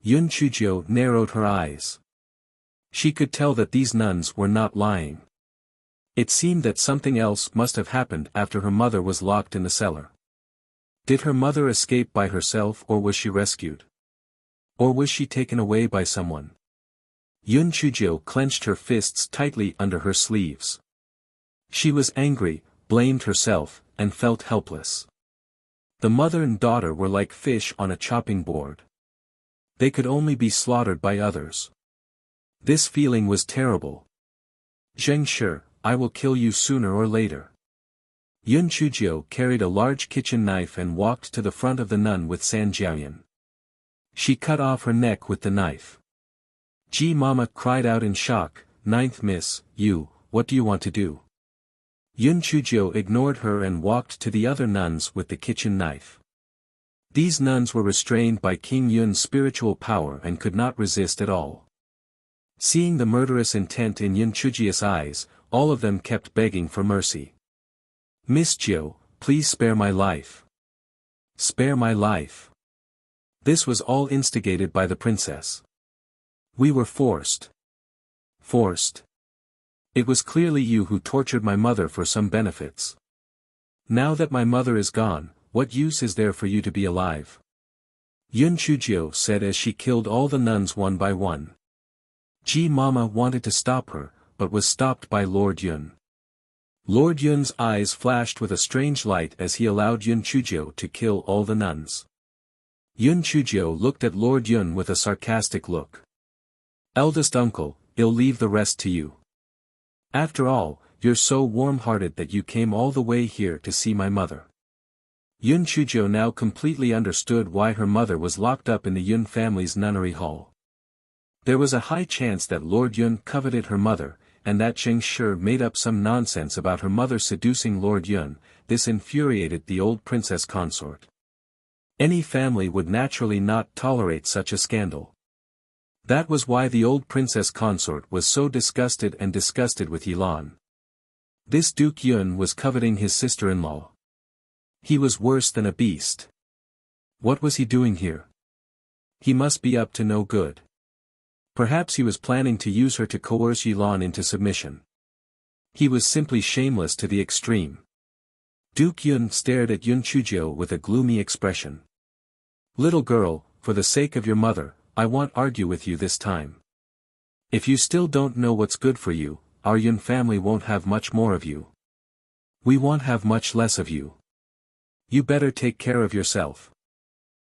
Yun Chujio narrowed her eyes. She could tell that these nuns were not lying. It seemed that something else must have happened after her mother was locked in the cellar. Did her mother escape by herself, or was she rescued? Or was she taken away by someone? Yun Chujio clenched her fists tightly under her sleeves. She was angry, blamed herself, and felt helpless. The mother and daughter were like fish on a chopping board. They could only be slaughtered by others. This feeling was terrible. Zheng Shi, I will kill you sooner or later. Yun Chujio carried a large kitchen knife and walked to the front of the nun with San Jiaoyan. She cut off her neck with the knife. Ji Mama cried out in shock, "Ninth Miss, what do you want to do?" Yun Chujio ignored her and walked to the other nuns with the kitchen knife. These nuns were restrained by King Yun's spiritual power and could not resist at all. Seeing the murderous intent in Yun Chujio's eyes, all of them kept begging for mercy. "Miss Jiu, please spare my life. Spare my life." This was all instigated by the princess. "We were forced. Forced. It was clearly you who tortured my mother for some benefits. Now that my mother is gone, what use is there for you to be alive?" Yun Chujio said as she killed all the nuns one by one. Ji Mama wanted to stop her, but was stopped by Lord Yun. Lord Yun's eyes flashed with a strange light as he allowed Yun Chujio to kill all the nuns. Yun Chujio looked at Lord Yun with a sarcastic look. "Eldest uncle, I'll leave the rest to you. After all, you're so warm-hearted that you came all the way here to see my mother." Yun Chujio now completely understood why her mother was locked up in the Yun family's nunnery hall. There was a high chance that Lord Yun coveted her mother, and that Zheng Shi made up some nonsense about her mother seducing Lord Yun. This infuriated the old princess consort. Any family would naturally not tolerate such a scandal. That was why the old princess consort was so disgusted with Yilan. This Duke Yun was coveting his sister-in-law. He was worse than a beast. What was he doing here? He must be up to no good. Perhaps he was planning to use her to coerce Yilan into submission. He was simply shameless to the extreme. Duke Yun stared at Yun Chujio with a gloomy expression. "Little girl, for the sake of your mother, I won't argue with you this time. If you still don't know what's good for you, our Yun family won't have much more of you. We won't have much less of you. You better take care of yourself."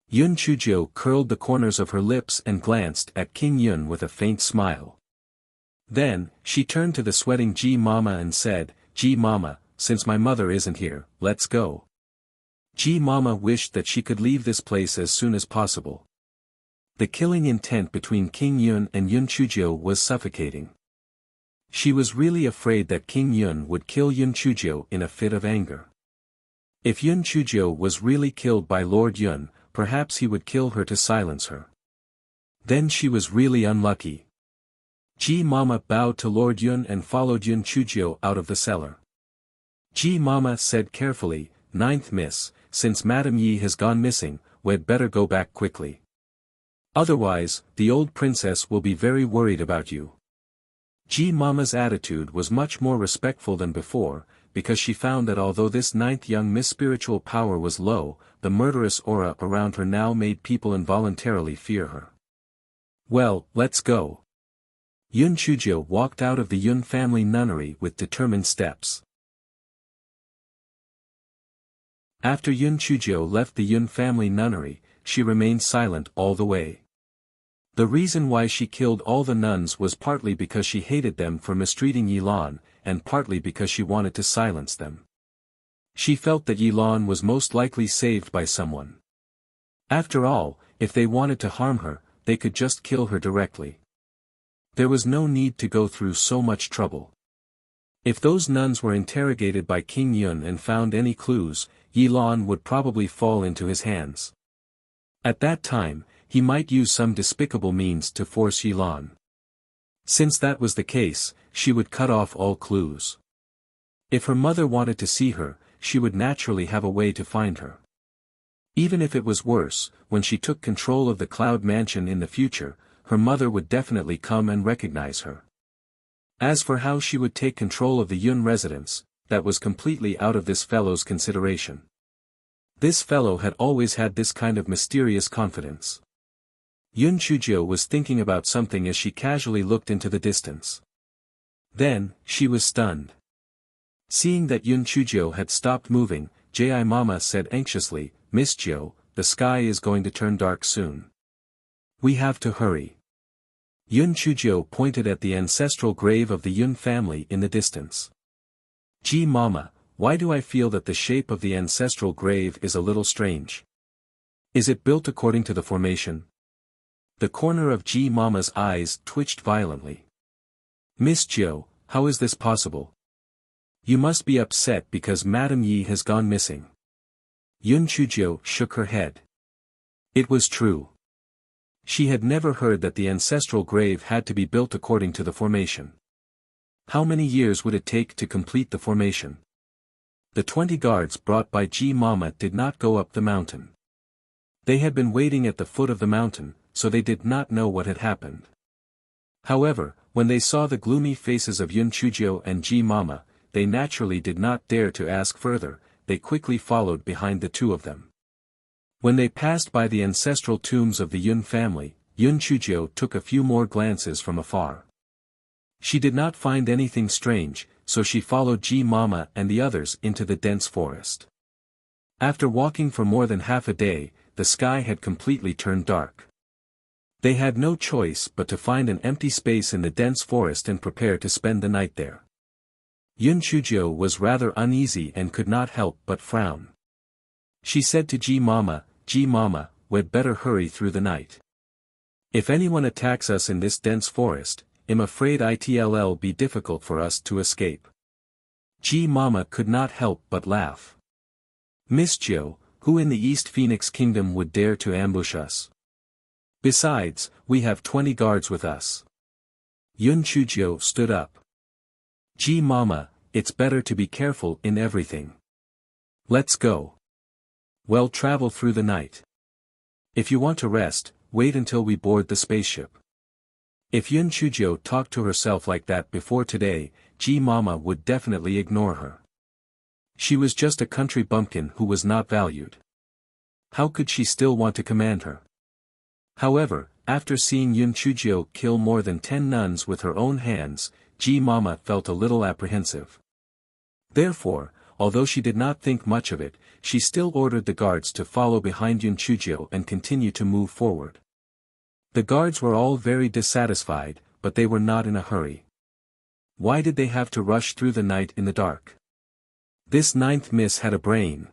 Yun Chujio curled the corners of her lips and glanced at King Yun with a faint smile. Then, she turned to the sweating Ji Mama and said, "Ji Mama, since my mother isn't here, let's go." Ji Mama wished that she could leave this place as soon as possible. The killing intent between King Yun and Yun Chujio was suffocating. She was really afraid that King Yun would kill Yun Chujio in a fit of anger. If Yun Chujio was really killed by Lord Yun, perhaps he would kill her to silence her. Then she was really unlucky. Ji Mama bowed to Lord Yun and followed Yun Chujio out of the cellar. Ji Mama said carefully, "Ninth Miss, since Madame Yi has gone missing, we'd better go back quickly. Otherwise, the old princess will be very worried about you." Ji Mama's attitude was much more respectful than before, because she found that although this ninth young Miss spiritual power was low, the murderous aura around her now made people involuntarily fear her. "Well, let's go." Yun Chujio walked out of the Yun family nunnery with determined steps. After Yun Chujio left the Yun family nunnery, she remained silent all the way. The reason why she killed all the nuns was partly because she hated them for mistreating Yilan, and partly because she wanted to silence them. She felt that Yilan was most likely saved by someone. After all, if they wanted to harm her, they could just kill her directly. There was no need to go through so much trouble. If those nuns were interrogated by King Yun and found any clues, Yilan would probably fall into his hands. At that time, he might use some despicable means to force Yilan. Since that was the case, she would cut off all clues. If her mother wanted to see her, she would naturally have a way to find her. Even if it was worse, when she took control of the Cloud Mansion in the future, her mother would definitely come and recognize her. As for how she would take control of the Yun residence, that was completely out of this fellow's consideration. This fellow had always had this kind of mysterious confidence. Yun Chujio was thinking about something as she casually looked into the distance. Then, she was stunned. Seeing that Yun Chujio had stopped moving, Ji Mama said anxiously, "Miss Jo, the sky is going to turn dark soon. We have to hurry." Yun Chujio pointed at the ancestral grave of the Yun family in the distance. "Ji Mama, why do I feel that the shape of the ancestral grave is a little strange? Is it built according to the formation?" The corner of Ji Mama's eyes twitched violently. "Miss Jo, how is this possible? You must be upset because Madame Yi has gone missing." Yun Chujio shook her head. It was true. She had never heard that the ancestral grave had to be built according to the formation. How many years would it take to complete the formation? The 20 guards brought by Ji Mama did not go up the mountain. They had been waiting at the foot of the mountain, so they did not know what had happened. However, when they saw the gloomy faces of Yun Chujio and Ji Mama, they naturally did not dare to ask further. They quickly followed behind the two of them. When they passed by the ancestral tombs of the Yun family, Yun Chujio took a few more glances from afar. She did not find anything strange, so she followed Ji Mama and the others into the dense forest. After walking for more than half a day, the sky had completely turned dark. They had no choice but to find an empty space in the dense forest and prepare to spend the night there. Yun Chujio was rather uneasy and could not help but frown. She said to Ji Mama, "We'd better hurry through the night. If anyone attacks us in this dense forest, I'm afraid it'll be difficult for us to escape." Ji Mama could not help but laugh. "Miss Jo, who in the East Phoenix Kingdom would dare to ambush us? Besides, we have 20 guards with us." Yun Chujio stood up. "Ji Mama, it's better to be careful in everything. Let's go. We'll travel through the night. If you want to rest, wait until we board the spaceship." If Yun Chujio talked to herself like that before today, Ji Mama would definitely ignore her. She was just a country bumpkin who was not valued. How could she still want to command her? However, after seeing Yun Chujio kill more than 10 nuns with her own hands, Ji Mama felt a little apprehensive. Therefore, although she did not think much of it, she still ordered the guards to follow behind Yun Chujio and continue to move forward. The guards were all very dissatisfied, but they were not in a hurry. Why did they have to rush through the night in the dark? This 9th miss had a brain.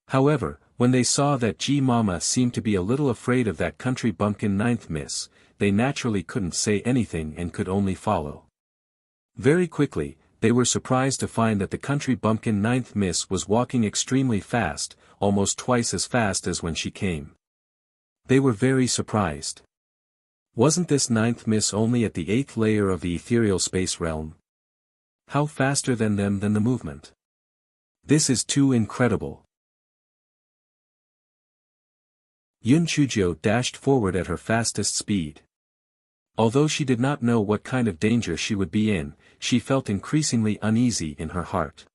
However, when they saw that Ji Mama seemed to be a little afraid of that country bumpkin 9th miss, they naturally couldn't say anything and could only follow. Very quickly, they were surprised to find that the country bumpkin 9th miss was walking extremely fast, almost twice as fast as when she came. They were very surprised. Wasn't this 9th miss only at the 8th layer of the ethereal space realm? How faster than them than the movement? This is too incredible. Yun Chujio dashed forward at her fastest speed. Although she did not know what kind of danger she would be in, she felt increasingly uneasy in her heart.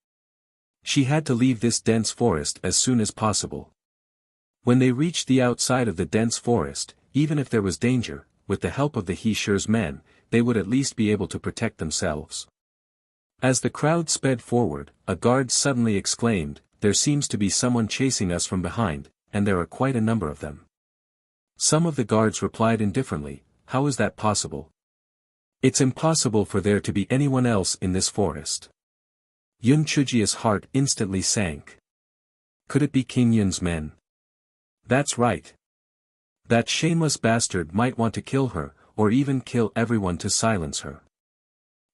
She had to leave this dense forest as soon as possible. When they reached the outside of the dense forest, even if there was danger, with the help of the He Shure's men, they would at least be able to protect themselves. As the crowd sped forward, a guard suddenly exclaimed, "There seems to be someone chasing us from behind, and there are quite a number of them." Some of the guards replied indifferently, "How is that possible? It's impossible for there to be anyone else in this forest." Yun Chujio's heart instantly sank. Could it be King Yun's men? That's right. That shameless bastard might want to kill her, or even kill everyone to silence her.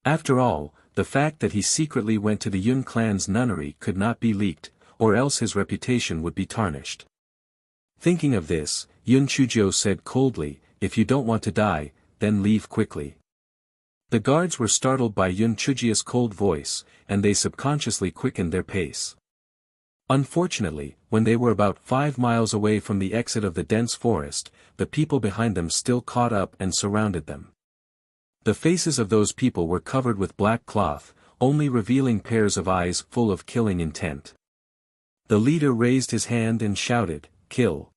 After all, the fact that he secretly went to the Yun clan's nunnery could not be leaked, or else his reputation would be tarnished. Thinking of this, Yun Chujio said coldly, "If you don't want to die, then leave quickly." The guards were startled by Yun Chujio's cold voice, and they subconsciously quickened their pace. Unfortunately, when they were about 5 miles away from the exit of the dense forest, the people behind them still caught up and surrounded them. The faces of those people were covered with black cloth, only revealing pairs of eyes full of killing intent. The leader raised his hand and shouted, "Kill!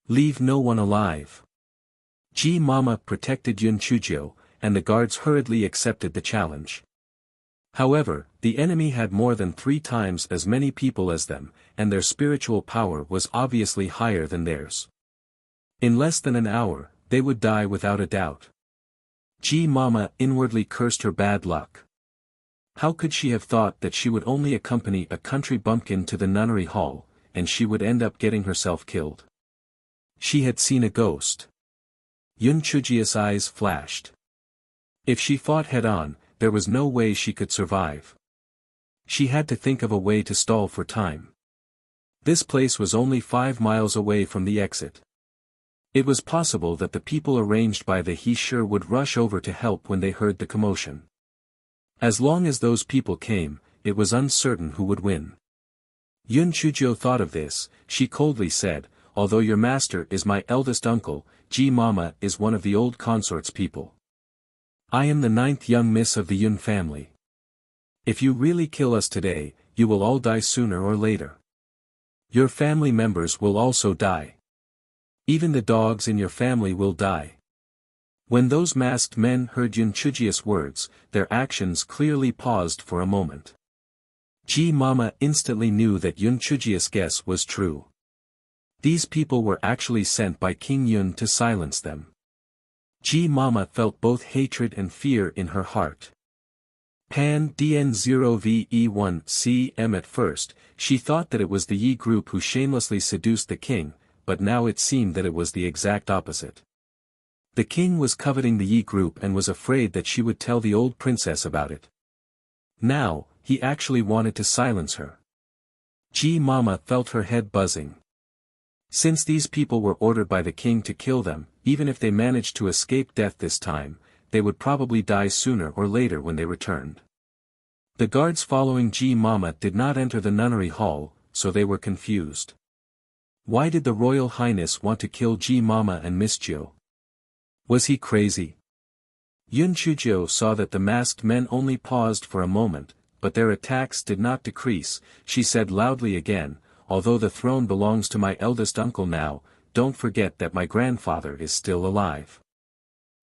Leave no one alive!" Ji Mama protected Yun Chujio, and the guards hurriedly accepted the challenge. However, the enemy had more than 3 times as many people as them, and their spiritual power was obviously higher than theirs. In less than an hour, they would die without a doubt. Ji Mama inwardly cursed her bad luck. How could she have thought that she would only accompany a country bumpkin to the nunnery hall, and she would end up getting herself killed? She had seen a ghost. Yun Chujio's eyes flashed. If she fought head-on, there was no way she could survive. She had to think of a way to stall for time. This place was only 5 miles away from the exit. It was possible that the people arranged by the he sure would rush over to help when they heard the commotion. As long as those people came, it was uncertain who would win. Yun Chujio thought of this. She coldly said, "Although your master is my eldest uncle, Ji Mama is one of the old consort's people. I am the 9th young miss of the Yun family. If you really kill us today, you will all die sooner or later. Your family members will also die. Even the dogs in your family will die." When those masked men heard Yun Chujio's words, their actions clearly paused for a moment. Ji Mama instantly knew that Yun Chujio's guess was true. These people were actually sent by King Yun to silence them. Ji Mama felt both hatred and fear in her heart. Pan DN0VE1CM. At first, she thought that it was the Yi group who shamelessly seduced the king, but now it seemed that it was the exact opposite. The king was coveting the Yi group and was afraid that she would tell the old princess about it. Now, he actually wanted to silence her. Ji Mama felt her head buzzing. Since these people were ordered by the king to kill them, even if they managed to escape death this time, they would probably die sooner or later when they returned. The guards following Ji Mama did not enter the nunnery hall, so they were confused. Why did the Royal Highness want to kill Ji Mama and Miss Jiu? Was he crazy? Yun Chujio saw that the masked men only paused for a moment, but their attacks did not decrease. She said loudly again, "Although the throne belongs to my eldest uncle now, don't forget that my grandfather is still alive.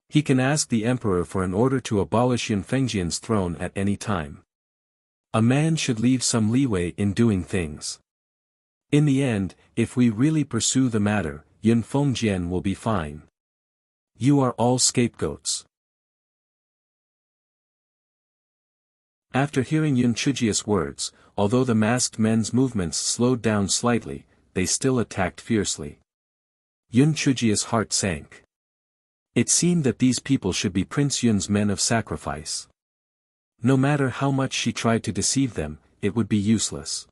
He can ask the emperor for an order to abolish Yun Fengjian's throne at any time. A man should leave some leeway in doing things. In the end, if we really pursue the matter, Yun Fengjian will be fine. You are all scapegoats." After hearing Yun Chujio's words, although the masked men's movements slowed down slightly, they still attacked fiercely. Yun Chujio's heart sank. It seemed that these people should be Prince Yun's men of sacrifice. No matter how much she tried to deceive them, it would be useless.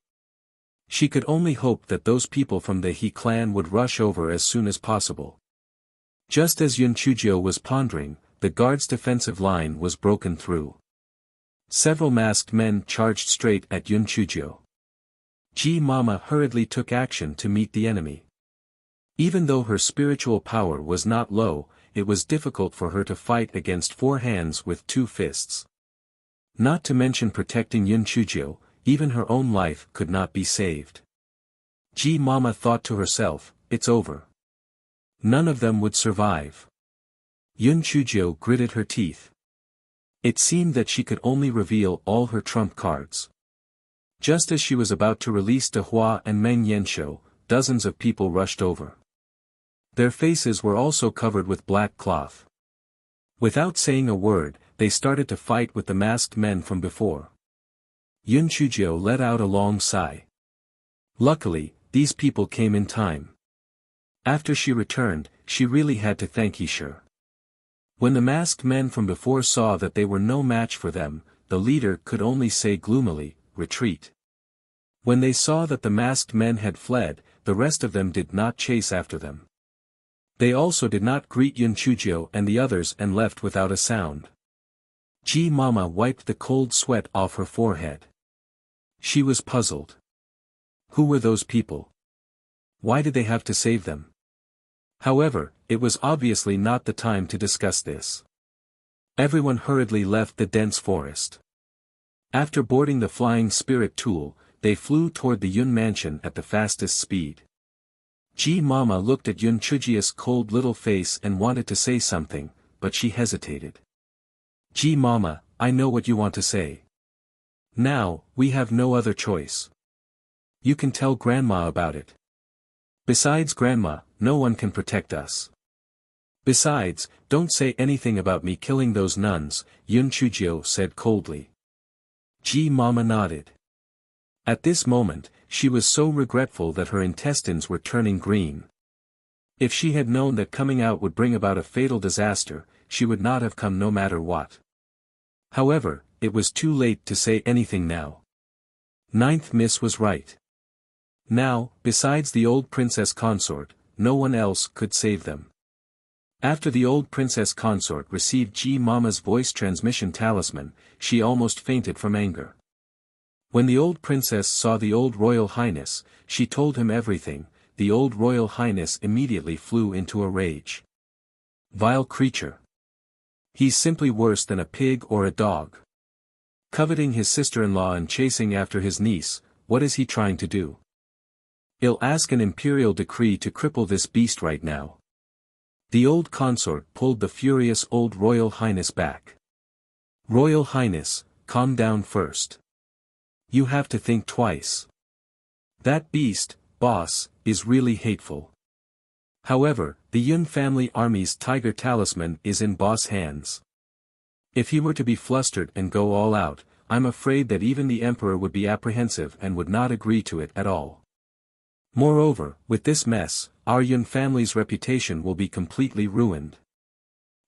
She could only hope that those people from the He clan would rush over as soon as possible. Just as Yun Chujio was pondering, the guard's defensive line was broken through. Several masked men charged straight at Yun Chujio. Ji Mama hurriedly took action to meet the enemy. Even though her spiritual power was not low, it was difficult for her to fight against 4 hands with 2 fists. Not to mention protecting Yun Chujio, even her own life could not be saved. Ji Mama thought to herself, "It's over. None of them would survive." Yun Chujio gritted her teeth. It seemed that she could only reveal all her trump cards. Just as she was about to release De Hua and Meng Yanshou, dozens of people rushed over. Their faces were also covered with black cloth. Without saying a word, they started to fight with the masked men from before. Yun Chujio let out a long sigh. Luckily, these people came in time. After she returned, she really had to thank He. When the masked men from before saw that they were no match for them, the leader could only say gloomily, "Retreat." When they saw that the masked men had fled, the rest of them did not chase after them. They also did not greet Yun Chujio and the others and left without a sound. Ji Mama wiped the cold sweat off her forehead. She was puzzled. Who were those people? Why did they have to save them? However, it was obviously not the time to discuss this. Everyone hurriedly left the dense forest. After boarding the flying spirit tool, they flew toward the Yun mansion at the fastest speed. Ji Mama looked at Yun Chujia's cold little face and wanted to say something, but she hesitated. Ji Mama, I know what you want to say. Now, we have no other choice. You can tell Grandma about it. Besides Grandma, no one can protect us. Besides, don't say anything about me killing those nuns, Yun Chujio said coldly. Ji Mama nodded. At this moment, she was so regretful that her intestines were turning green. If she had known that coming out would bring about a fatal disaster, she would not have come no matter what. However, it was too late to say anything now. Ninth Miss was right. Now, besides the old princess consort, no one else could save them. After the old princess consort received Ji Mama's voice transmission talisman, she almost fainted from anger. When the old princess saw the old royal highness, she told him everything. The old royal highness immediately flew into a rage. Vile creature. He's simply worse than a pig or a dog. Coveting his sister-in-law and chasing after his niece, what is he trying to do? I'll ask an imperial decree to cripple this beast right now. The old consort pulled the furious old royal highness back. Royal highness, calm down first. You have to think twice. That beast, boss, is really hateful. However, the Yun family army's tiger talisman is in boss' hands. If he were to be flustered and go all out, I'm afraid that even the emperor would be apprehensive and would not agree to it at all. Moreover, with this mess, our Yun family's reputation will be completely ruined.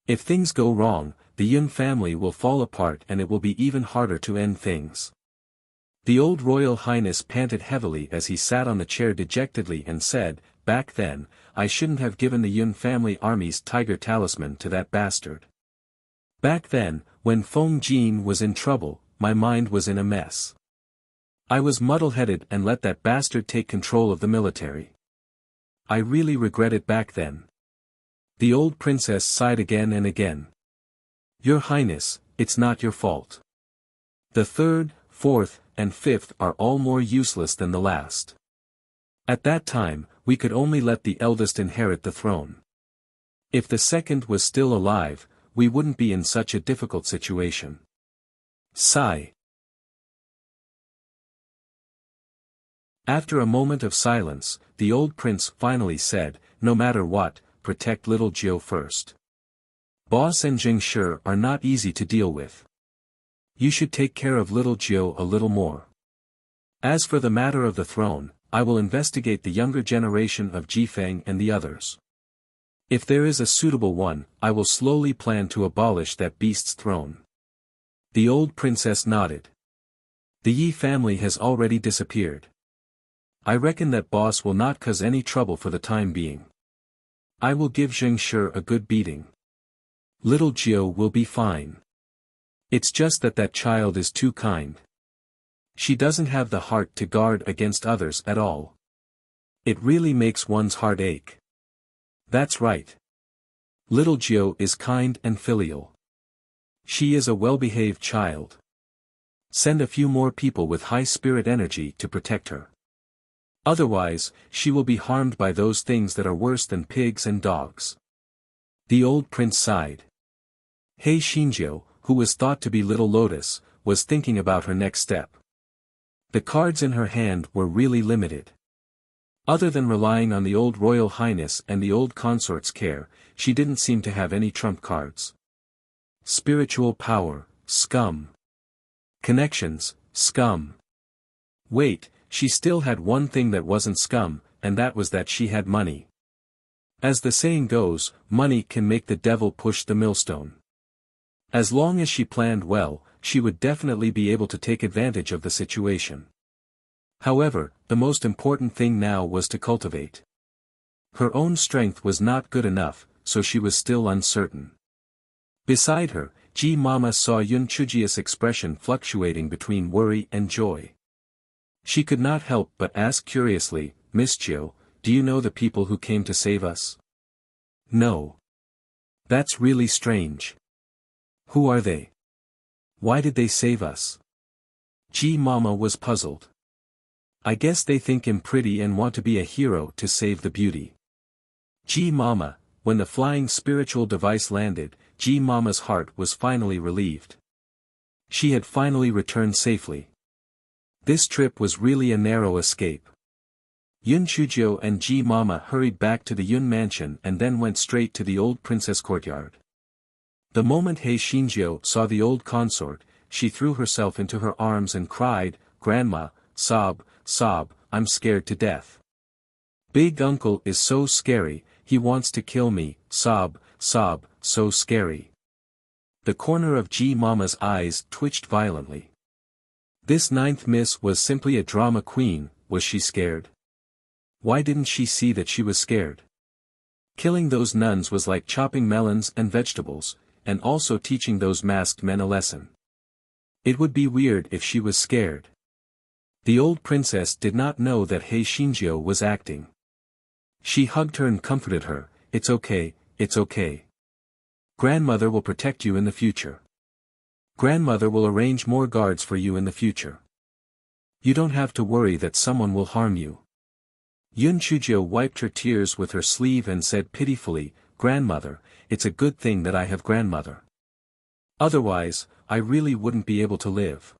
If things go wrong, the Yun family will fall apart and it will be even harder to end things. The old royal highness panted heavily as he sat on the chair dejectedly and said, back then, I shouldn't have given the Yun family army's tiger talisman to that bastard. Back then, when Feng Jin was in trouble, my mind was in a mess. I was muddle-headed and let that bastard take control of the military. I really regret it back then. The old princess sighed again and again. Your Highness, it's not your fault. The third, fourth, and fifth are all more useless than the last. At that time, we could only let the eldest inherit the throne. If the second was still alive, we wouldn't be in such a difficult situation. Sigh. After a moment of silence, the old prince finally said, no matter what, protect little Jiu first. Boss and Jing Shi are not easy to deal with. You should take care of little Jiu a little more. As for the matter of the throne, I will investigate the younger generation of Jifeng and the others. If there is a suitable one, I will slowly plan to abolish that beast's throne. The old princess nodded. The Yi family has already disappeared. I reckon that boss will not cause any trouble for the time being. I will give Jing Shi a good beating. Little Jiu will be fine. It's just that that child is too kind. She doesn't have the heart to guard against others at all. It really makes one's heart ache. That's right. Little Jiu is kind and filial. She is a well-behaved child. Send a few more people with high spirit energy to protect her. Otherwise, she will be harmed by those things that are worse than pigs and dogs. The old prince sighed. Hei Xinjiu, who was thought to be Little Lotus, was thinking about her next step. The cards in her hand were really limited. Other than relying on the old royal highness and the old consort's care, she didn't seem to have any trump cards. Spiritual power, scum. Connections, scum. Wait, she still had one thing that wasn't scum, and that was that she had money. As the saying goes, money can make the devil push the millstone. As long as she planned well, she would definitely be able to take advantage of the situation. However, the most important thing now was to cultivate. Her own strength was not good enough, so she was still uncertain. Beside her, Ji Mama saw Yun Chujia's expression fluctuating between worry and joy. She could not help but ask curiously, Miss Chiu, do you know the people who came to save us? No. That's really strange. Who are they? Why did they save us? Ji Mama was puzzled. I guess they think I'm pretty and want to be a hero to save the beauty. Ji Mama, when the flying spiritual device landed, Ji Mama's heart was finally relieved. She had finally returned safely. This trip was really a narrow escape. Yun Chujio and Ji Mama hurried back to the Yun mansion and then went straight to the old princess courtyard. The moment He Xinjiu saw the old consort, she threw herself into her arms and cried, Grandma, sob, sob, I'm scared to death. Big uncle is so scary, he wants to kill me, sob, sob, so scary. The corner of Ji Mama's eyes twitched violently. This ninth miss was simply a drama queen, was she scared? Why didn't she see that she was scared? Killing those nuns was like chopping melons and vegetables, and also teaching those masked men a lesson. It would be weird if she was scared. The old princess did not know that He Xinjiu was acting. She hugged her and comforted her, it's okay, it's okay. Grandmother will protect you in the future. Grandmother will arrange more guards for you in the future. You don't have to worry that someone will harm you. Yun Chujio wiped her tears with her sleeve and said pitifully, Grandmother, it's a good thing that I have grandmother. Otherwise, I really wouldn't be able to live.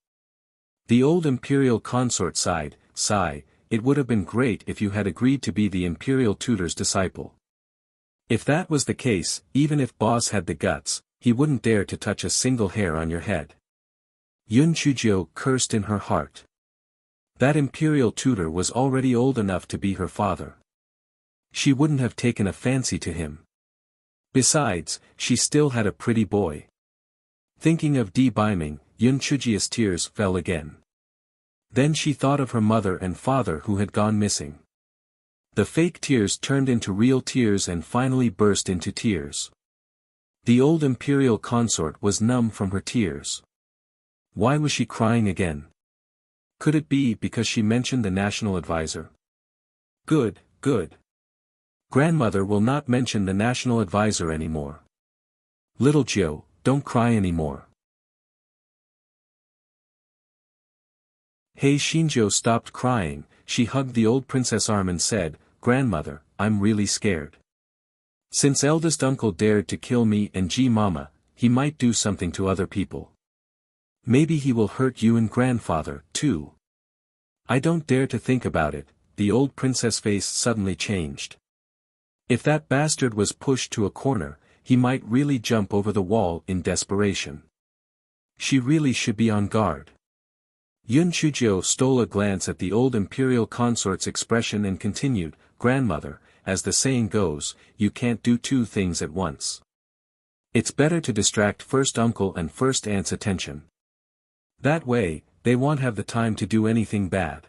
The old imperial consort sighed, sigh, it would have been great if you had agreed to be the imperial tutor's disciple. If that was the case, even if boss had the guts, he wouldn't dare to touch a single hair on your head. Yun Chujio cursed in her heart. That imperial tutor was already old enough to be her father. She wouldn't have taken a fancy to him. Besides, she still had a pretty boy. Thinking of Beiming, Yun Chujio's tears fell again. Then she thought of her mother and father who had gone missing. The fake tears turned into real tears and finally burst into tears. The old imperial consort was numb from her tears. Why was she crying again? Could it be because she mentioned the national advisor? Good, good. Grandmother will not mention the national advisor anymore. Little Jiu, don't cry anymore. He Xinjiu stopped crying, she hugged the old princess' arm and said, Grandmother, I'm really scared. Since eldest uncle dared to kill me and Ji Mama, he might do something to other people. Maybe he will hurt you and grandfather, too. I don't dare to think about it, the old princess' face suddenly changed. If that bastard was pushed to a corner, he might really jump over the wall in desperation. She really should be on guard. Yun Chujio stole a glance at the old imperial consort's expression and continued, Grandmother, as the saying goes, you can't do two things at once. It's better to distract first uncle and first aunt's attention. That way, they won't have the time to do anything bad.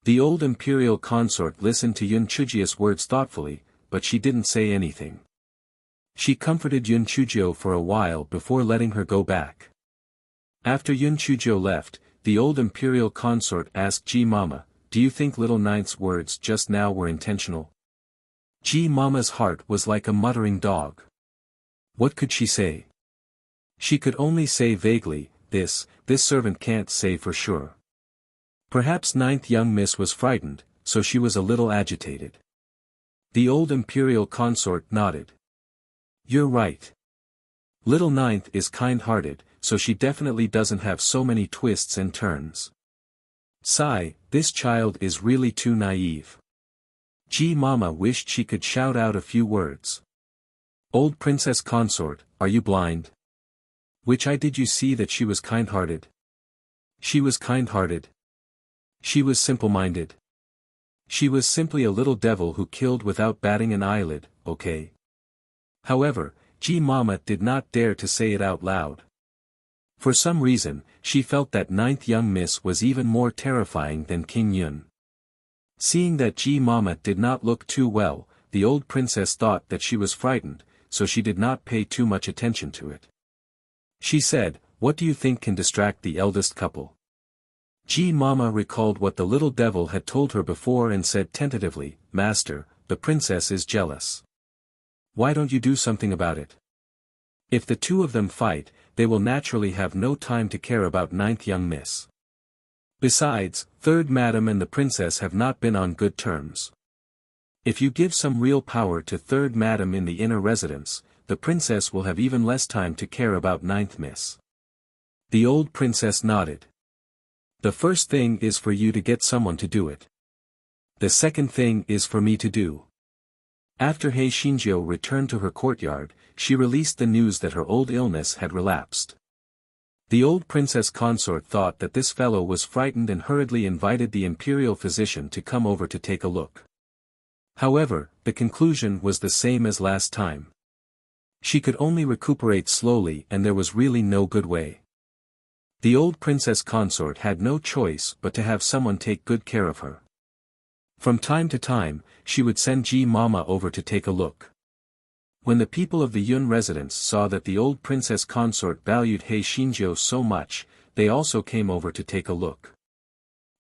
The old imperial consort listened to Yun Chujio's words thoughtfully, but she didn't say anything. She comforted Yun Chujio for a while before letting her go back. After Yun Chujio left, the old imperial consort asked Ji Mama, do you think little Ninth's words just now were intentional? Ji Mama's heart was like a muttering dog. What could she say? She could only say vaguely, this servant can't say for sure. Perhaps Ninth young miss was frightened, so she was a little agitated. The old imperial consort nodded. You're right. Little Ninth is kind-hearted, so she definitely doesn't have so many twists and turns. Sigh, this child is really too naive. Ji Mama wished she could shout out a few words. Old princess consort, are you blind? Which eye did you see that she was kind-hearted? She was kind-hearted. She was simple-minded. She was simply a little devil who killed without batting an eyelid, okay? However, Ji Mama did not dare to say it out loud. For some reason, she felt that ninth young miss was even more terrifying than King Yun. Seeing that Ji Mama did not look too well, the old princess thought that she was frightened, so she did not pay too much attention to it. She said, what do you think can distract the eldest couple? Ji Mama recalled what the little devil had told her before and said tentatively, "Master, the princess is jealous. Why don't you do something about it? If the two of them fight, they will naturally have no time to care about ninth young miss. Besides, third madam and the princess have not been on good terms. If you give some real power to third madam in the inner residence, the princess will have even less time to care about ninth miss." The old princess nodded. "The first thing is for you to get someone to do it. The second thing is for me to do." After Hei Shinjiu returned to her courtyard, she released the news that her old illness had relapsed. The old princess consort thought that this fellow was frightened and hurriedly invited the imperial physician to come over to take a look. However, the conclusion was the same as last time. She could only recuperate slowly and there was really no good way. The old princess consort had no choice but to have someone take good care of her. From time to time, she would send Ji Mama over to take a look. When the people of the Yun residence saw that the old princess consort valued Hei Shinjiu so much, they also came over to take a look.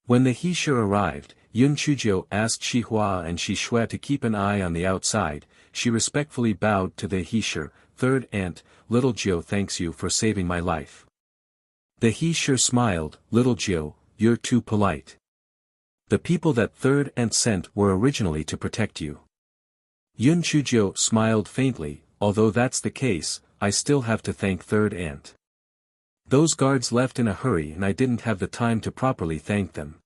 When the He-Shi arrived, Yun Chujiu asked Shi Hua and Shi Shui to keep an eye on the outside. She respectfully bowed to the He-Shi, "Third aunt, little Jiu thanks you for saving my life." The He-Shi smiled, "Little Jiu, you're too polite. The people that third aunt sent were originally to protect you." Yun Chujiu smiled faintly, "Although that's the case, I still have to thank third aunt. Those guards left in a hurry and I didn't have the time to properly thank them.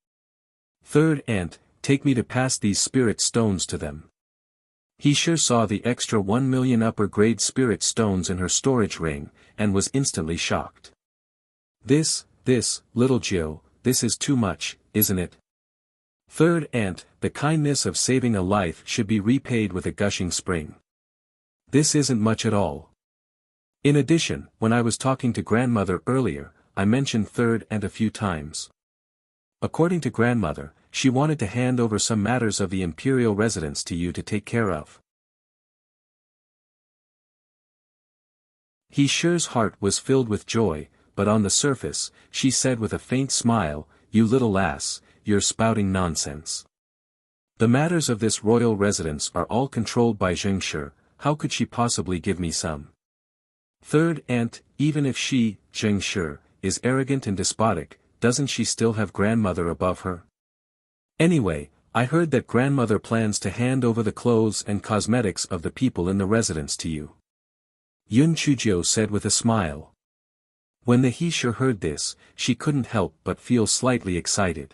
Third aunt, take me to pass these spirit stones to them." He sure saw the extra 1 million upper-grade spirit stones in her storage ring, and was instantly shocked. This, little Jiu, this is too much, isn't it? Third aunt, the kindness of saving a life should be repaid with a gushing spring. This isn't much at all. In addition, when I was talking to grandmother earlier, I mentioned third aunt a few times. According to grandmother, she wanted to hand over some matters of the imperial residence to you to take care of. He Shi's heart was filled with joy, but on the surface, she said with a faint smile, "You little ass, you're spouting nonsense. The matters of this royal residence are all controlled by Zheng Shi, how could she possibly give me some? Third aunt, even if she, Zheng Shi, is arrogant and despotic, doesn't she still have grandmother above her? Anyway, I heard that grandmother plans to hand over the clothes and cosmetics of the people in the residence to you." Yun Chujiu said with a smile. When the He-Shi heard this, she couldn't help but feel slightly excited.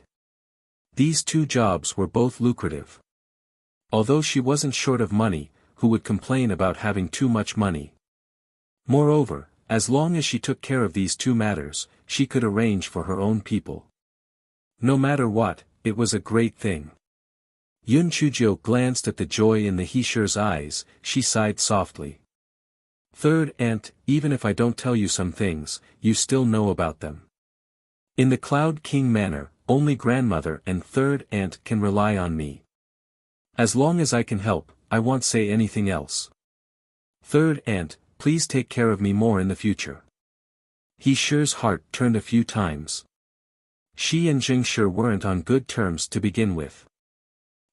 These two jobs were both lucrative. Although she wasn't short of money, who would complain about having too much money? Moreover, as long as she took care of these two matters, she could arrange for her own people. No matter what, it was a great thing. Yun Chujiu glanced at the joy in the He-Shi's eyes, she sighed softly. "Third aunt, even if I don't tell you some things, you still know about them. In the Cloud King Manor, only grandmother and third aunt can rely on me. As long as I can help, I won't say anything else. Third aunt, please take care of me more in the future." He Shi's heart turned a few times. She and Zheng Shi weren't on good terms to begin with.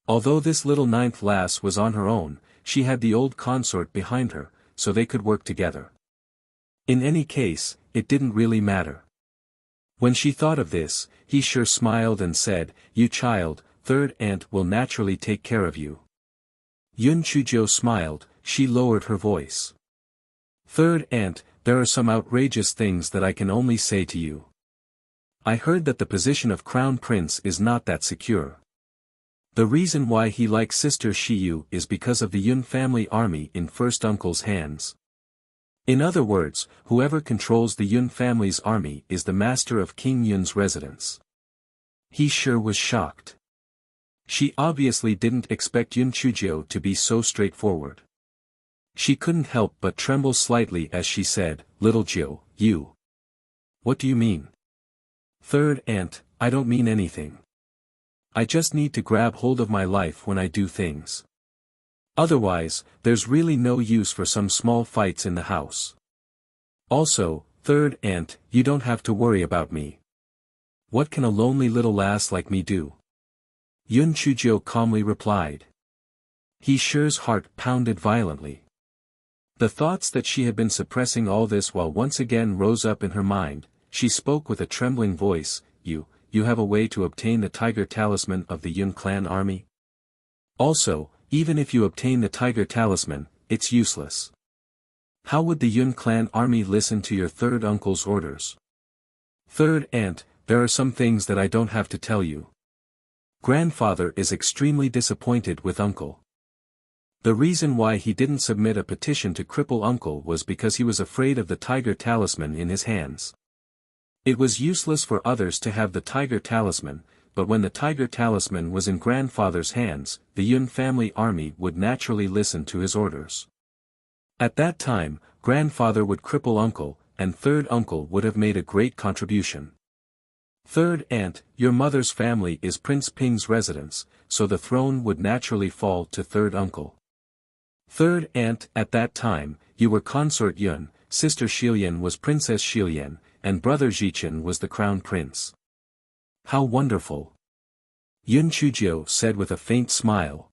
Although this little ninth lass was on her own, she had the old consort behind her, so they could work together. In any case, it didn't really matter. When she thought of this, He Shi smiled and said, "You child, third aunt will naturally take care of you." Yun Chujiu smiled, she lowered her voice. "Third aunt, there are some outrageous things that I can only say to you. I heard that the position of crown prince is not that secure. The reason why he likes sister Shiyu is because of the Yun family army in first uncle's hands. In other words, whoever controls the Yun family's army is the master of King Yun's residence." He sure was shocked. She obviously didn't expect Yun Chujiu to be so straightforward. She couldn't help but tremble slightly as she said, "Little Jiu, you. What do you mean?" "Third aunt, I don't mean anything. I just need to grab hold of my life when I do things. Otherwise, there's really no use for some small fights in the house. Also, third aunt, you don't have to worry about me. What can a lonely little lass like me do? Yun Chujio calmly replied. He Shi's heart pounded violently. The thoughts that she had been suppressing all this while once again rose up in her mind. She spoke with a trembling voice, You have a way to obtain the tiger talisman of the Yun clan army? Also, even if you obtain the tiger talisman, it's useless. How would the Yun clan army listen to your third uncle's orders? Third aunt, there are some things that I don't have to tell you. Grandfather is extremely disappointed with uncle. The reason why he didn't submit a petition to cripple uncle was because he was afraid of the tiger talisman in his hands. It was useless for others to have the tiger talisman, but when the tiger talisman was in grandfather's hands, the Yun family army would naturally listen to his orders. At that time, grandfather would cripple uncle, and third uncle would have made a great contribution. Third aunt, your mother's family is Prince Ping's residence, so the throne would naturally fall to third uncle. Third aunt, at that time, you were consort Yun, sister Shilian was Princess Shilian, and brother Jichen was the crown prince. How wonderful! Yun Chujio said with a faint smile.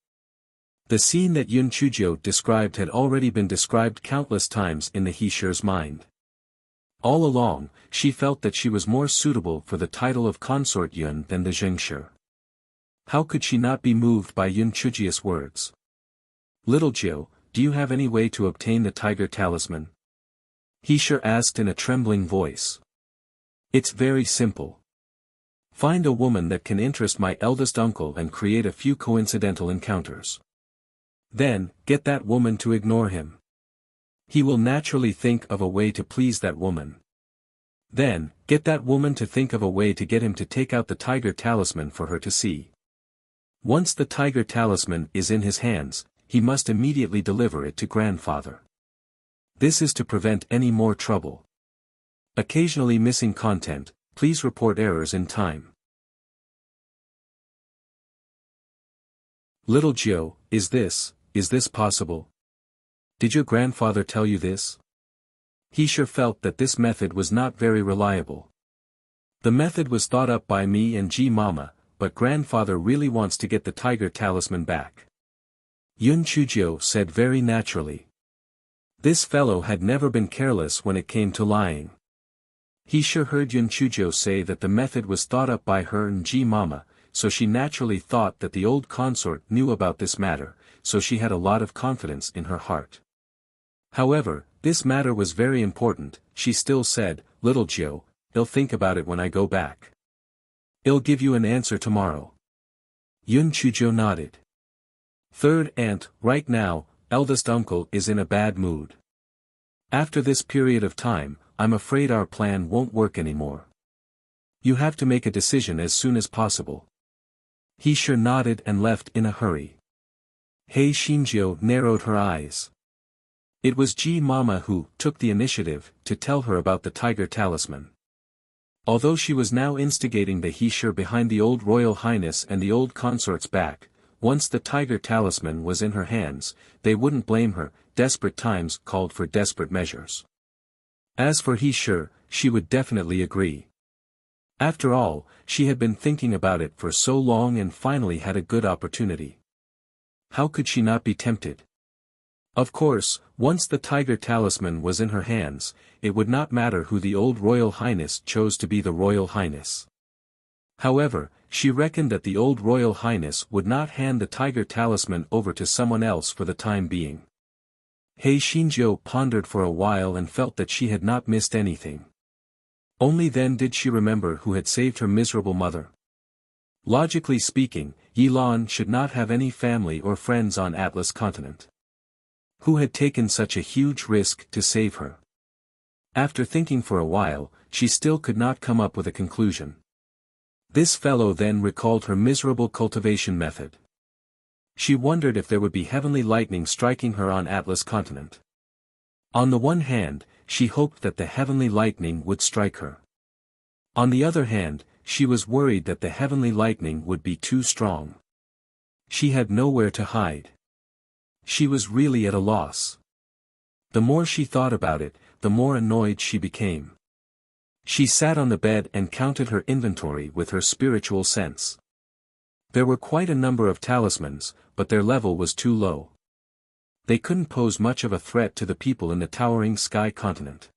The scene that Yun Chujio described had already been described countless times in the He Shi's mind. All along, she felt that she was more suitable for the title of consort Yun than the Zheng Shi. How could she not be moved by Yun Chujio's words? Little Jiu, do you have any way to obtain the tiger talisman? He Shi asked in a trembling voice. It's very simple. Find a woman that can interest my eldest uncle and create a few coincidental encounters. Then, get that woman to ignore him. He will naturally think of a way to please that woman. Then, get that woman to think of a way to get him to take out the tiger talisman for her to see. Once the tiger talisman is in his hands, he must immediately deliver it to grandfather. This is to prevent any more trouble. Occasionally missing content, please report errors in time. Little Jiu, is this possible? Did your grandfather tell you this? He sure felt that this method was not very reliable. The method was thought up by me and G Mama, but grandfather really wants to get the tiger talisman back. Yun Chujio said very naturally. This fellow had never been careless when it came to lying. He sure heard Yun Chujio say that the method was thought up by her and G Mama, so she naturally thought that the old consort knew about this matter, so she had a lot of confidence in her heart. However, this matter was very important. She still said, Little Jiu, I'll think about it when I go back. I'll give you an answer tomorrow. Yun Chujio nodded. Third aunt, right now, eldest uncle is in a bad mood. After this period of time, I'm afraid our plan won't work anymore. You have to make a decision as soon as possible. He sure nodded and left in a hurry. Hei Shinjio narrowed her eyes. It was G Mama who took the initiative to tell her about the tiger talisman. Although she was now instigating the He Shi behind the old royal highness and the old consort's back, once the tiger talisman was in her hands, they wouldn't blame her. Desperate times called for desperate measures. As for He Shi, she would definitely agree. After all, she had been thinking about it for so long and finally had a good opportunity. How could she not be tempted? Of course, once the tiger talisman was in her hands, it would not matter who the old royal highness chose to be the royal highness. However, she reckoned that the old royal highness would not hand the tiger talisman over to someone else for the time being. Hei Shinjio pondered for a while and felt that she had not missed anything. Only then did she remember who had saved her miserable mother. Logically speaking, Yilan should not have any family or friends on Atlas continent. Who had taken such a huge risk to save her? After thinking for a while, she still could not come up with a conclusion. This fellow then recalled her miserable cultivation method. She wondered if there would be heavenly lightning striking her on Atlas continent. On the one hand, she hoped that the heavenly lightning would strike her. On the other hand, she was worried that the heavenly lightning would be too strong. She had nowhere to hide. She was really at a loss. The more she thought about it, the more annoyed she became. She sat on the bed and counted her inventory with her spiritual sense. There were quite a number of talismans, but their level was too low. They couldn't pose much of a threat to the people in the towering sky continent.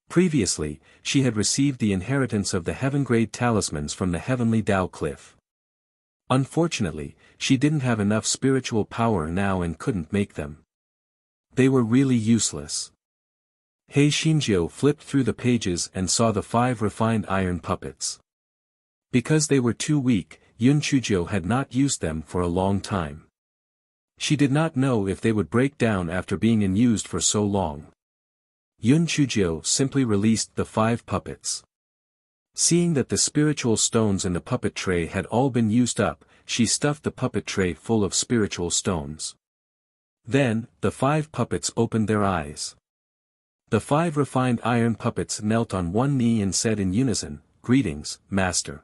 Previously, she had received the inheritance of the heaven-grade talismans from the heavenly Tao cliff. Unfortunately, she didn't have enough spiritual power now and couldn't make them. They were really useless. He Xinjiu flipped through the pages and saw the 5 refined iron puppets. Because they were too weak, Yun Chujiu had not used them for a long time. She did not know if they would break down after being unused for so long. Yun Chujiu simply released the 5 puppets. Seeing that the spiritual stones in the puppet tray had all been used up, she stuffed the puppet tray full of spiritual stones. Then, the 5 puppets opened their eyes. The 5 refined iron puppets knelt on one knee and said in unison, "Greetings, Master."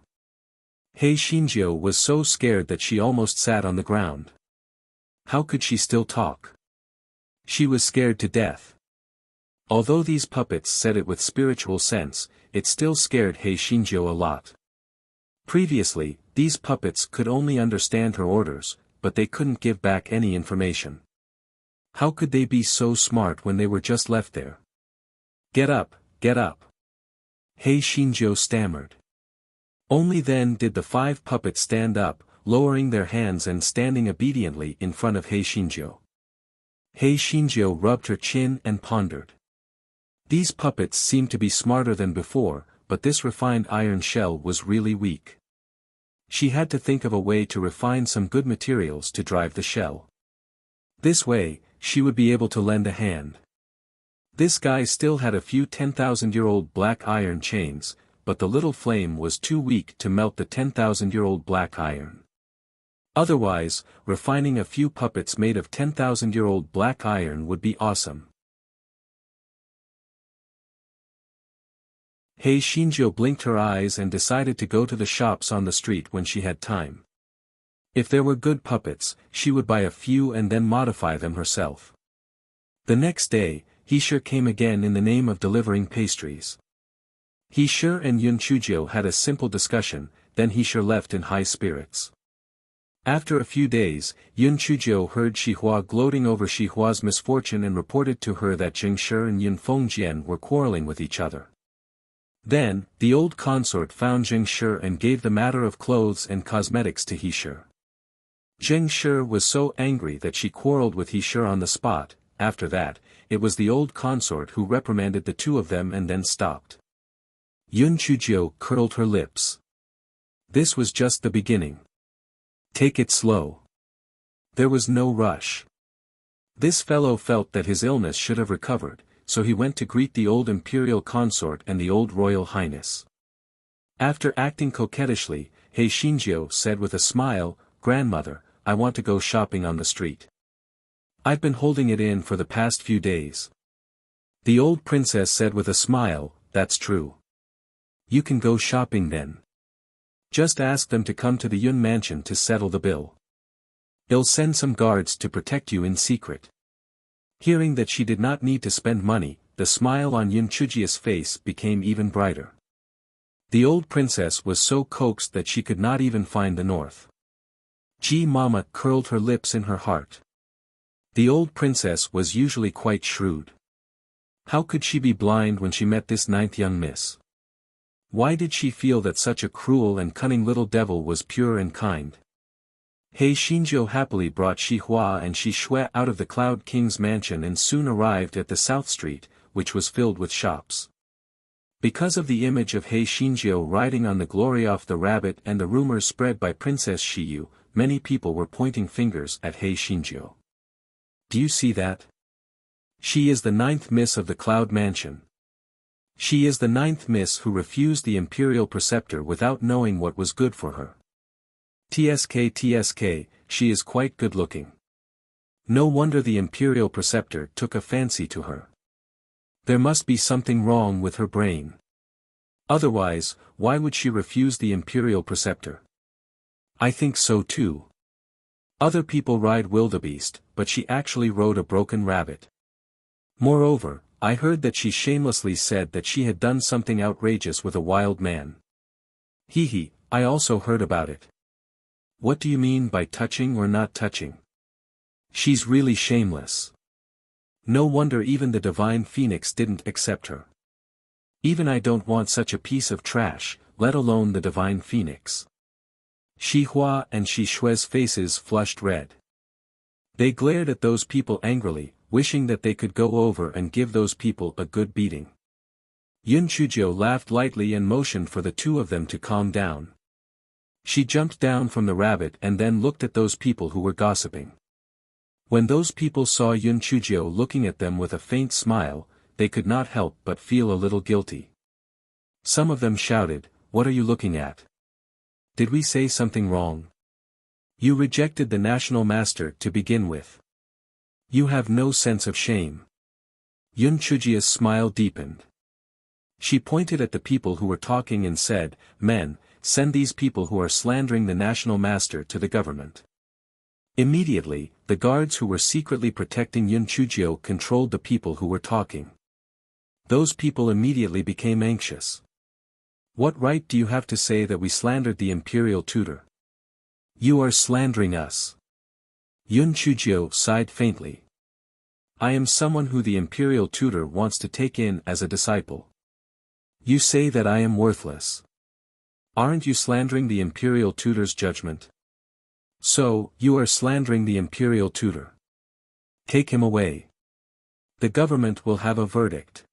He Xinjiu was so scared that she almost sat on the ground. How could she still talk? She was scared to death. Although these puppets said it with spiritual sense, it still scared He Xinjiu a lot. Previously, these puppets could only understand her orders, but they couldn't give back any information. How could they be so smart when they were just left there? Get up, get up. He Xinjiu stammered. Only then did the 5 puppets stand up, lowering their hands and standing obediently in front of He Xinjiu. He Xinjiu rubbed her chin and pondered. These puppets seemed to be smarter than before, but this refined iron shell was really weak. She had to think of a way to refine some good materials to drive the shell. This way, she would be able to lend a hand. This guy still had a few 10,000-year-old black iron chains, but the little flame was too weak to melt the 10,000-year-old black iron. Otherwise, refining a few puppets made of 10,000-year-old black iron would be awesome. He Xinjiu blinked her eyes and decided to go to the shops on the street when she had time. If there were good puppets, she would buy a few and then modify them herself. The next day, He Shi came again in the name of delivering pastries. He Shi and Yun Chujiu had a simple discussion, then He Shi left in high spirits. After a few days, Yun Chujiu heard Xihua gloating over Xihua's misfortune and reported to her that Zheng Shi and Yun Fengjian were quarreling with each other. Then, the old consort found Zheng Shi and gave the matter of clothes and cosmetics to He Shi. Zheng Shi was so angry that she quarreled with He Shi on the spot. After that, it was the old consort who reprimanded the two of them and then stopped. Yun Chujiu curled her lips. This was just the beginning. Take it slow. There was no rush. This fellow felt that his illness should have recovered, so he went to greet the old imperial consort and the old royal highness. After acting coquettishly, He Xinjiu said with a smile, "Grandmother, I want to go shopping on the street. I've been holding it in for the past few days." The old princess said with a smile, "That's true. You can go shopping then. Just ask them to come to the Yun mansion to settle the bill. They'll send some guards to protect you in secret." Hearing that she did not need to spend money, the smile on Yun Chujia's face became even brighter. The old princess was so coaxed that she could not even find the north. Ji Mama curled her lips in her heart. The old princess was usually quite shrewd. How could she be blind when she met this 9th young miss? Why did she feel that such a cruel and cunning little devil was pure and kind? He Xinjiu happily brought Xihua and Xishui out of the Cloud King's mansion and soon arrived at the South Street, which was filled with shops. Because of the image of He Xinjiu riding on the glory of the rabbit and the rumors spread by Princess Shiyu, many people were pointing fingers at He Xinjiu. Do you see that? She is the 9th miss of the Cloud Mansion. She is the 9th miss who refused the imperial preceptor without knowing what was good for her. TSK, she is quite good-looking. No wonder the imperial preceptor took a fancy to her. There must be something wrong with her brain. Otherwise, why would she refuse the imperial preceptor? I think so too. Other people ride wildebeest, but she actually rode a broken rabbit. Moreover, I heard that she shamelessly said that she had done something outrageous with a wild man. Hee, I also heard about it. What do you mean by touching or not touching? She's really shameless. No wonder even the divine phoenix didn't accept her. Even I don't want such a piece of trash, let alone the divine phoenix. Shi Hua and Shi Shui's faces flushed red. They glared at those people angrily, wishing that they could go over and give those people a good beating. Yun Chujiu laughed lightly and motioned for the two of them to calm down. She jumped down from the rabbit and then looked at those people who were gossiping. When those people saw Yun Chujiu looking at them with a faint smile, they could not help but feel a little guilty. Some of them shouted, "What are you looking at? Did we say something wrong? You rejected the national master to begin with. You have no sense of shame." Yun Chujiu's smile deepened. She pointed at the people who were talking and said, "Men, send these people who are slandering the national master to the government." Immediately, the guards who were secretly protecting Yun Chujiu controlled the people who were talking. Those people immediately became anxious. "What right do you have to say that we slandered the imperial tutor? You are slandering us." Yun Chujiu sighed faintly. "I am someone who the imperial tutor wants to take in as a disciple. You say that I am worthless. Aren't you slandering the imperial tutor's judgment? So, you are slandering the imperial tutor. Take him away. The government will have a verdict."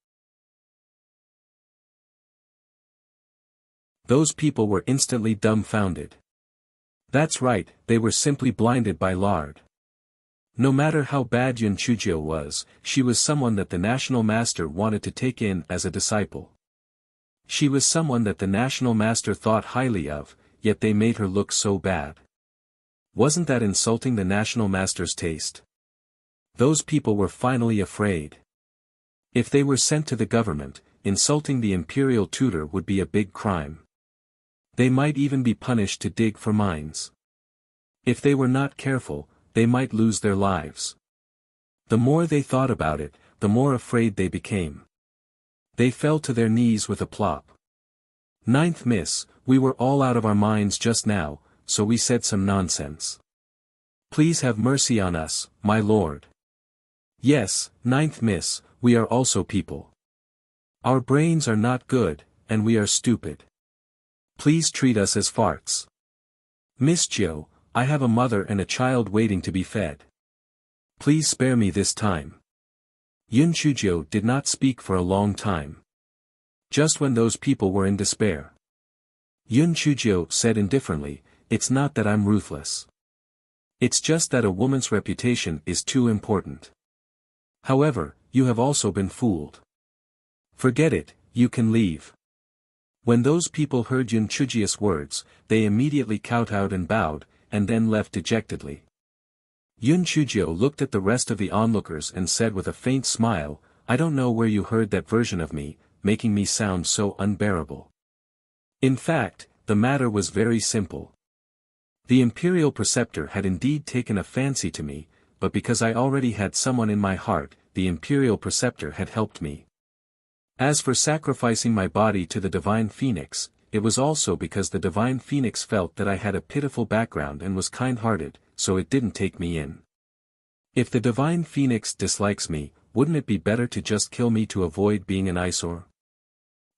Those people were instantly dumbfounded. That's right, they were simply blinded by lard. No matter how bad Yun Chujiu was, she was someone that the national master wanted to take in as a disciple. She was someone that the national master thought highly of, yet they made her look so bad. Wasn't that insulting the national master's taste? Those people were finally afraid. If they were sent to the government, insulting the imperial tutor would be a big crime. They might even be punished to dig for mines. If they were not careful, they might lose their lives. The more they thought about it, the more afraid they became. They fell to their knees with a plop. "Ninth Miss, we were all out of our minds just now, so we said some nonsense. Please have mercy on us, my lord." "Yes, Ninth Miss, we are also people. Our brains are not good, and we are stupid. Please treat us as farts. Miss Jiu, I have a mother and a child waiting to be fed. Please spare me this time." Yun Chujiu did not speak for a long time. Just when those people were in despair, Yun Chujiu said indifferently, "It's not that I'm ruthless. It's just that a woman's reputation is too important. However, you have also been fooled. Forget it, you can leave." When those people heard Yun Chujiu's words, they immediately kowtowed and bowed, and then left dejectedly. Yun Chujiu looked at the rest of the onlookers and said with a faint smile, "I don't know where you heard that version of me, making me sound so unbearable. In fact, the matter was very simple. The imperial preceptor had indeed taken a fancy to me, but because I already had someone in my heart, the imperial preceptor had helped me. As for sacrificing my body to the divine phoenix, it was also because the divine phoenix felt that I had a pitiful background and was kind-hearted, so it didn't take me in. If the divine phoenix dislikes me, wouldn't it be better to just kill me to avoid being an eyesore?"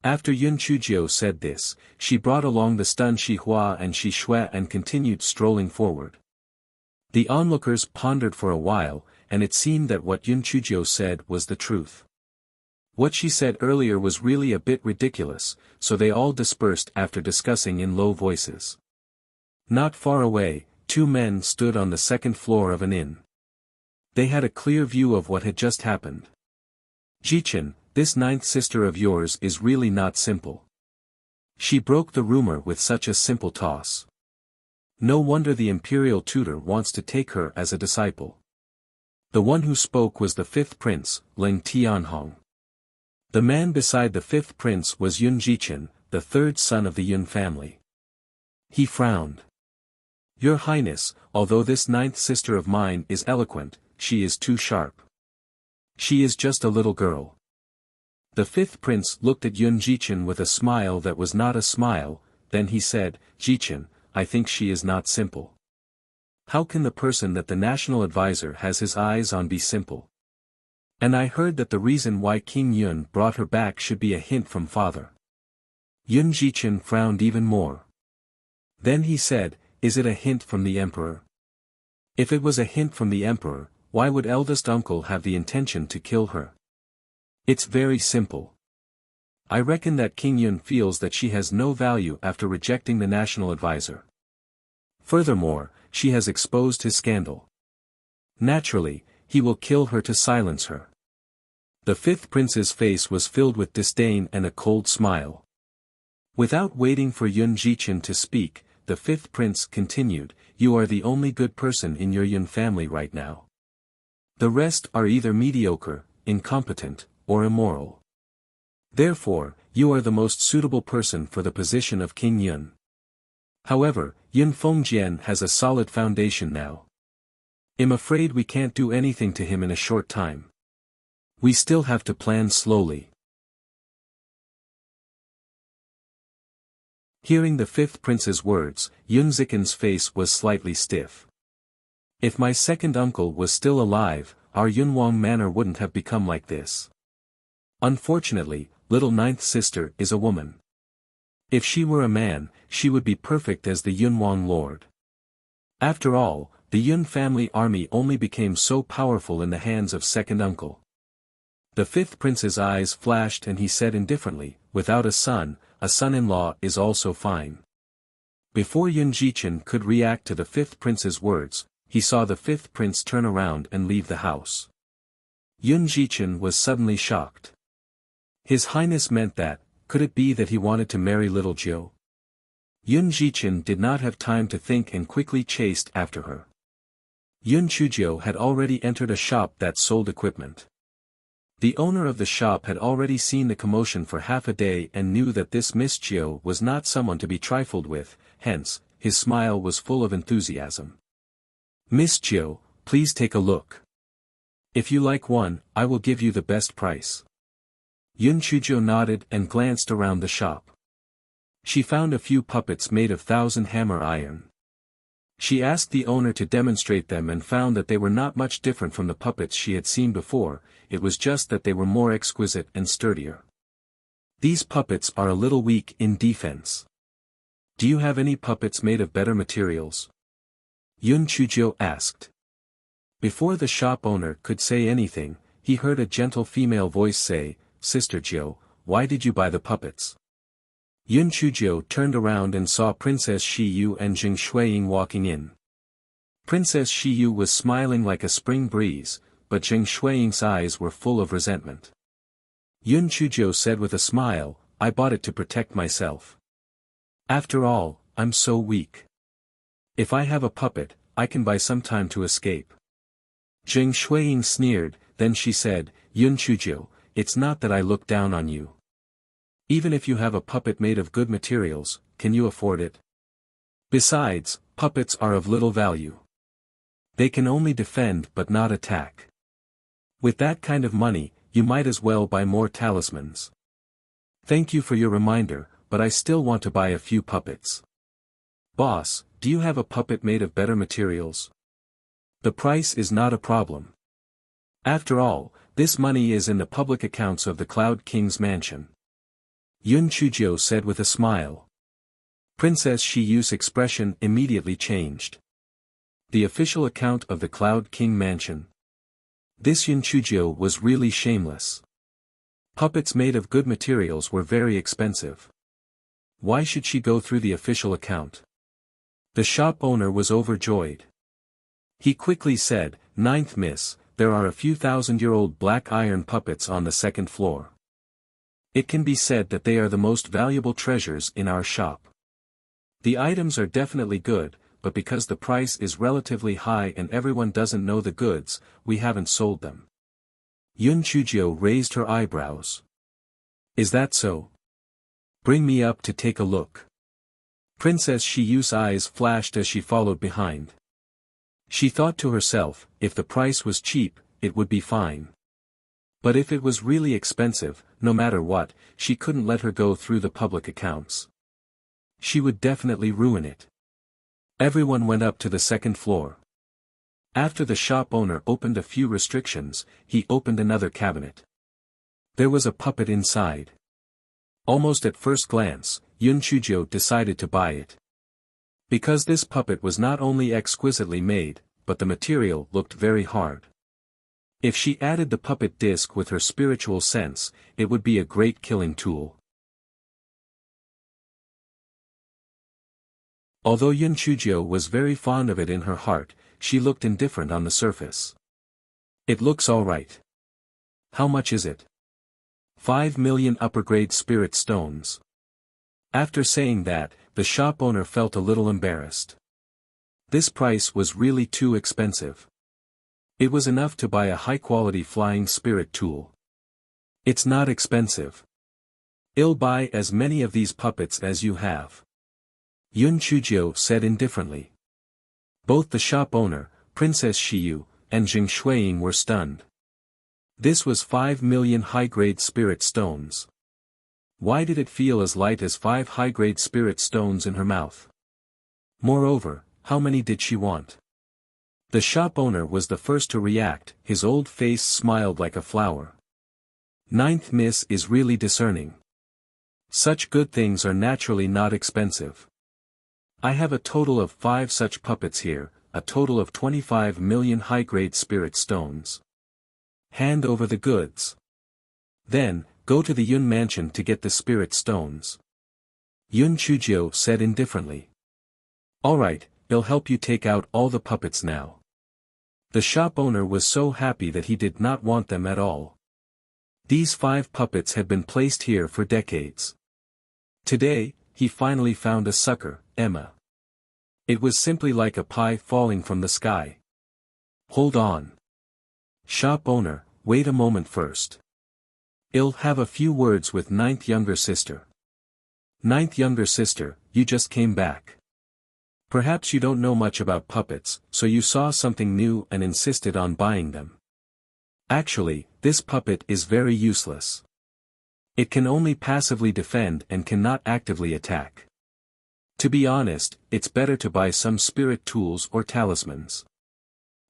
After Yun Chujiu said this, she brought along the stunned Shi Hua and Shi Shui and continued strolling forward. The onlookers pondered for a while, and it seemed that what Yun Chujiu said was the truth. What she said earlier was really a bit ridiculous, so they all dispersed after discussing in low voices. Not far away, two men stood on the second floor of an inn. They had a clear view of what had just happened. "Jichen, this ninth sister of yours is really not simple. She broke the rumor with such a simple toss. No wonder the imperial tutor wants to take her as a disciple." The one who spoke was the fifth prince, Ling Tianhong. The man beside the fifth prince was Yun Jichen, the third son of the Yun family. He frowned. "Your Highness, although this ninth sister of mine is eloquent, she is too sharp. She is just a little girl. The fifth prince looked at Yun Jichen with a smile that was not a smile, then he said, Jichen, I think she is not simple. How can the person that the national advisor has his eyes on be simple? And I heard that the reason why King Yun brought her back should be a hint from father. Yun Jichen frowned even more. Then he said, is it a hint from the emperor? If it was a hint from the emperor, why would eldest uncle have the intention to kill her? It's very simple. I reckon that King Yun feels that she has no value after rejecting the national advisor. Furthermore, she has exposed his scandal. Naturally, he will kill her to silence her. The fifth prince's face was filled with disdain and a cold smile. Without waiting for Yun Jichen to speak, the fifth prince continued, you are the only good person in your Yun family right now. The rest are either mediocre, incompetent, or immoral. Therefore, you are the most suitable person for the position of King Yun. However, Yun Fengjian has a solid foundation now. I'm afraid we can't do anything to him in a short time. We still have to plan slowly. Hearing the fifth prince's words, Yun Zichen's face was slightly stiff. If my second uncle was still alive, our Yunwang manor wouldn't have become like this. Unfortunately, little ninth sister is a woman. If she were a man, she would be perfect as the Yunwang lord. After all, the Yun family army only became so powerful in the hands of second uncle. The fifth prince's eyes flashed and he said indifferently, without a son-in-law is also fine. Before Yun Jichen could react to the fifth prince's words, he saw the fifth prince turn around and leave the house. Yun Jichen was suddenly shocked. His Highness meant that, could it be that he wanted to marry little Jiu? Yun Jichen did not have time to think and quickly chased after her. Yun Chujiu had already entered a shop that sold equipment. The owner of the shop had already seen the commotion for half a day and knew that this Miss Jiu was not someone to be trifled with, hence, his smile was full of enthusiasm. Miss Jiu, please take a look. If you like one, I will give you the best price. Yun Chujiu nodded and glanced around the shop. She found a few puppets made of 1,000-hammer iron. She asked the owner to demonstrate them and found that they were not much different from the puppets she had seen before, it was just that they were more exquisite and sturdier. These puppets are a little weak in defense. Do you have any puppets made of better materials? Yun Chujiu asked. Before the shop owner could say anything, he heard a gentle female voice say, Sister Jiu, why did you buy the puppets? Yun Chujiu turned around and saw Princess Shi Yu and Jing Shuiying walking in. Princess Shi Yu was smiling like a spring breeze, but Jing Shuiying's eyes were full of resentment. Yun Chujiu said with a smile, I bought it to protect myself. After all, I'm so weak. If I have a puppet, I can buy some time to escape. Jing Shuiying sneered, then she said, Yun Chujiu, it's not that I look down on you. Even if you have a puppet made of good materials, can you afford it? Besides, puppets are of little value. They can only defend but not attack. With that kind of money, you might as well buy more talismans. Thank you for your reminder, but I still want to buy a few puppets. Boss, do you have a puppet made of better materials? The price is not a problem. After all, this money is in the public accounts of the Cloud King's mansion. Yun Chujiu said with a smile. Princess Shi Yu's expression immediately changed. The official account of the Cloud King mansion. This Yun Chujiu was really shameless. Puppets made of good materials were very expensive. Why should she go through the official account? The shop owner was overjoyed. He quickly said, Ninth Miss, there are a few 1,000-year-old black iron puppets on the second floor. It can be said that they are the most valuable treasures in our shop. The items are definitely good, but because the price is relatively high and everyone doesn't know the goods, we haven't sold them. Yun Chujiu raised her eyebrows. Is that so? Bring me up to take a look. Princess Shi Yu's eyes flashed as she followed behind. She thought to herself, if the price was cheap, it would be fine. But if it was really expensive, no matter what, she couldn't let her go through the public accounts. She would definitely ruin it. Everyone went up to the second floor. After the shop owner opened a few restrictions, he opened another cabinet. There was a puppet inside. Almost at first glance, Yun Chujio decided to buy it. Because this puppet was not only exquisitely made, but the material looked very hard. If she added the puppet disc with her spiritual sense, it would be a great killing tool. Although Yun Chujio was very fond of it in her heart, she looked indifferent on the surface. It looks alright. How much is it? 5 million upper-grade spirit stones. After saying that, the shop owner felt a little embarrassed. This price was really too expensive. It was enough to buy a high-quality flying spirit tool. It's not expensive. I'll buy as many of these puppets as you have. Yun Chujio said indifferently. Both the shop owner, Princess Shiyu, and Jing Shuiying were stunned. This was 5 million high-grade spirit stones. Why did it feel as light as 5 high-grade spirit stones in her mouth? Moreover, how many did she want? The shop owner was the first to react, his old face smiled like a flower. Ninth Miss is really discerning. Such good things are naturally not expensive. I have a total of 5 such puppets here, a total of 25 million high-grade spirit stones. Hand over the goods. Then, go to the Yun mansion to get the spirit stones. Yun Chujio said indifferently. Alright, I'll help you take out all the puppets now. The shop owner was so happy that he did not want them at all. These 5 puppets had been placed here for decades. Today, he finally found a sucker, Emma. It was simply like a pie falling from the sky. Hold on. Shop owner, wait a moment first. I'll have a few words with Ninth younger sister. Ninth younger sister, you just came back. Perhaps you don't know much about puppets, so you saw something new and insisted on buying them. Actually, this puppet is very useless. It can only passively defend and cannot actively attack. To be honest, it's better to buy some spirit tools or talismans.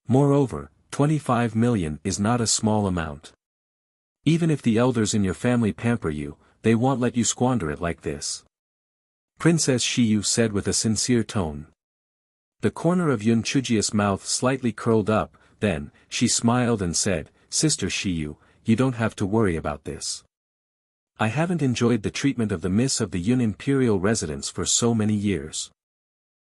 Moreover, 25 million is not a small amount. Even if the elders in your family pamper you, they won't let you squander it like this. Princess Shiyu said with a sincere tone. The corner of Yun Chujio's mouth slightly curled up, then, she smiled and said, Sister Shiyu, you don't have to worry about this. I haven't enjoyed the treatment of the Miss of the Yun Imperial Residence for so many years.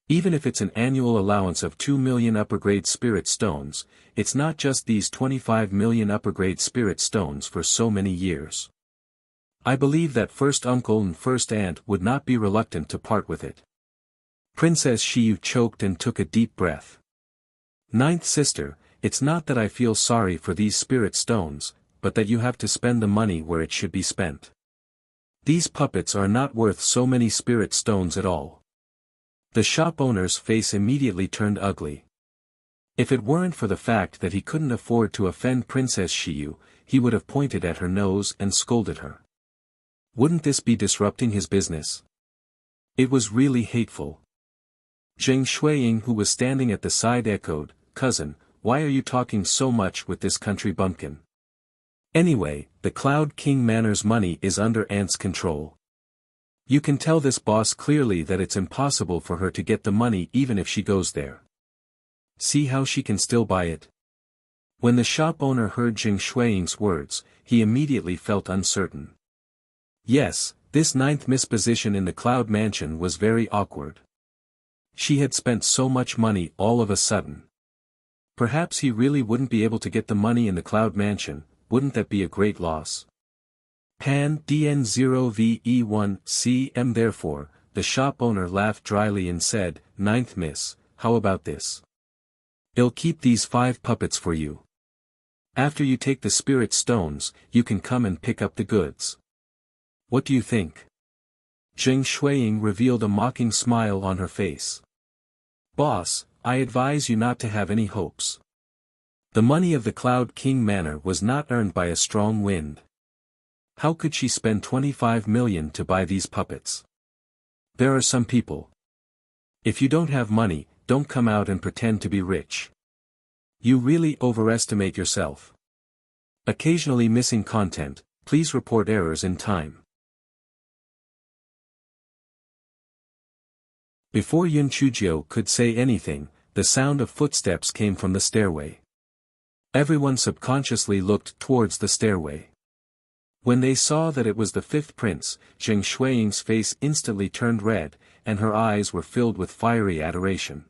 Even if it's an annual allowance of 2 million upper-grade spirit stones, it's not just these 25 million upper-grade spirit stones for so many years. I believe that first uncle and first aunt would not be reluctant to part with it. Princess Shiyu choked and took a deep breath. Ninth sister, it's not that I feel sorry for these spirit stones, but that you have to spend the money where it should be spent. These puppets are not worth so many spirit stones at all. The shop owner's face immediately turned ugly. If it weren't for the fact that he couldn't afford to offend Princess Shiyu, he would have pointed at her nose and scolded her. Wouldn't this be disrupting his business? It was really hateful. Zheng Shuiying, who was standing at the side, echoed, Cousin, why are you talking so much with this country bumpkin? Anyway, the Cloud King Manor's money is under Aunt's control. You can tell this boss clearly that it's impossible for her to get the money even if she goes there. See how she can still buy it? When the shop owner heard Zheng Shuiying's words, he immediately felt uncertain. Yes, this ninth Miss position in the Cloud Mansion was very awkward. She had spent so much money all of a sudden. Perhaps he really wouldn't be able to get the money in the Cloud Mansion, wouldn't that be a great loss? Pan DN0VE1CM. Therefore, the shop owner laughed dryly and said, Ninth Miss, how about this? I'll keep these 5 puppets for you. After you take the spirit stones, you can come and pick up the goods. What do you think? Zheng Shuiying revealed a mocking smile on her face. Boss, I advise you not to have any hopes. The money of the Cloud King Manor was not earned by a strong wind. How could she spend 25 million to buy these puppets? There are some people. If you don't have money, don't come out and pretend to be rich. You really overestimate yourself. Occasionally missing content, please report errors in time. Before Yun Chujio could say anything, the sound of footsteps came from the stairway. Everyone subconsciously looked towards the stairway. When they saw that it was the fifth prince, Zheng Shuiying's face instantly turned red, and her eyes were filled with fiery adoration.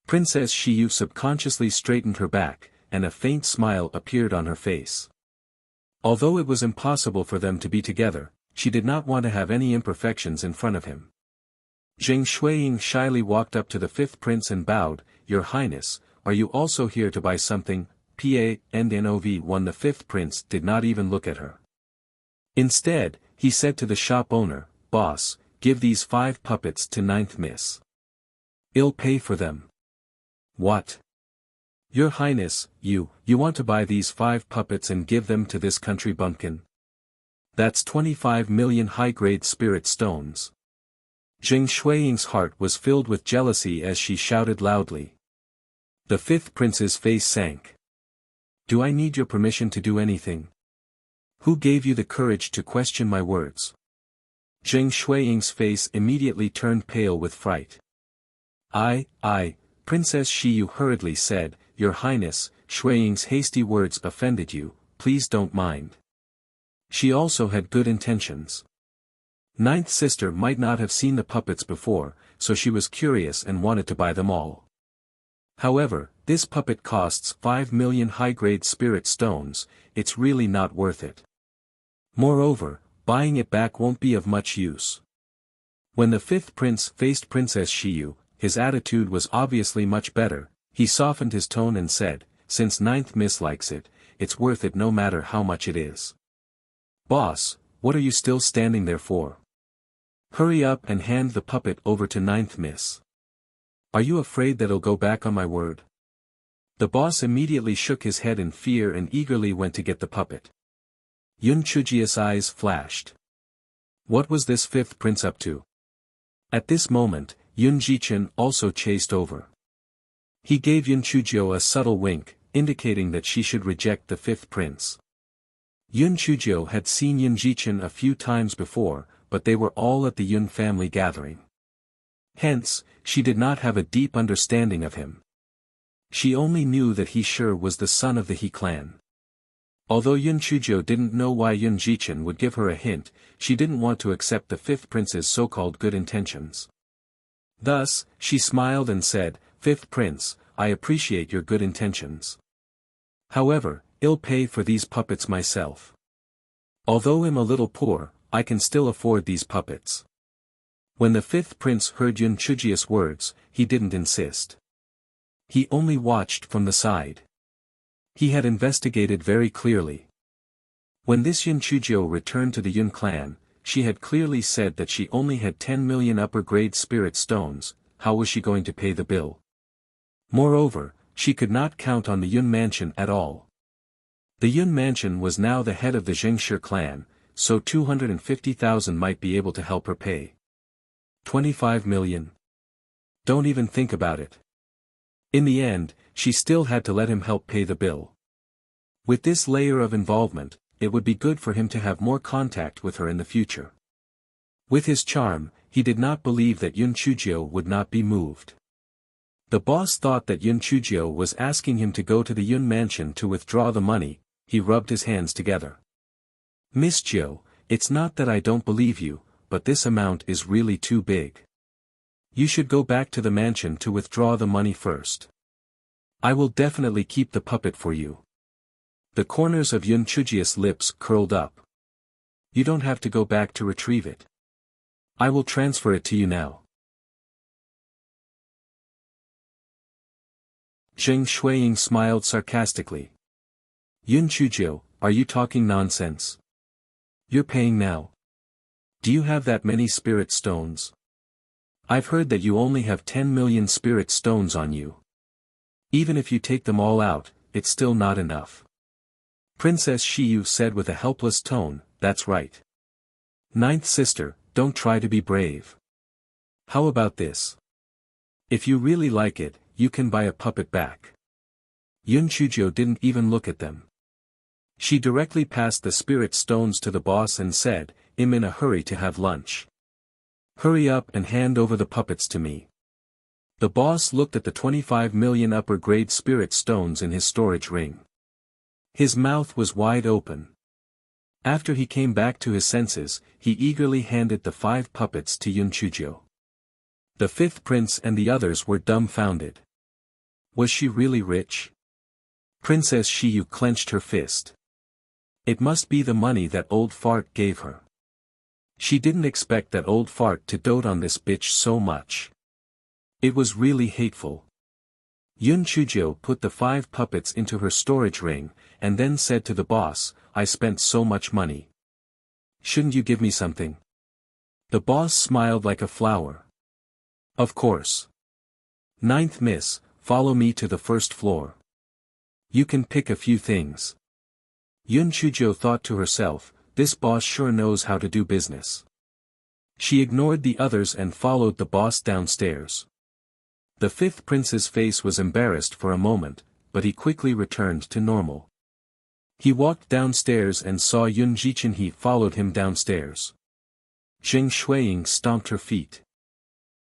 Princess Shiyu subconsciously straightened her back, and a faint smile appeared on her face. Although it was impossible for them to be together, she did not want to have any imperfections in front of him. Zheng Shuiying shyly walked up to the fifth prince and bowed, "Your Highness, are you also here to buy something?" The fifth prince did not even look at her. Instead, he said to the shop owner, "Boss, give these 5 puppets to ninth miss. I'll pay for them." "What? Your Highness, you want to buy these 5 puppets and give them to this country bumpkin? That's 25 million high-grade spirit stones." Zheng Shuiying's heart was filled with jealousy as she shouted loudly. The fifth prince's face sank. "Do I need your permission to do anything? Who gave you the courage to question my words?" Zheng Shuiying's face immediately turned pale with fright. I, Princess Shiyu hurriedly said, "Your Highness, Shuiying's hasty words offended you, please don't mind." She also had good intentions. Ninth sister might not have seen the puppets before, so she was curious and wanted to buy them all. However, this puppet costs 5 million high-grade spirit stones, it's really not worth it. Moreover, buying it back won't be of much use. When the fifth prince faced Princess Shiyu, his attitude was obviously much better. He softened his tone and said, "Since ninth miss likes it, it's worth it no matter how much it is. Boss, what are you still standing there for? Hurry up and hand the puppet over to ninth miss. Are you afraid that I'll go back on my word?" The boss immediately shook his head in fear and eagerly went to get the puppet. Yun Chujia's eyes flashed. What was this fifth prince up to? At this moment, Yun Jichen also chased over. He gave Yun Chujio a subtle wink, indicating that she should reject the fifth prince. Yun Chujio had seen Yun Jichen a few times before, but they were all at the Yun family gathering. Hence, she did not have a deep understanding of him. She only knew that he sure was the son of the He clan. Although Yun Chujio didn't know why Yun Jichen would give her a hint, she didn't want to accept the fifth prince's so-called good intentions. Thus, she smiled and said, "Fifth prince, I appreciate your good intentions. However, I'll pay for these puppets myself. Although I'm a little poor, I can still afford these puppets." When the fifth prince heard Yun Chujio's words, he didn't insist. He only watched from the side. He had investigated very clearly. When this Yun Chujio returned to the Yun clan, she had clearly said that she only had 10 million upper-grade spirit stones. How was she going to pay the bill? Moreover, she could not count on the Yun mansion at all. The Yun mansion was now the head of the Zhengshi clan, so 250,000 might be able to help her pay. 25 million. Don't even think about it. In the end, she still had to let him help pay the bill. With this layer of involvement, it would be good for him to have more contact with her in the future. With his charm, he did not believe that Yun Chujio would not be moved. The boss thought that Yun Chujio was asking him to go to the Yun mansion to withdraw the money. He rubbed his hands together. "Miss Jiu, it's not that I don't believe you, but this amount is really too big. You should go back to the mansion to withdraw the money first. I will definitely keep the puppet for you." The corners of Yun Chujio's lips curled up. "You don't have to go back to retrieve it. I will transfer it to you now." Zheng Shuiying smiled sarcastically. "Yun Chujio, are you talking nonsense? You're paying now. Do you have that many spirit stones? I've heard that you only have 10 million spirit stones on you. Even if you take them all out, it's still not enough. Princess Shiyu said with a helpless tone, that's right. Ninth sister, don't try to be brave. How about this? If you really like it, you can buy a puppet back. Yun Chujio didn't even look at them. She directly passed the spirit stones to the boss and said, I'm in a hurry to have lunch. Hurry up and hand over the puppets to me. The boss looked at the 25 million upper-grade spirit stones in his storage ring. His mouth was wide open. After he came back to his senses, he eagerly handed the 5 puppets to Yun Chujio. The 5th prince and the others were dumbfounded. Was she really rich? Princess Shiyu clenched her fist. It must be the money that old fart gave her. She didn't expect that old fart to dote on this bitch so much. It was really hateful. Yun Chujio put the 5 puppets into her storage ring, and then said to the boss, I spent so much money. Shouldn't you give me something? The boss smiled like a flower. Of course. Ninth miss, follow me to the first floor. You can pick a few things. Yun Chujio thought to herself, this boss sure knows how to do business. She ignored the others and followed the boss downstairs. The 5th prince's face was embarrassed for a moment, but he quickly returned to normal. He walked downstairs and saw Yun Jichenhe followed him downstairs. Zheng Shuiying stomped her feet.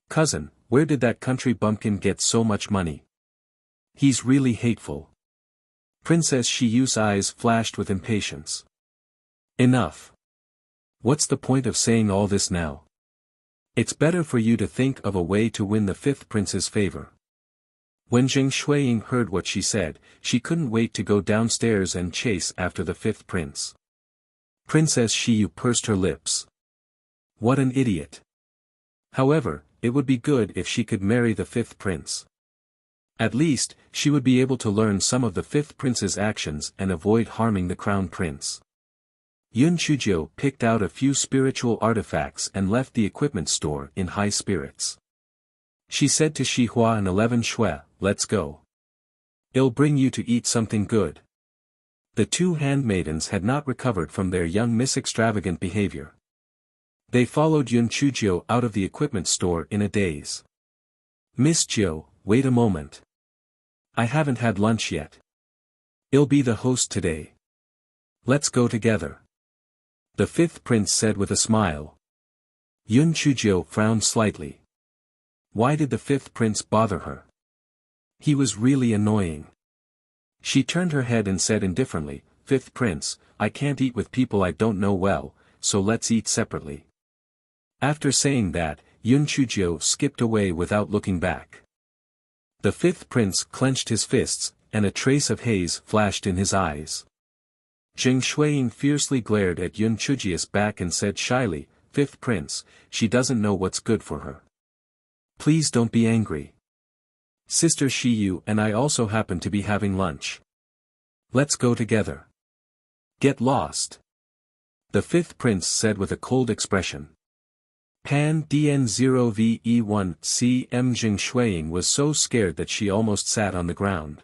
Cousin, where did that country bumpkin get so much money? He's really hateful. Princess Shiyu's eyes flashed with impatience. Enough. What's the point of saying all this now? It's better for you to think of a way to win the 5th prince's favor. When Zheng Shuiying heard what she said, she couldn't wait to go downstairs and chase after the 5th prince. Princess Shiyu pursed her lips. What an idiot. However, it would be good if she could marry the 5th prince. At least, she would be able to learn some of the 5th prince's actions and avoid harming the crown prince. Yun Chujio picked out a few spiritual artifacts and left the equipment store in high spirits. She said to Shihua and 11 Shui, let's go. I'll bring you to eat something good. The 2 handmaidens had not recovered from their young miss extravagant behavior. They followed Yun Chujio out of the equipment store in a daze. Miss Jiu, wait a moment. I haven't had lunch yet. I'll be the host today. Let's go together. The 5th prince said with a smile. Yun Chujio frowned slightly. Why did the 5th prince bother her? He was really annoying. She turned her head and said indifferently, 5th prince, I can't eat with people I don't know well, so let's eat separately. After saying that, Yun Chujio skipped away without looking back. The 5th prince clenched his fists, and a trace of haze flashed in his eyes. Zheng Shuiying fiercely glared at Yun Chujio's back and said shyly, 5th prince, she doesn't know what's good for her. Please don't be angry. Sister Shiyu and I also happen to be having lunch. Let's go together. Get lost. The 5th prince said with a cold expression. Pan DN0VE1 CM Zheng Shuiying was so scared that she almost sat on the ground.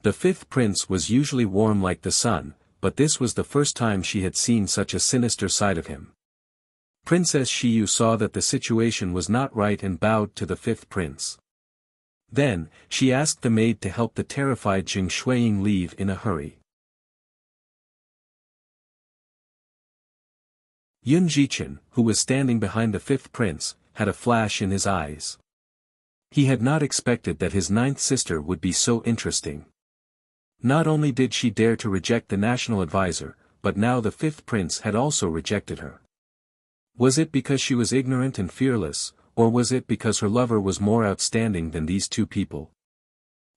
The 5th prince was usually warm like the sun, but this was the first time she had seen such a sinister side of him. Princess Shiyu saw that the situation was not right and bowed to the 5th prince. Then, she asked the maid to help the terrified Zheng Shuiying leave in a hurry. Yun Jichen, who was standing behind the 5th prince, had a flash in his eyes. He had not expected that his 9th sister would be so interesting. Not only did she dare to reject the national advisor, but now the 5th prince had also rejected her. Was it because she was ignorant and fearless, or was it because her lover was more outstanding than these 2 people?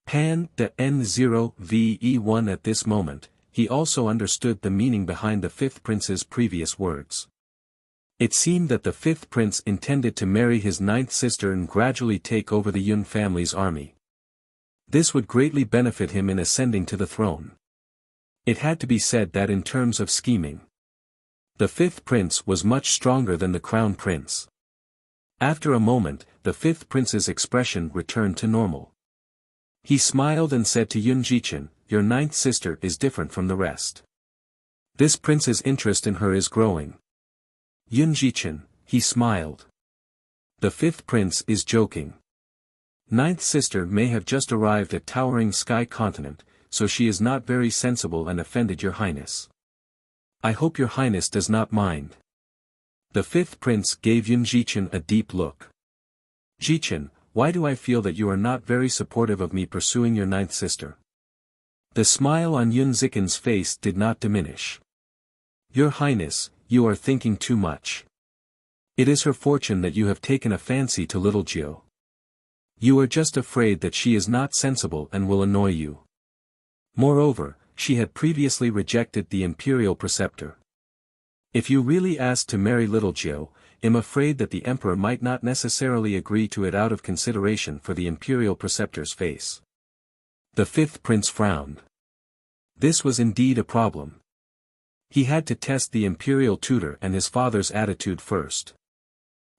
Pan de N0VE1 at this moment, he also understood the meaning behind the 5th prince's previous words. It seemed that the 5th prince intended to marry his 9th sister and gradually take over the Yun family's army. This would greatly benefit him in ascending to the throne. It had to be said that in terms of scheming, the 5th prince was much stronger than the crown prince. After a moment, the 5th prince's expression returned to normal. He smiled and said to Yun Jichen, your ninth sister is different from the rest. This prince's interest in her is growing. Yun Jichen, he smiled. The fifth prince is joking. Ninth sister may have just arrived at towering sky continent, so she is not very sensible and offended your highness. I hope your highness does not mind. The fifth prince gave Yun Jichen a deep look. Jichen, why do I feel that you are not very supportive of me pursuing your ninth sister? The smile on Yun Zichen's face did not diminish. Your highness, you are thinking too much. It is her fortune that you have taken a fancy to little Jiu. You are just afraid that she is not sensible and will annoy you. Moreover, she had previously rejected the imperial preceptor. If you really asked to marry little Jiu, I'm afraid that the emperor might not necessarily agree to it out of consideration for the imperial preceptor's face. The fifth prince frowned. This was indeed a problem. He had to test the imperial tutor and his father's attitude first.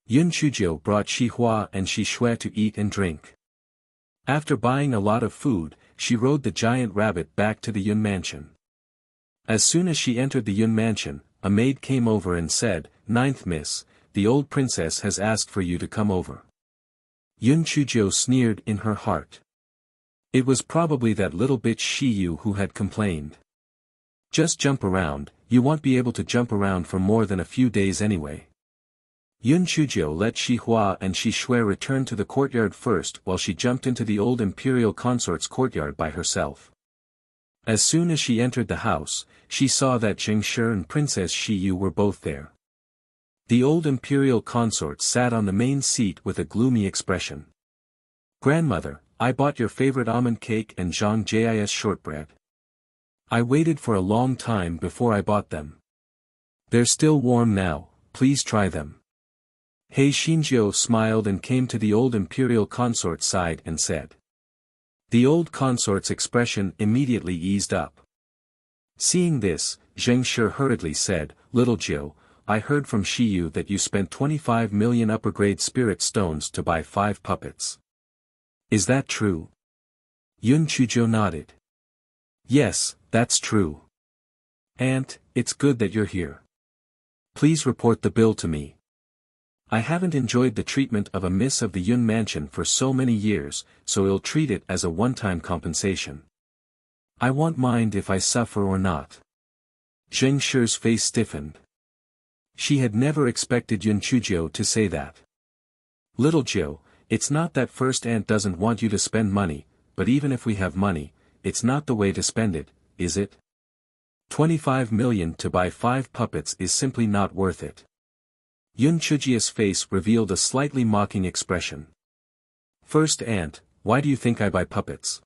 Yun Chuzhou brought Shi Hua and Shi Shui to eat and drink. After buying a lot of food, she rode the giant rabbit back to the Yun mansion. As soon as she entered the Yun mansion, a maid came over and said, "Ninth miss, the old princess has asked for you to come over." Yun Chuzhou sneered in her heart. It was probably that little bitch Shi Yu who had complained. Just jump around, you won't be able to jump around for more than a few days anyway. Yun Chuzhou let Shi Hua and Shi Shui return to the courtyard first while she jumped into the old imperial consort's courtyard by herself. As soon as she entered the house, she saw that Zheng Shi and Princess Shi Yu were both there. The old imperial consort sat on the main seat with a gloomy expression. "Grandmother, I bought your favorite almond cake and Zhang Jis shortbread. I waited for a long time before I bought them. They're still warm now, please try them." He Xinjiu smiled and came to the old imperial consort's side and said. The old consort's expression immediately eased up. Seeing this, Zheng Shi hurriedly said, "Little Jiu, I heard from Shi Yu that you spent 25 million upper-grade spirit stones to buy 5 puppets. Is that true?" Yun Chuzhou nodded. "Yes, that's true. Aunt, it's good that you're here. Please report the bill to me. I haven't enjoyed the treatment of a miss of the Yun mansion for so many years, so I'll treat it as a one-time compensation. I won't mind if I suffer or not." Zheng Shi's face stiffened. She had never expected Yun Chuzhou to say that. "Little Jiu, it's not that first aunt doesn't want you to spend money, but even if we have money, it's not the way to spend it, is it? 25 million to buy 5 puppets is simply not worth it." Yun Chujia's face revealed a slightly mocking expression. "First aunt, why do you think I buy puppets?"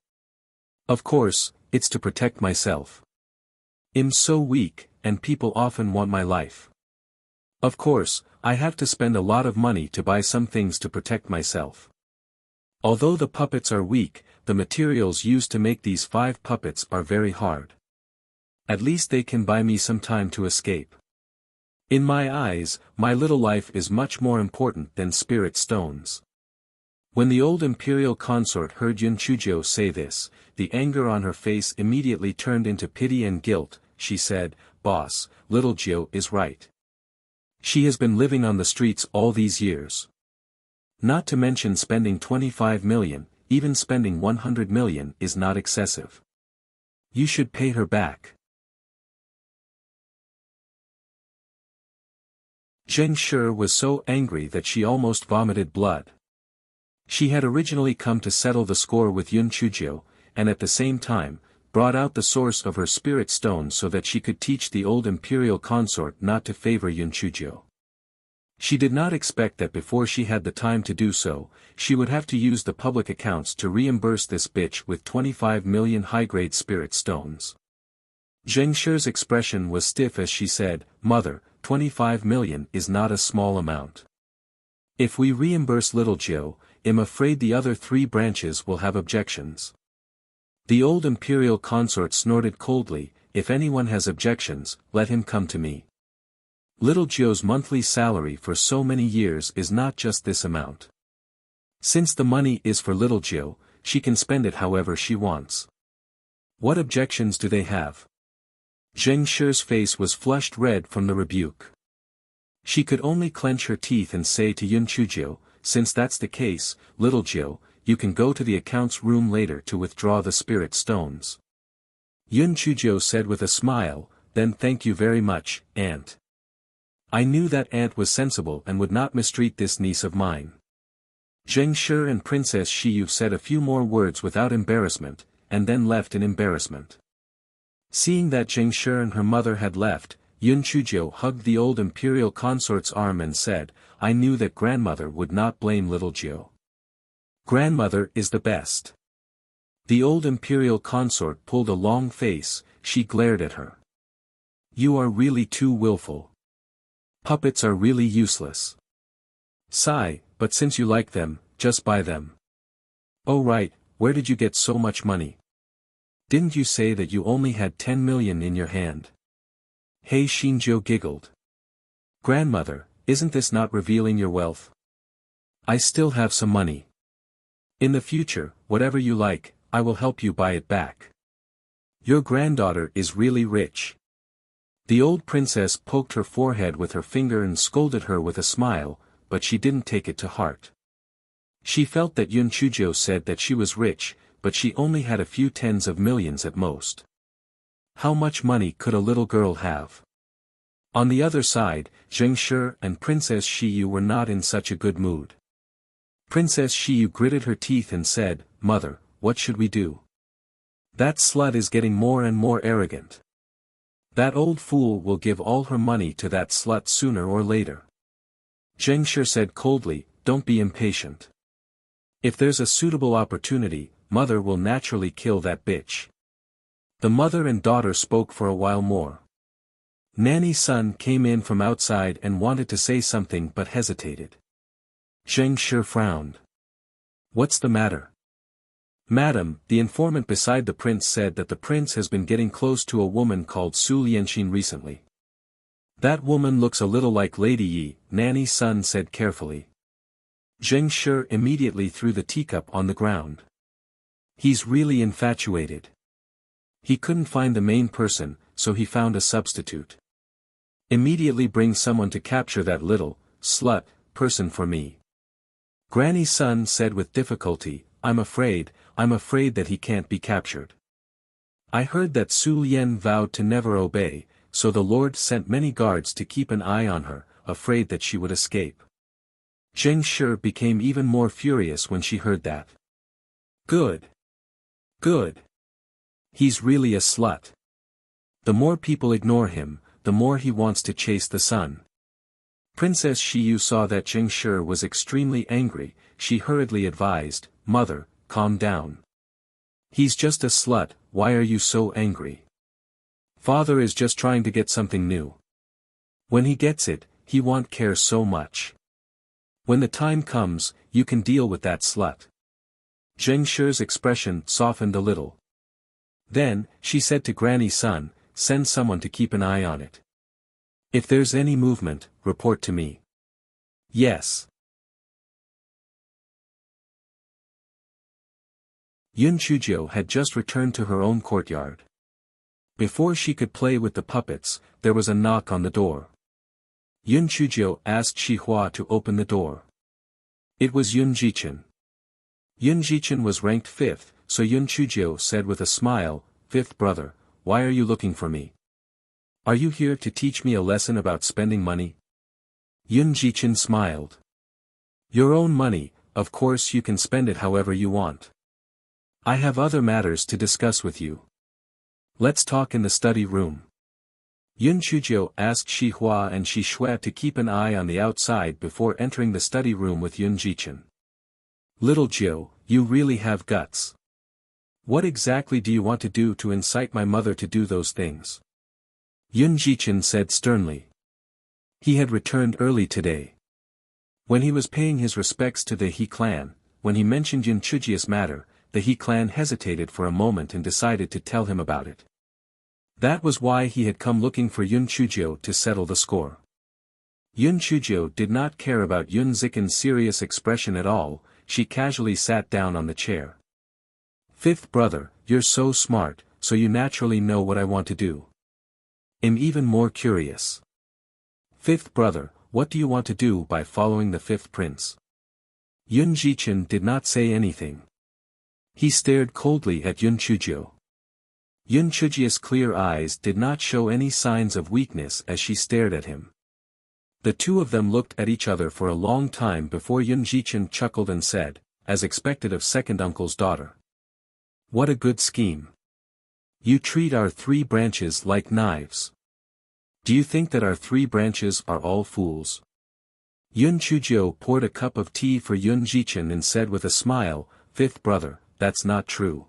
"Of course, it's to protect myself. I'm so weak, and people often want my life. Of course, I have to spend a lot of money to buy some things to protect myself. Although the puppets are weak, the materials used to make these 5 puppets are very hard. At least they can buy me some time to escape. In my eyes, my little life is much more important than spirit stones." When the old imperial consort heard Yun Chuzhou say this, the anger on her face immediately turned into pity and guilt. She said, "Boss, little Jiu is right. She has been living on the streets all these years. Not to mention spending 25 million, even spending 100 million is not excessive. You should pay her back." Zheng Shi was so angry that she almost vomited blood. She had originally come to settle the score with Yun Chuzhou, and at the same time, brought out the source of her spirit stone so that she could teach the old imperial consort not to favor Yun Chuzhou. She did not expect that before she had the time to do so, she would have to use the public accounts to reimburse this bitch with 25 million high-grade spirit stones. Zheng Shi's expression was stiff as she said, "Mother, 25 million is not a small amount. If we reimburse little Jiu, I'm afraid the other 3 branches will have objections." The old imperial consort snorted coldly, "If anyone has objections, let him come to me. Little Jiu's monthly salary for so many years is not just this amount. Since the money is for little Jiu, she can spend it however she wants. What objections do they have? Zheng Shi's face was flushed red from the rebuke. She could only clench her teeth and say to Yun Chujio, since that's the case, little Jiu, you can go to the accounts room later to withdraw the spirit stones. Yun Chujio said with a smile, then thank you very much, aunt. I knew that aunt was sensible and would not mistreat this niece of mine. Zheng Shi and Princess Shiyu said a few more words without embarrassment, and then left in embarrassment. Seeing that Zheng Shi and her mother had left, Yun Chujio hugged the old imperial consort's arm and said, I knew that grandmother would not blame little Jiu. Grandmother is the best. The old imperial consort pulled a long face, she glared at her. You are really too willful. Puppets are really useless. Sigh, but since you like them, just buy them. Oh right, where did you get so much money? Didn't you say that you only had 10 million in your hand? Hey Shinjo giggled. Grandmother, isn't this not revealing your wealth? I still have some money. In the future, whatever you like, I will help you buy it back. Your granddaughter is really rich. The old princess poked her forehead with her finger and scolded her with a smile, but she didn't take it to heart. She felt that Yun Chujio said that she was rich, but she only had a few tens of millions at most. How much money could a little girl have? On the other side, Zheng Shi and Princess Shiyu were not in such a good mood. Princess Shiyu gritted her teeth and said, Mother, what should we do? That slut is getting more and more arrogant. That old fool will give all her money to that slut sooner or later. Zheng Shi said coldly, don't be impatient. If there's a suitable opportunity, Mother will naturally kill that bitch. The mother and daughter spoke for a while more. Nanny's son came in from outside and wanted to say something but hesitated. Zheng Shi frowned. What's the matter? Madam, the informant beside the prince said that the prince has been getting close to a woman called Su Lianxin recently. That woman looks a little like Lady Yi, Nanny's son said carefully. Zheng Shi immediately threw the teacup on the ground. He's really infatuated. He couldn't find the main person, so he found a substitute. Immediately bring someone to capture that little, slut, person for me. Granny's son said with difficulty, I'm afraid that he can't be captured. I heard that Su Lian vowed to never obey, so the Lord sent many guards to keep an eye on her, afraid that she would escape. Zheng Shi became even more furious when she heard that. Good. Good. He's really a slut. The more people ignore him, the more he wants to chase the sun. Princess Shiyu saw that Zheng Shi was extremely angry, she hurriedly advised, Mother, calm down. He's just a slut, why are you so angry? Father is just trying to get something new. When he gets it, he won't care so much. When the time comes, you can deal with that slut. Zheng Shi's expression softened a little. Then, she said to Granny's son, send someone to keep an eye on it. If there's any movement, report to me. Yes. Yun Chujio had just returned to her own courtyard. Before she could play with the puppets, there was a knock on the door. Yun Chujio asked Xihua to open the door. It was Yun Jichen. Yun Jichen was ranked 5th, so Yun Chujio said with a smile, 5th brother, why are you looking for me? Are you here to teach me a lesson about spending money? Yun Jichen smiled. Your own money, of course you can spend it however you want. I have other matters to discuss with you. Let's talk in the study room. Yun Chujio asked Xihua and Xishui to keep an eye on the outside before entering the study room with Yun Jichen. Little Jiu, you really have guts. What exactly do you want to do to incite my mother to do those things? Yun Jichen said sternly. He had returned early today. When he was paying his respects to the He clan, when he mentioned Yun Chujio's matter, the He clan hesitated for a moment and decided to tell him about it. That was why he had come looking for Yun Chujio to settle the score. Yun Chujio did not care about Yun Zichen's serious expression at all, she casually sat down on the chair. Fifth brother, you're so smart, so you naturally know what I want to do. I'm even more curious. Fifth brother, what do you want to do by following the fifth prince? Yun Jichen did not say anything. He stared coldly at Yun Chujio. Yun Chujia's clear eyes did not show any signs of weakness as she stared at him. The two of them looked at each other for a long time before Yun Jichen chuckled and said, as expected of second uncle's daughter. What a good scheme. You treat our 3 branches like knives. Do you think that our 3 branches are all fools? Yun Chujio poured a cup of tea for Yun Jichen and said with a smile, Fifth brother, that's not true.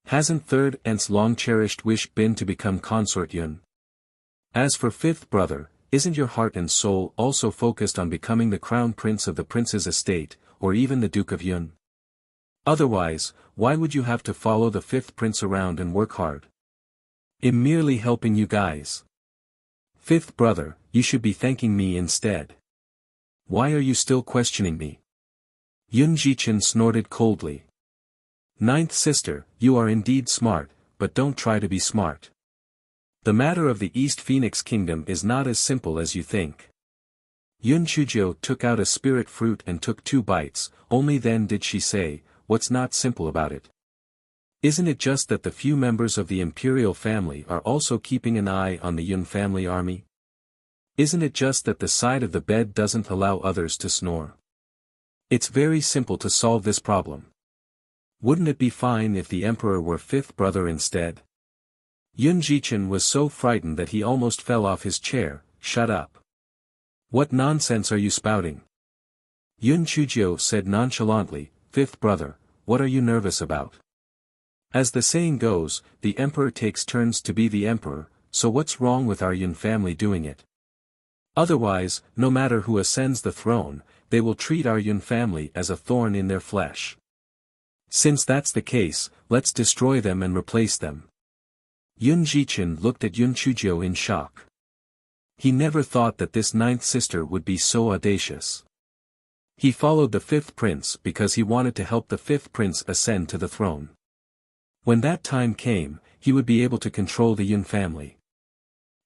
Hasn't third aunt's long-cherished wish been to become consort Yun? As for fifth brother, isn't your heart and soul also focused on becoming the crown prince of the prince's estate, or even the Duke of Yun? Otherwise, why would you have to follow the fifth prince around and work hard? I'm merely helping you guys. Fifth brother, you should be thanking me instead. Why are you still questioning me? Yun Jichen snorted coldly. Ninth sister, you are indeed smart, but don't try to be smart. The matter of the East Phoenix Kingdom is not as simple as you think. Yun Chujio took out a spirit fruit and took 2 bites, only then did she say, what's not simple about it? Isn't it just that the few members of the imperial family are also keeping an eye on the Yun family army? Isn't it just that the side of the bed doesn't allow others to snore? It's very simple to solve this problem. Wouldn't it be fine if the emperor were fifth brother instead? Yun Jichen was so frightened that he almost fell off his chair. Shut up. What nonsense are you spouting? Yun Chujio said nonchalantly, Fifth brother, what are you nervous about? As the saying goes, the emperor takes turns to be the emperor, so what's wrong with our Yun family doing it? Otherwise, no matter who ascends the throne, they will treat our Yun family as a thorn in their flesh. Since that's the case, let's destroy them and replace them. Yun Jichen looked at Yun Chujio in shock. He never thought that this 9th sister would be so audacious. He followed the 5th prince because he wanted to help the 5th prince ascend to the throne. When that time came, he would be able to control the Yun family.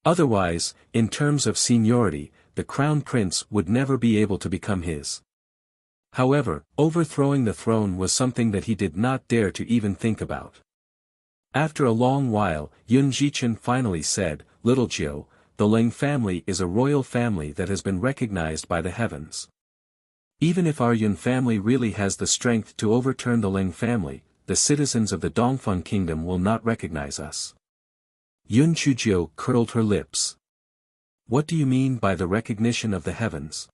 Otherwise, in terms of seniority, the crown prince would never be able to become his. However, overthrowing the throne was something that he did not dare to even think about. After a long while, Yun Jichen finally said, Little Jiu, the Ling family is a royal family that has been recognized by the heavens. Even if our Yun family really has the strength to overturn the Ling family, the citizens of the Dongfeng kingdom will not recognize us. Yun Chujio curled her lips. What do you mean by the recognition of the heavens?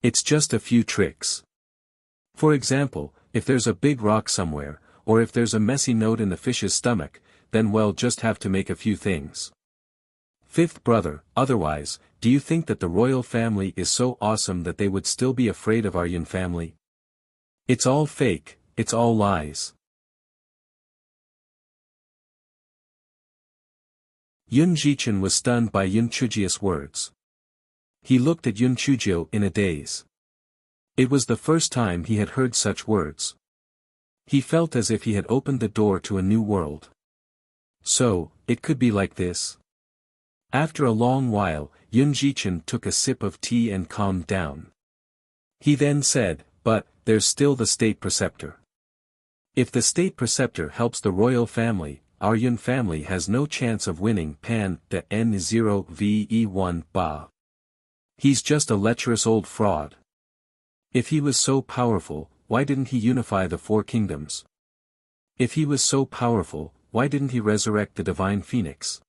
It's just a few tricks. For example, if there's a big rock somewhere, or if there's a messy note in the fish's stomach, then we'll just have to make a few things. Fifth brother, otherwise, do you think that the royal family is so awesome that they would still be afraid of our Yun family? It's all fake, it's all lies. Yun Jichen was stunned by Yun Chujio's words. He looked at Yun Chujio in a daze. It was the first time he had heard such words. He felt as if he had opened the door to a new world. So, it could be like this? After a long while, Yun Jichen took a sip of tea and calmed down. He then said, but, there's still the state preceptor. If the state preceptor helps the royal family, our Yun family has no chance of winning Pan the N0VE1 Ba. He's just a lecherous old fraud. If he was so powerful, why didn't he unify the 4 kingdoms? If he was so powerful, why didn't he resurrect the divine phoenix?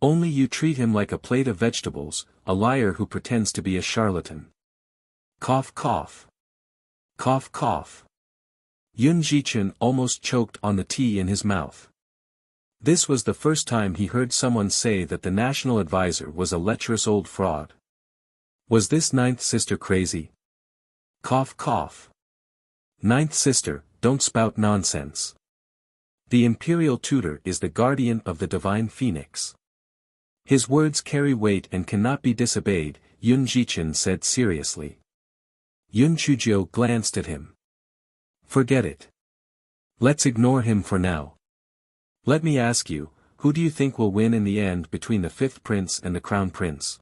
Only you treat him like a plate of vegetables, a liar who pretends to be a charlatan. Cough cough. Cough cough. Yun Jichen almost choked on the tea in his mouth. This was the first time he heard someone say that the national advisor was a lecherous old fraud. Was this 9th sister crazy? Cough cough. 9th sister, don't spout nonsense. The imperial tutor is the guardian of the divine phoenix. His words carry weight and cannot be disobeyed, Yun Jichen said seriously. Yun Chujio glanced at him. Forget it. Let's ignore him for now. Let me ask you, who do you think will win in the end between the fifth prince and the crown prince?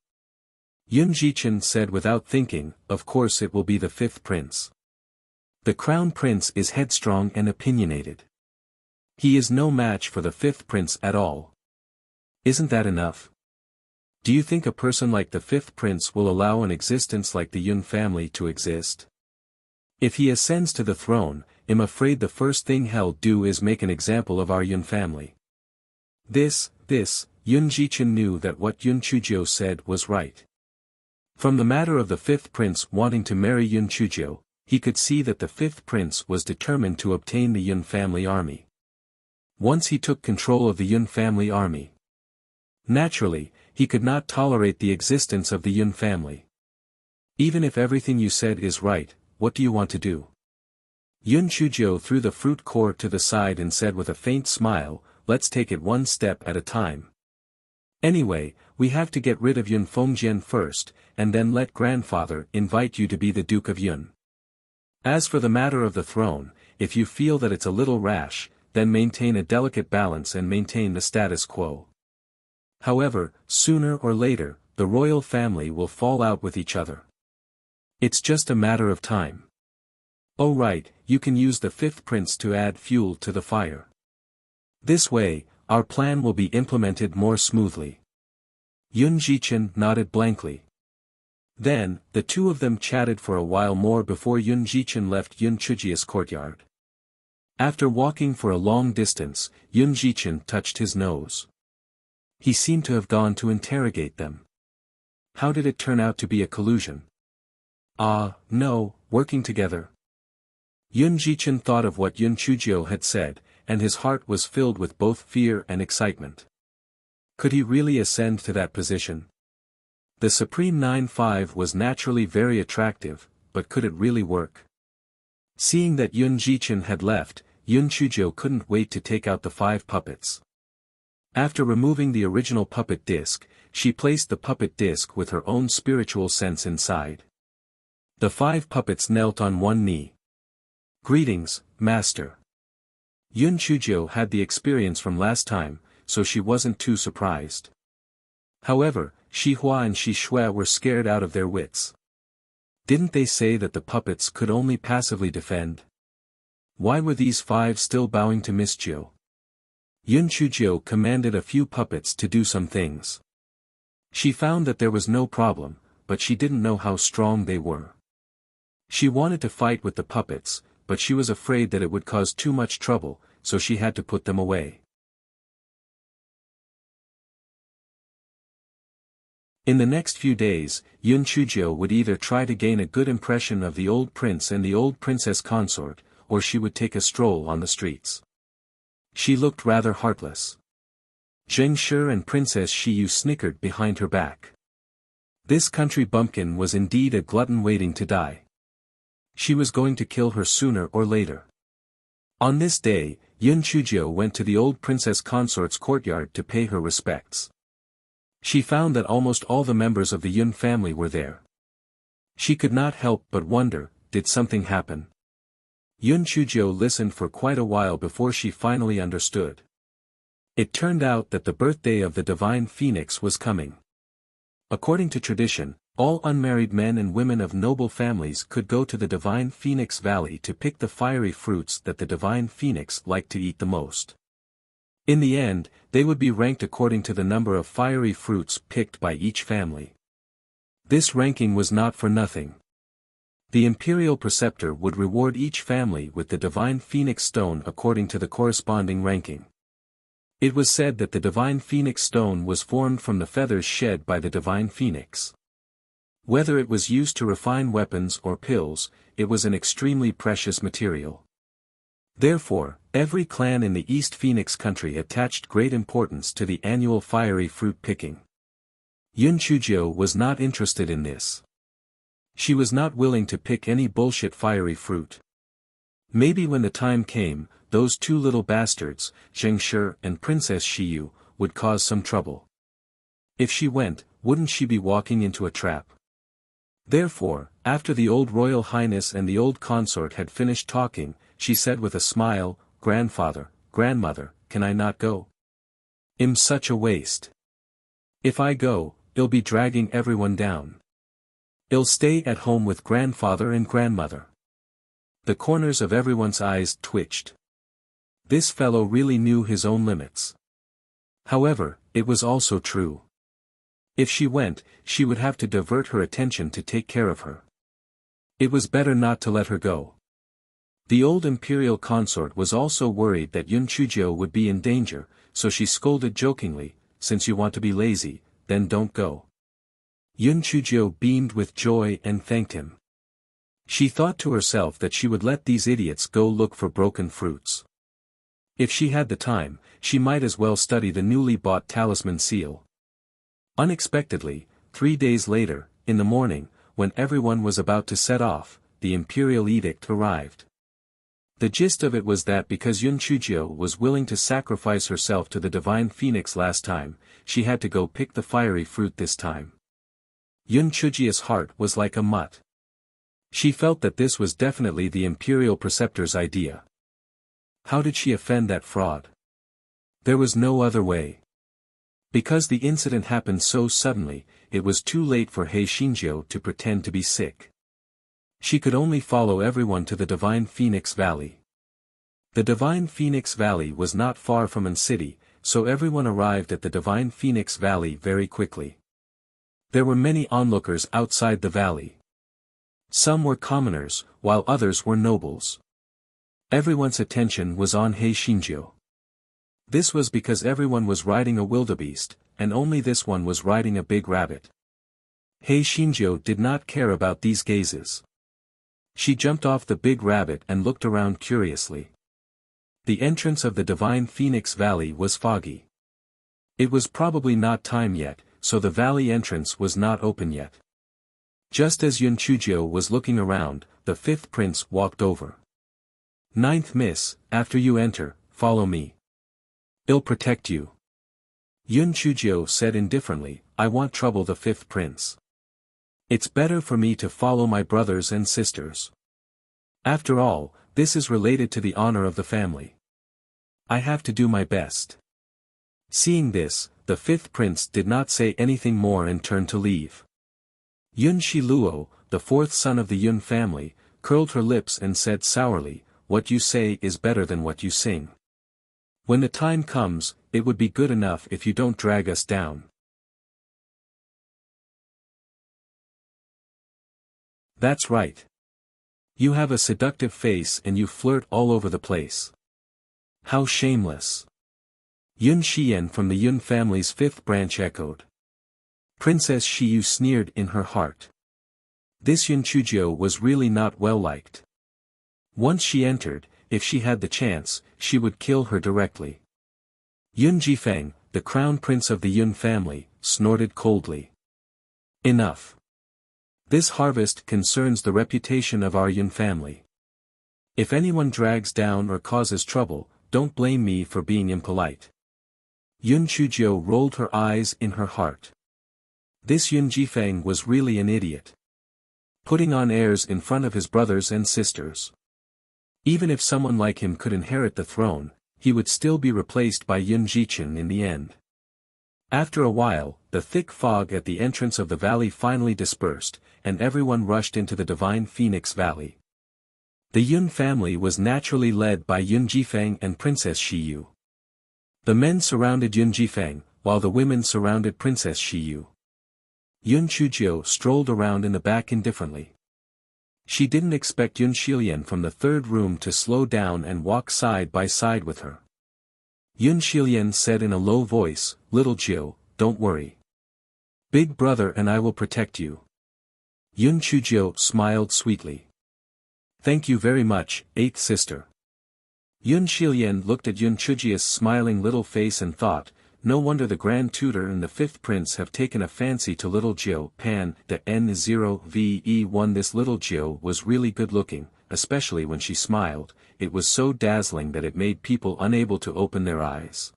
Yun Jichen said without thinking, of course it will be the fifth prince. The crown prince is headstrong and opinionated. He is no match for the fifth prince at all. Isn't that enough? Do you think a person like the fifth prince will allow an existence like the Yun family to exist? If he ascends to the throne, I'm afraid the first thing he'll do is make an example of our Yun family. Yun Jichen knew that what Yun Chujio said was right. From the matter of the fifth prince wanting to marry Yun Chujio, he could see that the fifth prince was determined to obtain the Yun family army. Once he took control of the Yun family army, naturally, he could not tolerate the existence of the Yun family. Even if everything you said is right, what do you want to do? Yun Chujio threw the fruit core to the side and said with a faint smile, let's take it one step at a time. Anyway, we have to get rid of Yun Fengjian first, and then let grandfather invite you to be the Duke of Yun. As for the matter of the throne, if you feel that it's a little rash, then maintain a delicate balance and maintain the status quo. However, sooner or later, the royal family will fall out with each other. It's just a matter of time. Oh right, you can use the fifth prince to add fuel to the fire. This way, our plan will be implemented more smoothly. Yun Jichen nodded blankly. Then, the two of them chatted for a while more before Yun Jichen left Yun Chujio's courtyard. After walking for a long distance, Yun Jichen touched his nose. He seemed to have gone to interrogate them. How did it turn out to be a collusion? No, working together. Yun Jichen thought of what Yun Chujio had said, and his heart was filled with both fear and excitement. Could he really ascend to that position? The Supreme 9-5 was naturally very attractive, but could it really work? Seeing that Yun Jichen had left, Yun Chujio couldn't wait to take out the 5 puppets. After removing the original puppet disc, she placed the puppet disc with her own spiritual sense inside. The 5 puppets knelt on one knee. Greetings, Master. Yun Chujio had the experience from last time, so she wasn't too surprised. However, Shi Hua and Shi Shui were scared out of their wits. Didn't they say that the puppets could only passively defend? Why were these 5 still bowing to Miss Jiu? Yun Chujio commanded a few puppets to do some things. She found that there was no problem, but she didn't know how strong they were. She wanted to fight with the puppets, but she was afraid that it would cause too much trouble, so she had to put them away. In the next few days, Yun Chujio would either try to gain a good impression of the old prince and the old princess consort, or she would take a stroll on the streets. She looked rather heartless. Zheng Shi and Princess Shiyu snickered behind her back. This country bumpkin was indeed a glutton waiting to die. She was going to kill her sooner or later. On this day, Yun Chujio went to the old princess consort's courtyard to pay her respects. She found that almost all the members of the Yun family were there. She could not help but wonder, did something happen? Yun Chujio listened for quite a while before she finally understood. It turned out that the birthday of the divine phoenix was coming. According to tradition, all unmarried men and women of noble families could go to the divine phoenix valley to pick the fiery fruits that the divine phoenix liked to eat the most. In the end, they would be ranked according to the number of fiery fruits picked by each family. This ranking was not for nothing. The imperial preceptor would reward each family with the divine phoenix stone according to the corresponding ranking. It was said that the divine phoenix stone was formed from the feathers shed by the divine phoenix. Whether it was used to refine weapons or pills, it was an extremely precious material. Therefore, every clan in the East Phoenix country attached great importance to the annual fiery fruit picking. Yun Chujio was not interested in this. She was not willing to pick any bullshit fiery fruit. Maybe when the time came, those 2 little bastards, Zheng Shi and Princess Shiyu, would cause some trouble. If she went, wouldn't she be walking into a trap? Therefore, after the old royal highness and the old consort had finished talking, she said with a smile, grandfather, grandmother, can I not go? I'm such a waste. If I go, I'll be dragging everyone down. I'll stay at home with grandfather and grandmother. The corners of everyone's eyes twitched. This fellow really knew his own limits. However, it was also true. If she went, she would have to divert her attention to take care of her. It was better not to let her go. The old imperial consort was also worried that Yun Chujio would be in danger, so she scolded jokingly, since you want to be lazy, then don't go. Yun Chujio beamed with joy and thanked him. She thought to herself that she would let these idiots go look for broken fruits. If she had the time, she might as well study the newly bought talisman seal. Unexpectedly, 3 days later, in the morning, when everyone was about to set off, the imperial edict arrived. The gist of it was that because Yun Chujio was willing to sacrifice herself to the divine phoenix last time, she had to go pick the fiery fruit this time. Yun Chujio's heart was like a mutt. She felt that this was definitely the imperial preceptor's idea. How did she offend that fraud? There was no other way. Because the incident happened so suddenly, it was too late for Hei Shinjo to pretend to be sick. She could only follow everyone to the Divine Phoenix Valley. The Divine Phoenix Valley was not far from An City, so everyone arrived at the Divine Phoenix Valley very quickly. There were many onlookers outside the valley. Some were commoners, while others were nobles. Everyone's attention was on Hei Shinjo. This was because everyone was riding a wildebeest, and only this one was riding a big rabbit. Hei Shinjo did not care about these gazes. She jumped off the big rabbit and looked around curiously. The entrance of the Divine Phoenix Valley was foggy. It was probably not time yet, so the valley entrance was not open yet. Just as Yun Chujio was looking around, the fifth prince walked over. "Ninth miss, after you enter, follow me. I'll protect you." Yun Chujio said indifferently, "I want trouble." The fifth prince. "It's better for me to follow my brothers and sisters. After all, this is related to the honor of the family. I have to do my best." Seeing this, the fifth prince did not say anything more and turned to leave. Yun Shiluo, the fourth son of the Yun family, curled her lips and said sourly, "What you say is better than what you sing. When the time comes, it would be good enough if you don't drag us down." "That's right. You have a seductive face and you flirt all over the place. How shameless." Yun Xian from the Yun family's fifth branch echoed. Princess Shiyu sneered in her heart. This Yun Chujio was really not well liked. Once she entered, if she had the chance, she would kill her directly. Yun Jifeng, the crown prince of the Yun family, snorted coldly. "Enough. This harvest concerns the reputation of our Yun family. If anyone drags down or causes trouble, don't blame me for being impolite." Yun Chujio rolled her eyes in her heart. This Yun Jifeng was really an idiot. Putting on airs in front of his brothers and sisters. Even if someone like him could inherit the throne, he would still be replaced by Yun Jichen in the end. After a while, the thick fog at the entrance of the valley finally dispersed, and everyone rushed into the Divine Phoenix Valley. The Yun family was naturally led by Yun Jifeng and Princess Shiyu. The men surrounded Yun Jifeng, while the women surrounded Princess Shiyu. Yun Chujio strolled around in the back indifferently. She didn't expect Yun Shilian from the third room to slow down and walk side by side with her. Yun Shilian said in a low voice, "Little Jiu, don't worry. Big brother and I will protect you." Yun Chujio smiled sweetly. "Thank you very much, eighth sister." Yun Shilian looked at Yun Chujio's smiling little face and thought, no wonder the Grand Tutor and the fifth prince have taken a fancy to little Jiu Pan, the N0VE1. This little Jiu was really good looking, especially when she smiled. It was so dazzling that it made people unable to open their eyes.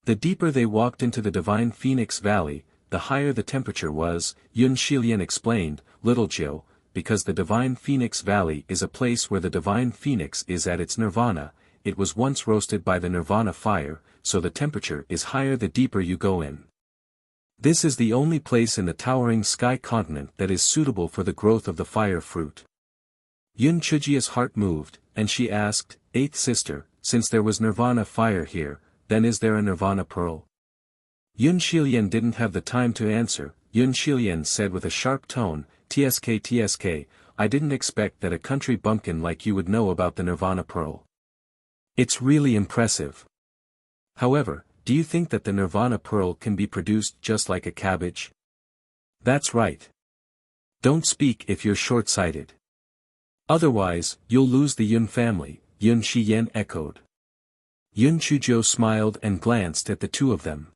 The deeper they walked into the Divine Phoenix Valley, the higher the temperature was, Yun Shilian explained, "Little Jiu, because the Divine Phoenix Valley is a place where the Divine Phoenix is at its nirvana, it was once roasted by the nirvana fire, so the temperature is higher the deeper you go in. This is the only place in the towering sky continent that is suitable for the growth of the fire fruit. Yun Chujia's heart moved, and she asked, "Eighth sister, since there was nirvana fire here, then is there a nirvana pearl?" Yun Shilian didn't have the time to answer. Yun Shilian said with a sharp tone, "TSK, I didn't expect that a country bumpkin like you would know about the nirvana pearl. It's really impressive. However, do you think that the nirvana pearl can be produced just like a cabbage?" "That's right. Don't speak if you're short-sighted. Otherwise, you'll lose the Yun family," Yun Shiyan echoed. Yun Chujiu smiled and glanced at the two of them.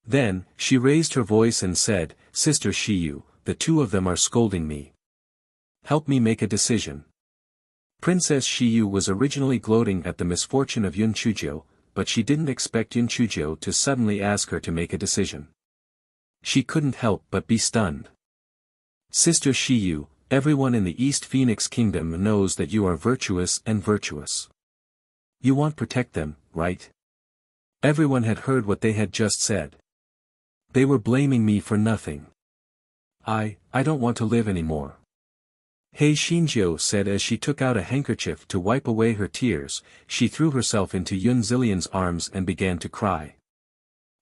Then, she raised her voice and said, "Sister Shiyu, the two of them are scolding me. Help me make a decision." Princess Shiyu was originally gloating at the misfortune of Yun Chujiu, but she didn't expect Yun Chujiu to suddenly ask her to make a decision. She couldn't help but be stunned. "Sister Shiyu, everyone in the East Phoenix Kingdom knows that you are virtuous and virtuous. You want to protect them, right?" Everyone had heard what they had just said. They were blaming me for nothing. I don't want to live anymore." Hei Xinjiu said as she took out a handkerchief to wipe away her tears. She threw herself into Yun Zilian's arms and began to cry.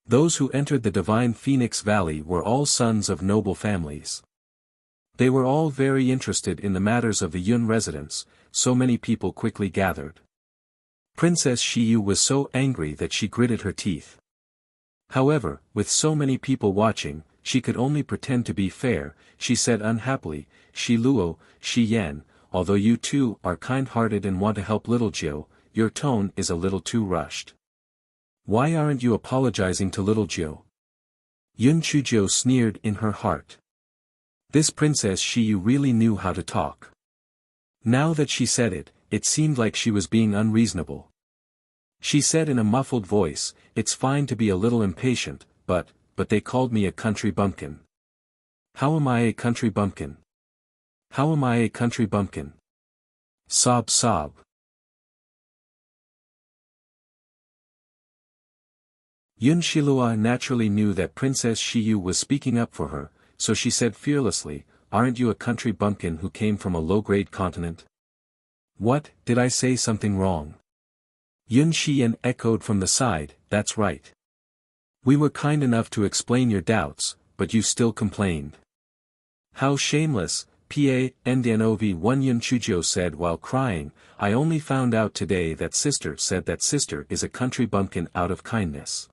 Those who entered the divine Phoenix Valley were all sons of noble families. They were all very interested in the matters of the Yun residents, so many people quickly gathered. Princess Shiyu was so angry that she gritted her teeth. However, with so many people watching, she could only pretend to be fair. She said unhappily, "Shi Luo, Shi Yan, although you two are kind-hearted and want to help little Jiu, your tone is a little too rushed. Why aren't you apologizing to little Jiu?" Yun Chujiu sneered in her heart. This Princess Shiyu really knew how to talk. Now that she said it, it seemed like she was being unreasonable. She said in a muffled voice, "It's fine to be a little impatient, but they called me a country bumpkin. How am I a country bumpkin? How am I a country bumpkin?" Sob sob. Yun Shilua naturally knew that Princess Shiyu was speaking up for her, so she said fearlessly, "Aren't you a country bumpkin who came from a low-grade continent?" "What, did I say something wrong?" Yun Shiyan echoed from the side, "That's right. We were kind enough to explain your doubts, but you still complained. How shameless." PANDNOV1 Yun Chujiu said while crying, "I only found out today that sister said that sister is a country bumpkin out of kindness.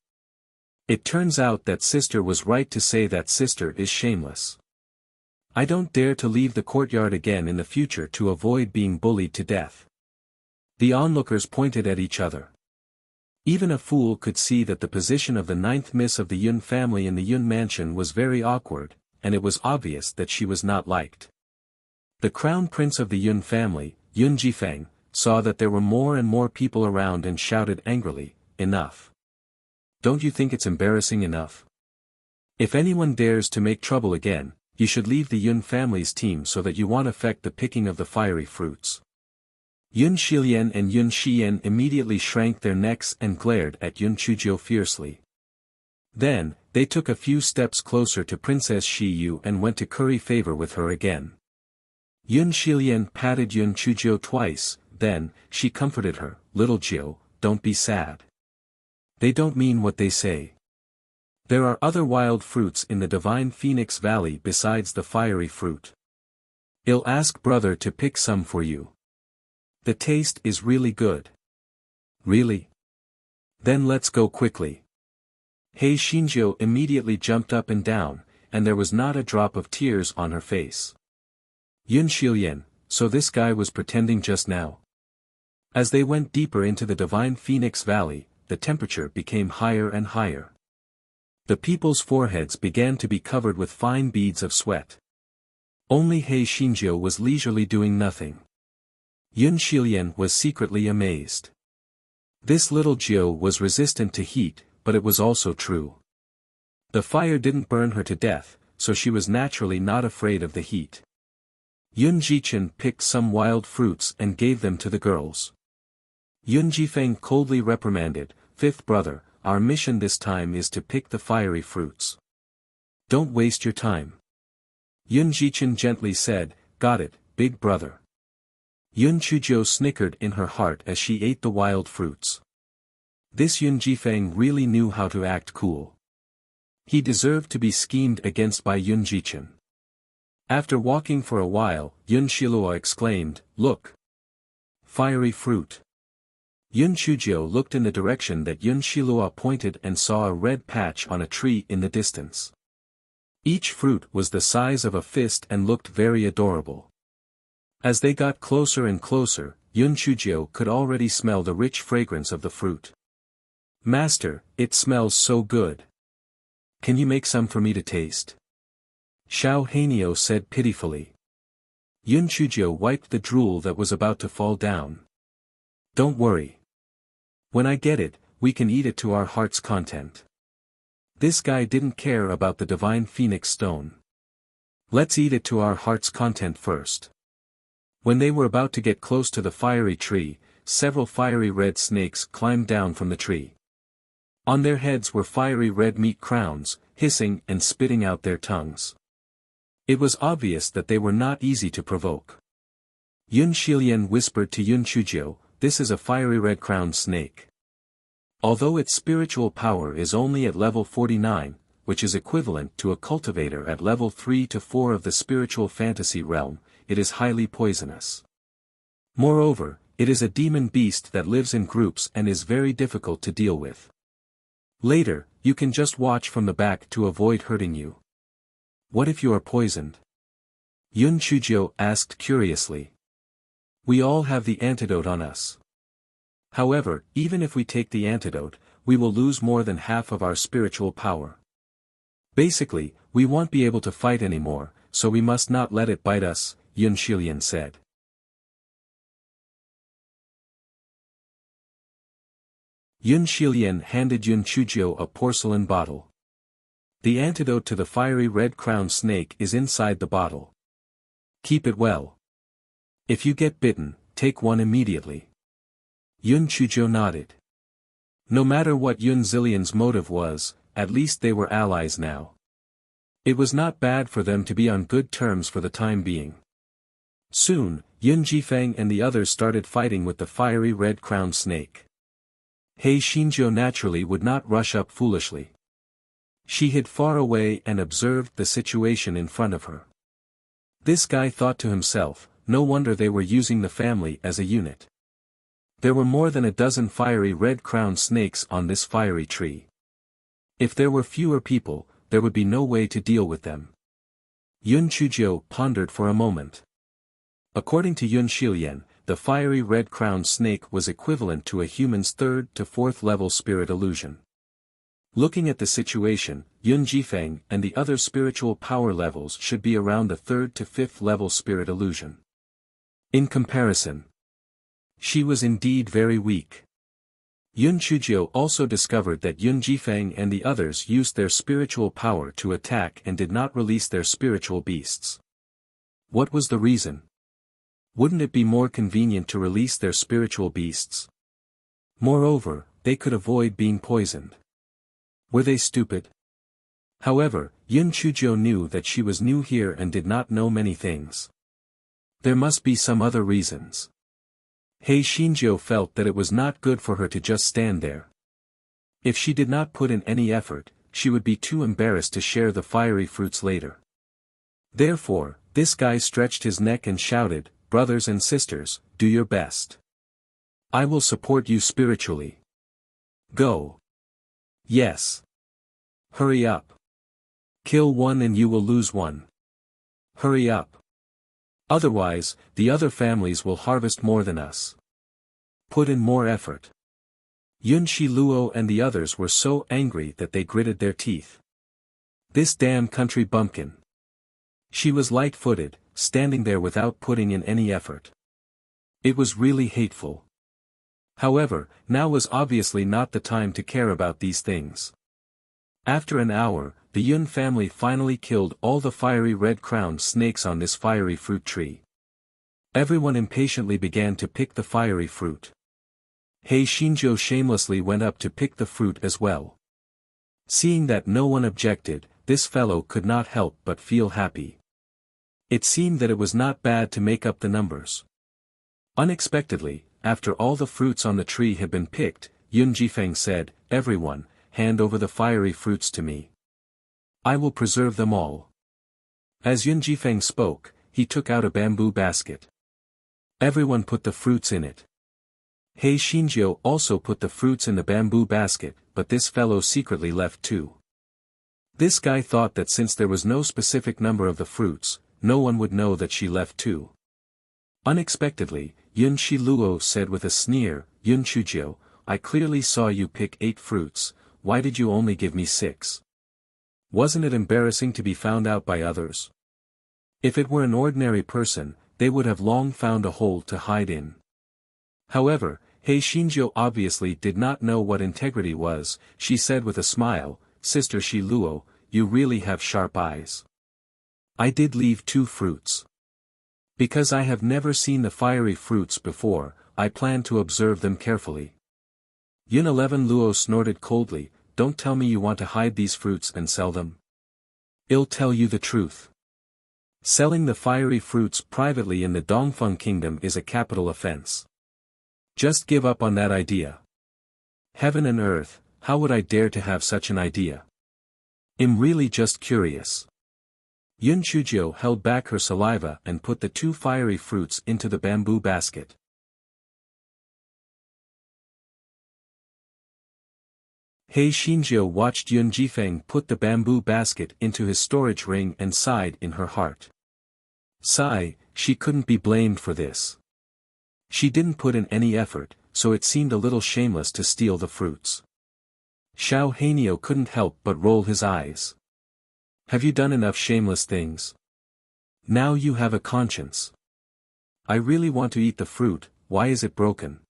It turns out that sister was right to say that sister is shameless. I don't dare to leave the courtyard again in the future to avoid being bullied to death." The onlookers pointed at each other. Even a fool could see that the position of the ninth miss of the Yun family in the Yun mansion was very awkward, and it was obvious that she was not liked. The crown prince of the Yun family, Yun Jifeng, saw that there were more and more people around and shouted angrily, "Enough. Don't you think it's embarrassing enough? If anyone dares to make trouble again, you should leave the Yun family's team so that you won't affect the picking of the fiery fruits." Yun Shilian and Yun Shiyan immediately shrank their necks and glared at Yun Chujiu fiercely. Then, they took a few steps closer to Princess Shiyu and went to curry favor with her again. Yun Shilian patted Yun Chujiu twice, then, she comforted her, "Little Jiu, don't be sad. They don't mean what they say. There are other wild fruits in the divine Phoenix Valley besides the fiery fruit. I'll ask brother to pick some for you. The taste is really good." "Really? Then let's go quickly." Hei Xinjiu immediately jumped up and down, and there was not a drop of tears on her face. Yun Shilian, so this guy was pretending just now. As they went deeper into the divine Phoenix Valley, the temperature became higher and higher. The people's foreheads began to be covered with fine beads of sweat. Only Hei Xinjiu was leisurely doing nothing. Yun Shilian was secretly amazed. This little Jiu was resistant to heat, but it was also true. The fire didn't burn her to death, so she was naturally not afraid of the heat. Yun Jichen picked some wild fruits and gave them to the girls. Yun Jifeng coldly reprimanded, "Fifth brother, our mission this time is to pick the fiery fruits. Don't waste your time." Yun Jichen gently said, "Got it, big brother." Yun Chujiu snickered in her heart as she ate the wild fruits. This Yun Jifeng really knew how to act cool. He deserved to be schemed against by Yun Jichen. After walking for a while, Yun Shilua exclaimed, "Look! Fiery fruit." Yun Chujiu looked in the direction that Yun Shilua pointed and saw a red patch on a tree in the distance. Each fruit was the size of a fist and looked very adorable. As they got closer and closer, Yun Chujiu could already smell the rich fragrance of the fruit. "Master, it smells so good. Can you make some for me to taste?" Xiao Hanio said pitifully. Yun Chujiu wiped the drool that was about to fall down. "Don't worry. When I get it, we can eat it to our heart's content." This guy didn't care about the divine phoenix stone. "Let's eat it to our heart's content first." When they were about to get close to the fiery tree, several fiery red snakes climbed down from the tree. On their heads were fiery red meat crowns, hissing and spitting out their tongues. It was obvious that they were not easy to provoke. Yun Shilian whispered to Yun Chujiu, "This is a fiery red-crowned snake. Although its spiritual power is only at level 49, which is equivalent to a cultivator at level 3 to 4 of the spiritual fantasy realm, it is highly poisonous. Moreover, it is a demon beast that lives in groups and is very difficult to deal with. Later, you can just watch from the back to avoid hurting you." "What if you are poisoned?" Yun Chujiu asked curiously. "We all have the antidote on us. However, even if we take the antidote, we will lose more than half of our spiritual power. Basically, we won't be able to fight anymore, so we must not let it bite us," Yun Shilian said. Yun Shilian handed Yun Chujiu a porcelain bottle. "The antidote to the fiery red-crowned snake is inside the bottle. Keep it well. If you get bitten, take one immediately." Yun Chujiu nodded. No matter what Yun Zilian's motive was, at least they were allies now. It was not bad for them to be on good terms for the time being. Soon, Yun Jifeng and the others started fighting with the fiery red-crowned snake. Hei Xinjiu naturally would not rush up foolishly. She hid far away and observed the situation in front of her. This guy thought to himself, no wonder they were using the family as a unit. There were more than a dozen fiery red-crowned snakes on this fiery tree. If there were fewer people, there would be no way to deal with them. Yun Chujiu pondered for a moment. According to Yun Shilian, the fiery red-crowned snake was equivalent to a human's 3rd to 4th level spirit illusion. Looking at the situation, Yun Jifeng and the other spiritual power levels should be around the 3rd to 5th level spirit illusion. In comparison, she was indeed very weak. Yun Chujiu also discovered that Yun Jifeng and the others used their spiritual power to attack and did not release their spiritual beasts. What was the reason? Wouldn't it be more convenient to release their spiritual beasts? Moreover, they could avoid being poisoned. Were they stupid? However, Yun Chujiu knew that she was new here and did not know many things. There must be some other reasons. Hei Xinjiu felt that it was not good for her to just stand there. If she did not put in any effort, she would be too embarrassed to share the fiery fruits later. Therefore, this guy stretched his neck and shouted, "Brothers and sisters, do your best. I will support you spiritually. Go. Yes. Hurry up. Kill one and you will lose one. Hurry up. Otherwise, the other families will harvest more than us. Put in more effort." Yun Shiluo and the others were so angry that they gritted their teeth. This damn country bumpkin. She was light-footed, standing there without putting in any effort. It was really hateful. However, now was obviously not the time to care about these things. After an hour, the Yun family finally killed all the fiery red-crowned snakes on this fiery fruit tree. Everyone impatiently began to pick the fiery fruit. He Xinjiu shamelessly went up to pick the fruit as well. Seeing that no one objected, this fellow could not help but feel happy. It seemed that it was not bad to make up the numbers. Unexpectedly, after all the fruits on the tree had been picked, Yun Jifeng said, "Everyone, hand over the fiery fruits to me. I will preserve them all." As Yun Jifeng spoke, he took out a bamboo basket. Everyone put the fruits in it. He Xinjiu also put the fruits in the bamboo basket, but this fellow secretly left 2. This guy thought that since there was no specific number of the fruits, no one would know that she left 2. Unexpectedly, Yun Shiluo said with a sneer, "Yun Chujiu, I clearly saw you pick 8 fruits, why did you only give me 6? Wasn't it embarrassing to be found out by others?" If it were an ordinary person, they would have long found a hole to hide in. However, He Xinjiu obviously did not know what integrity was. She said with a smile, "Sister Shiluo, you really have sharp eyes. I did leave 2 fruits. Because I have never seen the fiery fruits before, I plan to observe them carefully." Yun 11 Luo snorted coldly, "Don't tell me you want to hide these fruits and sell them. I'll tell you the truth. Selling the fiery fruits privately in the Dongfeng Kingdom is a capital offense. Just give up on that idea. Heaven and earth, how would I dare to have such an idea? I'm really just curious." Yun Chujiu held back her saliva and put the 2 fiery fruits into the bamboo basket. He Xinjiu watched Yun Jifeng put the bamboo basket into his storage ring and sighed in her heart. Sigh, she couldn't be blamed for this. She didn't put in any effort, so it seemed a little shameless to steal the fruits. Xiao Hanio couldn't help but roll his eyes. Have you done enough shameless things? Now you have a conscience. I really want to eat the fruit, why is it broken?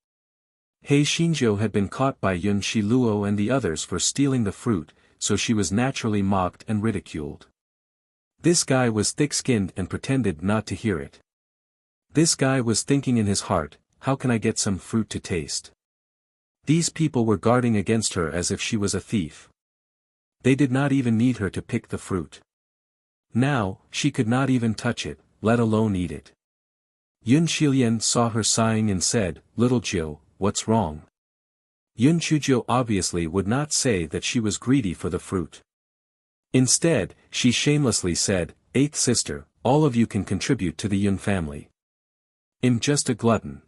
He Xinjiu had been caught by Yun Shiluo and the others for stealing the fruit, so she was naturally mocked and ridiculed. This guy was thick-skinned and pretended not to hear it. This guy was thinking in his heart, how can I get some fruit to taste? These people were guarding against her as if she was a thief. They did not even need her to pick the fruit. Now, she could not even touch it, let alone eat it. Yun Shilian saw her sighing and said, "Little Jiu, what's wrong?" Yun Chujiu obviously would not say that she was greedy for the fruit. Instead, she shamelessly said, "Eighth sister, all of you can contribute to the Yun family. I'm just a glutton.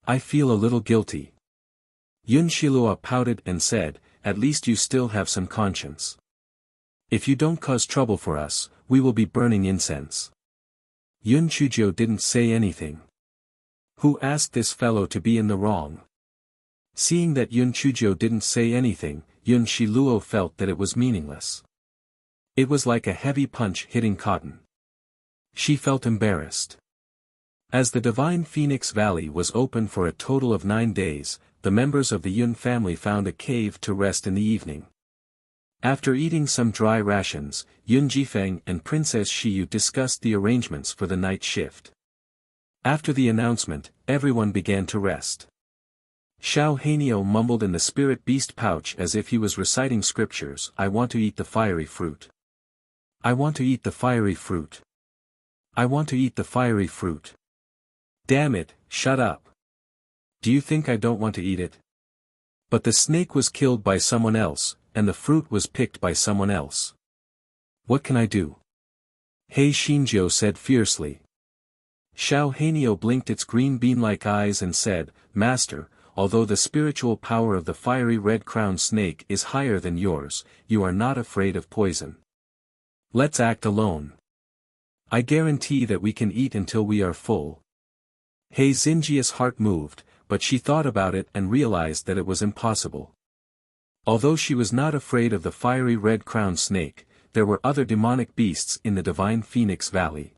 I feel a little guilty." Yun Shilua pouted and said, "At least you still have some conscience. If you don't cause trouble for us, we will be burning incense." Yun Chujiu didn't say anything. Who asked this fellow to be in the wrong? Seeing that Yun Chujiu didn't say anything, Yun Shiluo felt that it was meaningless. It was like a heavy punch hitting cotton. She felt embarrassed. As the Divine Phoenix Valley was open for a total of 9 days, the members of the Yun family found a cave to rest in the evening. After eating some dry rations, Yun Jifeng and Princess Shiyu discussed the arrangements for the night shift. After the announcement, everyone began to rest. Xiao Hanio mumbled in the spirit beast pouch as if he was reciting scriptures, "I want to eat the fiery fruit. I want to eat the fiery fruit. I want to eat the fiery fruit. Damn it, shut up. Do you think I don't want to eat it? But the snake was killed by someone else, and the fruit was picked by someone else. What can I do?" He Xinjiu said fiercely. Xiao Hanio blinked its green bean-like eyes and said, "Master, although the spiritual power of the fiery red-crowned snake is higher than yours, you are not afraid of poison. Let's act alone. I guarantee that we can eat until we are full." He Xinjia's heart moved, but she thought about it and realized that it was impossible. Although she was not afraid of the fiery red-crowned snake, there were other demonic beasts in the Divine Phoenix Valley.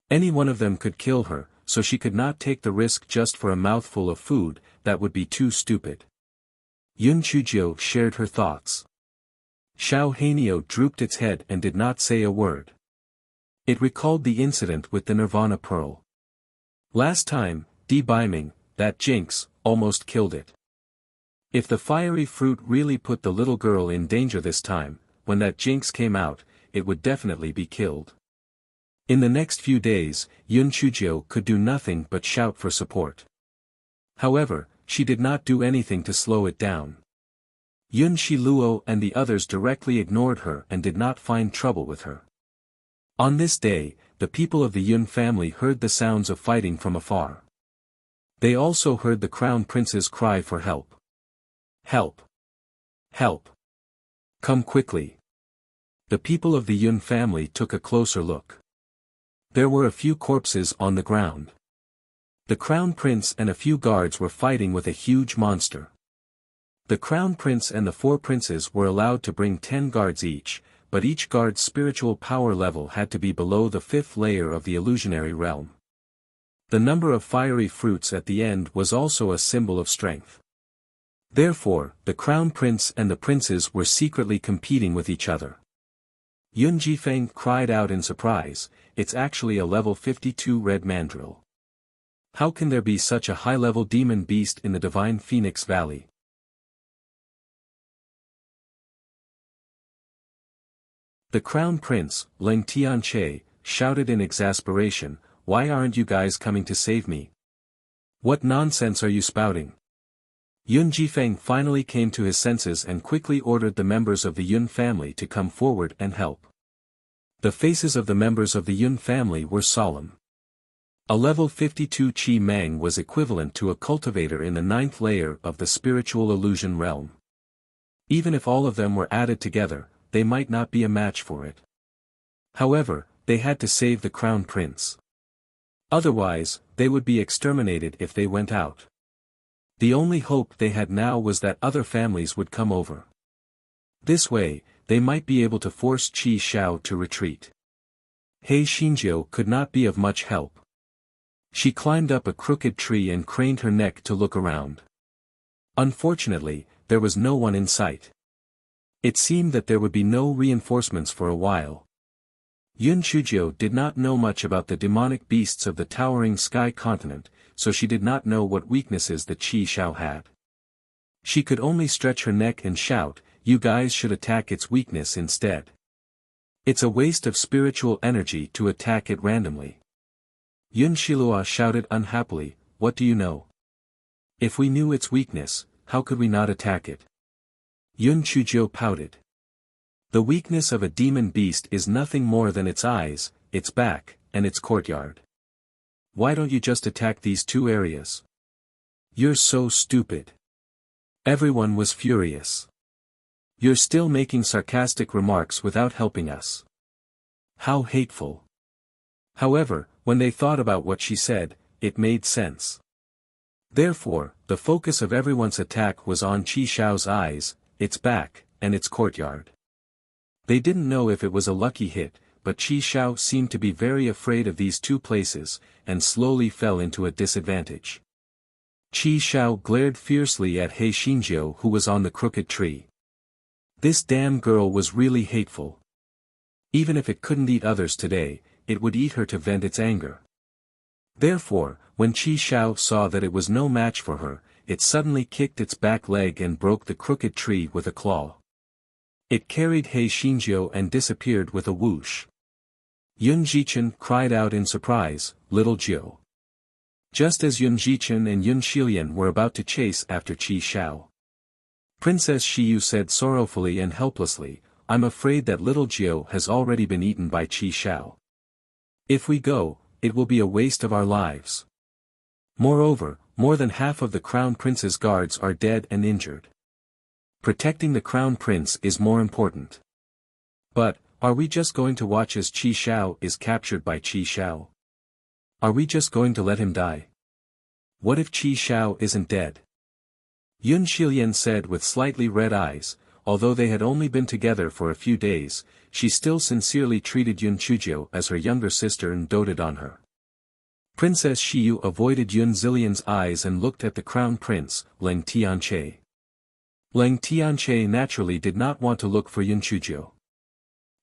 Any one of them could kill her, so she could not take the risk just for a mouthful of food, that would be too stupid. Yun Chujiu shared her thoughts. Xiao Hanio drooped its head and did not say a word. It recalled the incident with the Nirvana Pearl. Last time, Di Biming, that jinx, almost killed it. If the fiery fruit really put the little girl in danger this time, when that jinx came out, it would definitely be killed. In the next few days, Yun Chujio could do nothing but shout for support. However, she did not do anything to slow it down. Yun Shiluo and the others directly ignored her and did not find trouble with her. On this day, the people of the Yun family heard the sounds of fighting from afar. They also heard the crown prince's cry for help. Help! Help! Come quickly! The people of the Yun family took a closer look. There were a few corpses on the ground. The crown prince and a few guards were fighting with a huge monster. The crown prince and the 4 princes were allowed to bring 10 guards each, but each guard's spiritual power level had to be below the 5th layer of the illusionary realm. The number of fiery fruits at the end was also a symbol of strength. Therefore, the crown prince and the princes were secretly competing with each other. Yun Jifeng cried out in surprise, "It's actually a level 52 red mandrill. How can there be such a high-level demon beast in the Divine Phoenix Valley?" The crown prince, Leng Tianche, shouted in exasperation, "Why aren't you guys coming to save me? What nonsense are you spouting?" Yun Jifeng finally came to his senses and quickly ordered the members of the Yun family to come forward and help. The faces of the members of the Yun family were solemn. A level 52 Qi Mang was equivalent to a cultivator in the 9th layer of the spiritual illusion realm. Even if all of them were added together, they might not be a match for it. However, they had to save the crown prince. Otherwise, they would be exterminated if they went out. The only hope they had now was that other families would come over. This way, they might be able to force Qi Xiao to retreat. Hei Xinjiu could not be of much help. She climbed up a crooked tree and craned her neck to look around. Unfortunately, there was no one in sight. It seemed that there would be no reinforcements for a while. Yun Chujio did not know much about the demonic beasts of the towering sky continent, so she did not know what weaknesses the Qi Xiao had. She could only stretch her neck and shout, "You guys should attack its weakness instead. It's a waste of spiritual energy to attack it randomly." Yun Shilua shouted unhappily, "What do you know? If we knew its weakness, how could we not attack it?" Yun Chujio pouted. The weakness of a demon beast is nothing more than its eyes, its back, and its courtyard. Why don't you just attack these 2 areas? You're so stupid. Everyone was furious. You're still making sarcastic remarks without helping us. How hateful. However, when they thought about what she said, it made sense. Therefore, the focus of everyone's attack was on Qi Xiao's eyes, its back, and its courtyard. They didn't know if it was a lucky hit, but Qi Xiao seemed to be very afraid of these 2 places, and slowly fell into a disadvantage. Qi Xiao glared fiercely at Hei Xinjiu who was on the crooked tree. This damn girl was really hateful. Even if it couldn't eat others today, it would eat her to vent its anger. Therefore, when Qi Xiao saw that it was no match for her, it suddenly kicked its back leg and broke the crooked tree with a claw. It carried Hei Xinjiu and disappeared with a whoosh. Yun Jichen cried out in surprise, "Little Jiu." Just as Yun Jichen and Yun Shilian were about to chase after Qi Xiao, Princess Shiyu said sorrowfully and helplessly, "I'm afraid that little Jiu has already been eaten by Qi Xiao. If we go, it will be a waste of our lives. Moreover, more than half of the Crown Prince's guards are dead and injured. Protecting the Crown Prince is more important. But, are we just going to watch as Qi Xiao is captured by Qi Xiao? Are we just going to let him die? What if Qi Xiao isn't dead?" Yun Shilian said with slightly red eyes. Although they had only been together for a few days, she still sincerely treated Yun Chujio as her younger sister and doted on her. Princess Shiyu avoided Yun Zilian's eyes and looked at the Crown Prince, Leng Tianche. Leng Tianche naturally did not want to look for Yun Chujio.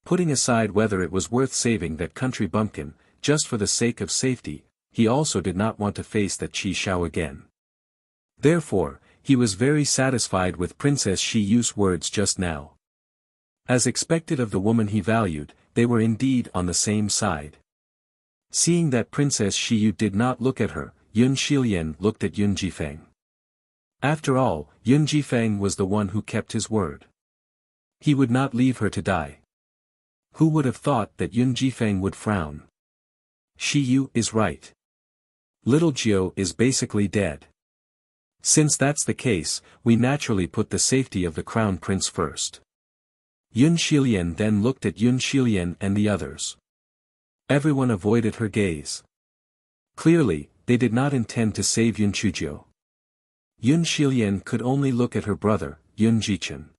Putting aside whether it was worth saving that country bumpkin, just for the sake of safety, he also did not want to face that Qi Xiao again. Therefore, he was very satisfied with Princess Shi Yu's words just now. As expected of the woman he valued, they were indeed on the same side. Seeing that Princess Shi Yu did not look at her, Yun Shilian looked at Yun Jifeng. After all, Yun Jifeng was the one who kept his word. He would not leave her to die. Who would have thought that Yun Jifeng would frown? Shi Yu is right. Little Jiu is basically dead. Since that's the case, we naturally put the safety of the crown prince first. Yun Shilian then looked at Yun Shilian and the others. Everyone avoided her gaze. Clearly, they did not intend to save Yun Chuzhou. Yun Shilian could only look at her brother, Yun Jichen.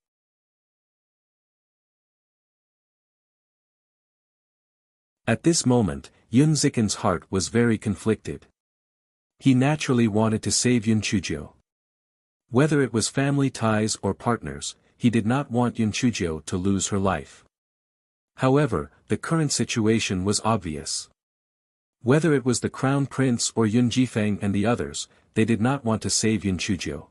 At this moment, Yun Zichen's heart was very conflicted. He naturally wanted to save Yun Chuzhou. Whether it was family ties or partners, he did not want Yun Chuzhou to lose her life. However, the current situation was obvious. Whether it was the crown prince or Yun Jifeng and the others, they did not want to save Yun Chuzhou.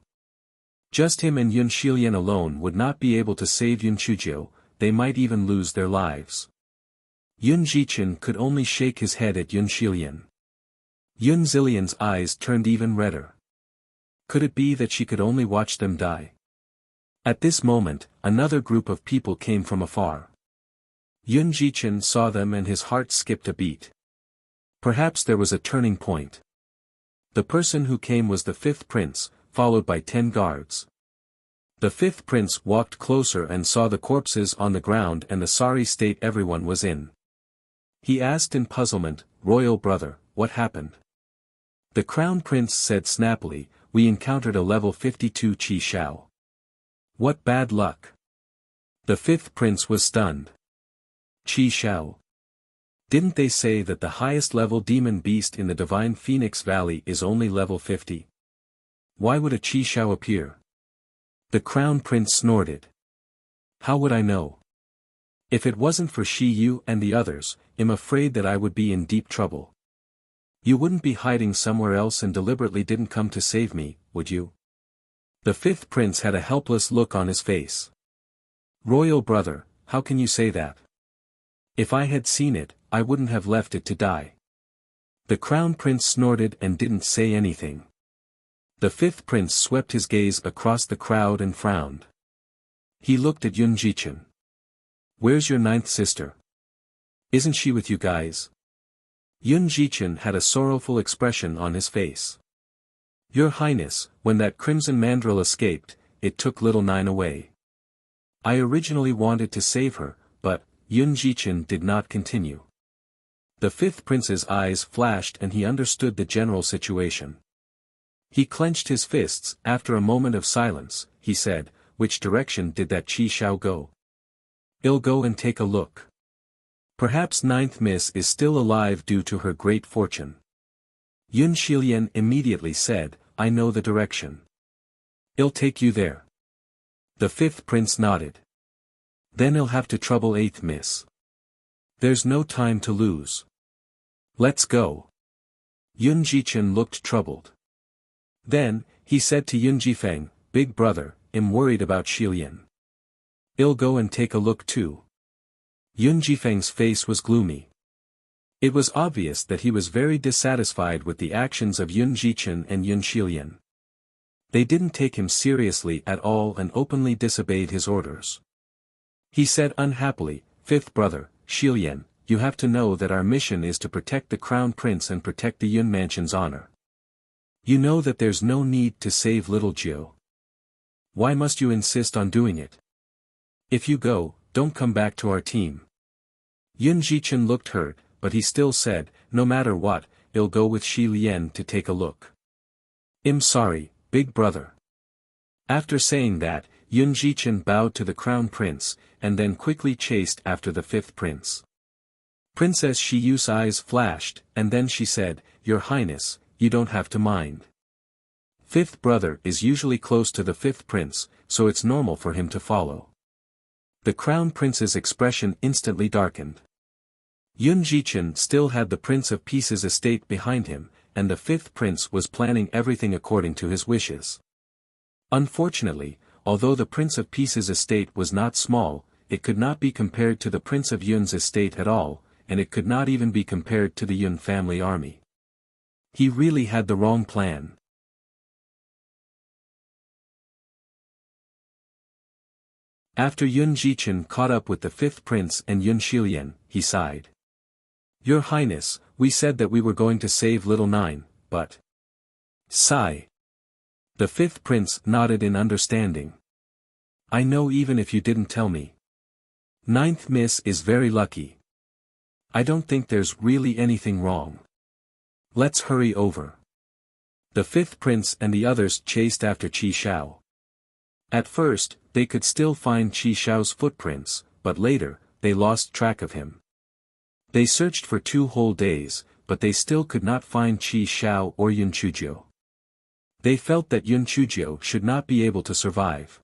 Just him and Yun Shilian alone would not be able to save Yun Chuzhou, they might even lose their lives. Yun Jichen could only shake his head at Yun Shilian. Yun Zilian's eyes turned even redder. Could it be that she could only watch them die? At this moment, another group of people came from afar. Yun Jichen saw them and his heart skipped a beat. Perhaps there was a turning point. The person who came was the fifth prince, followed by 10 guards. The fifth prince walked closer and saw the corpses on the ground and the sorry state everyone was in. He asked in puzzlement, "Royal brother, what happened?" The crown prince said snappily, "We encountered a level 52 Qi Shao." What bad luck. The fifth prince was stunned. Qi Shao. Didn't they say that the highest level demon beast in the Divine Phoenix Valley is only level 50? Why would a Qi Shao appear? The crown prince snorted. How would I know? If it wasn't for Shi Yu and the others, I'm afraid that I would be in deep trouble. You wouldn't be hiding somewhere else and deliberately didn't come to save me, would you? The fifth prince had a helpless look on his face. Royal brother, how can you say that? If I had seen it, I wouldn't have left it to die. The crown prince snorted and didn't say anything. The fifth prince swept his gaze across the crowd and frowned. He looked at Yun Jichen. Where's your ninth sister? Isn't she with you guys? Yun Jichen had a sorrowful expression on his face. Your Highness, when that crimson mandrill escaped, it took little Nine away. I originally wanted to save her, but, Yun Jichen did not continue. The fifth prince's eyes flashed and he understood the general situation. He clenched his fists. After a moment of silence, he said, which direction did that Qi Shao go? I'll go and take a look. Perhaps ninth miss is still alive due to her great fortune. Yun Shilian immediately said, I know the direction. I'll take you there. The fifth prince nodded. Then I'll have to trouble eighth miss. There's no time to lose. Let's go. Yun Jichen looked troubled. Then, he said to Yun Jifeng, Big brother, I'm worried about Shilian. I'll go and take a look too. Yun Jifeng's face was gloomy. It was obvious that he was very dissatisfied with the actions of Yun Jichen and Yun Shilian. They didn't take him seriously at all and openly disobeyed his orders. He said unhappily, Fifth brother, Shilian, you have to know that our mission is to protect the crown prince and protect the Yun mansion's honor. You know that there's no need to save little Jiu. Why must you insist on doing it? If you go, don't come back to our team. Yun Jichen looked hurt, but he still said, no matter what, I'll go with Shi Lian to take a look. I'm sorry, big brother. After saying that, Yun Jichen bowed to the crown prince, and then quickly chased after the fifth prince. Princess Shi Yu's eyes flashed, and then she said, Your Highness, you don't have to mind. Fifth brother is usually close to the fifth prince, so it's normal for him to follow. The crown prince's expression instantly darkened. Yun Jichen still had the Prince of Peace's estate behind him, and the fifth prince was planning everything according to his wishes. Unfortunately, although the Prince of Peace's estate was not small, it could not be compared to the Prince of Yun's estate at all, and it could not even be compared to the Yun family army. He really had the wrong plan. After Yun Jichen caught up with the fifth prince and Yun Shilian, he sighed. "Your Highness, we said that we were going to save little Nine, but..." Sigh. The fifth prince nodded in understanding. "I know even if you didn't tell me. Ninth miss is very lucky. I don't think there's really anything wrong. Let's hurry over." The fifth prince and the others chased after Qi Shao. At first, they could still find Qi Shao's footprints, but later, they lost track of him. They searched for 2 whole days, but they still could not find Qi Shao or Yun Chuzhou. They felt that Yun Chuzhou should not be able to survive.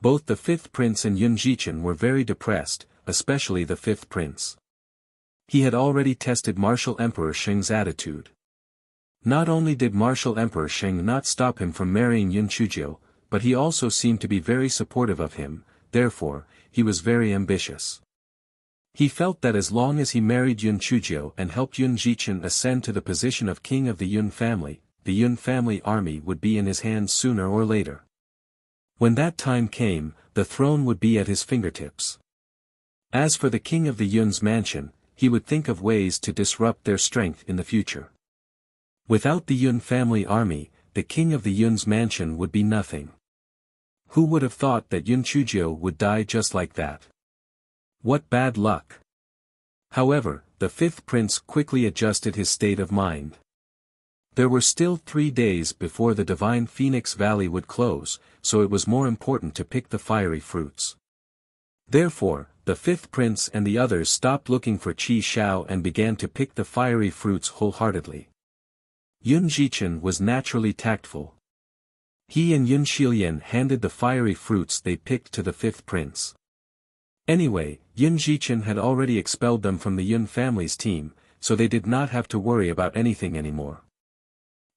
Both the fifth prince and Yun Jichen were very depressed, especially the fifth prince. He had already tested Martial Emperor Sheng's attitude. Not only did Martial Emperor Sheng not stop him from marrying Yun Chuzhou, but he also seemed to be very supportive of him, therefore, he was very ambitious. He felt that as long as he married Yun Chuzhou and helped Yun Jichen ascend to the position of king of the Yun family army would be in his hands sooner or later. When that time came, the throne would be at his fingertips. As for the king of the Yun's mansion, he would think of ways to disrupt their strength in the future. Without the Yun family army, the king of the Yun's mansion would be nothing. Who would have thought that Yun Chuzhou would die just like that? What bad luck! However, the fifth prince quickly adjusted his state of mind. There were still 3 days before the divine Phoenix Valley would close, so it was more important to pick the fiery fruits. Therefore, the fifth prince and the others stopped looking for Qi Shao and began to pick the fiery fruits wholeheartedly. Yun Jichen was naturally tactful. He and Yun Shilian handed the fiery fruits they picked to the fifth prince. Anyway, Yun Jichen had already expelled them from the Yun family's team, so they did not have to worry about anything anymore.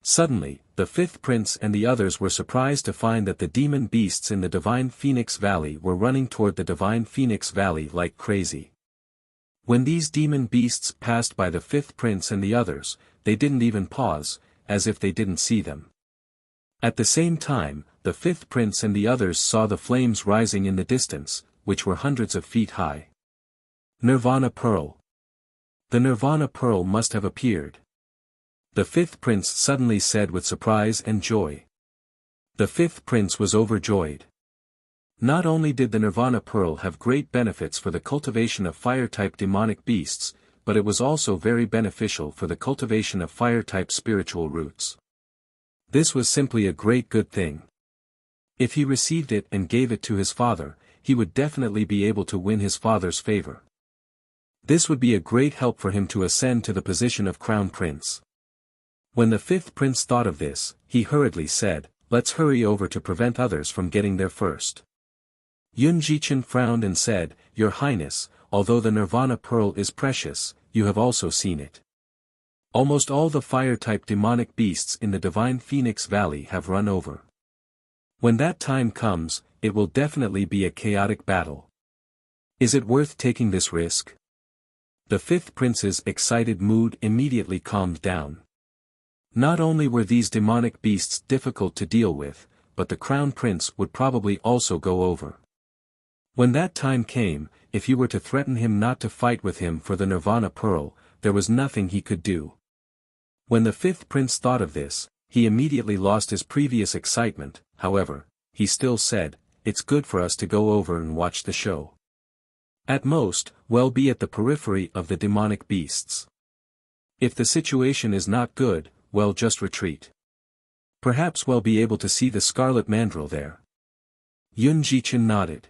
Suddenly, the fifth prince and the others were surprised to find that the demon beasts in the divine Phoenix Valley were running toward the divine Phoenix Valley like crazy. When these demon beasts passed by the fifth prince and the others, they didn't even pause, as if they didn't see them. At the same time, the fifth prince and the others saw the flames rising in the distance, which were hundreds of feet high. Nirvana Pearl. The Nirvana Pearl must have appeared. The fifth prince suddenly said with surprise and joy. The fifth prince was overjoyed. Not only did the Nirvana Pearl have great benefits for the cultivation of fire-type demonic beasts, but it was also very beneficial for the cultivation of fire-type spiritual roots. This was simply a great good thing. If he received it and gave it to his father, he would definitely be able to win his father's favor. This would be a great help for him to ascend to the position of crown prince. When the fifth prince thought of this, he hurriedly said, "Let's hurry over to prevent others from getting there first." Yun Jichen frowned and said, "Your Highness, although the Nirvana Pearl is precious, you have also seen it. Almost all the fire-type demonic beasts in the divine Phoenix Valley have run over. When that time comes, it will definitely be a chaotic battle. Is it worth taking this risk?" The fifth prince's excited mood immediately calmed down. Not only were these demonic beasts difficult to deal with, but the crown prince would probably also go over. When that time came, if you were to threaten him not to fight with him for the Nirvana Pearl, there was nothing he could do. When the fifth prince thought of this, he immediately lost his previous excitement. However, he still said, "It's good for us to go over and watch the show. At most, we'll be at the periphery of the demonic beasts. If the situation is not good, we'll just retreat. Perhaps we'll be able to see the scarlet mandrill there." Yun Jichen nodded.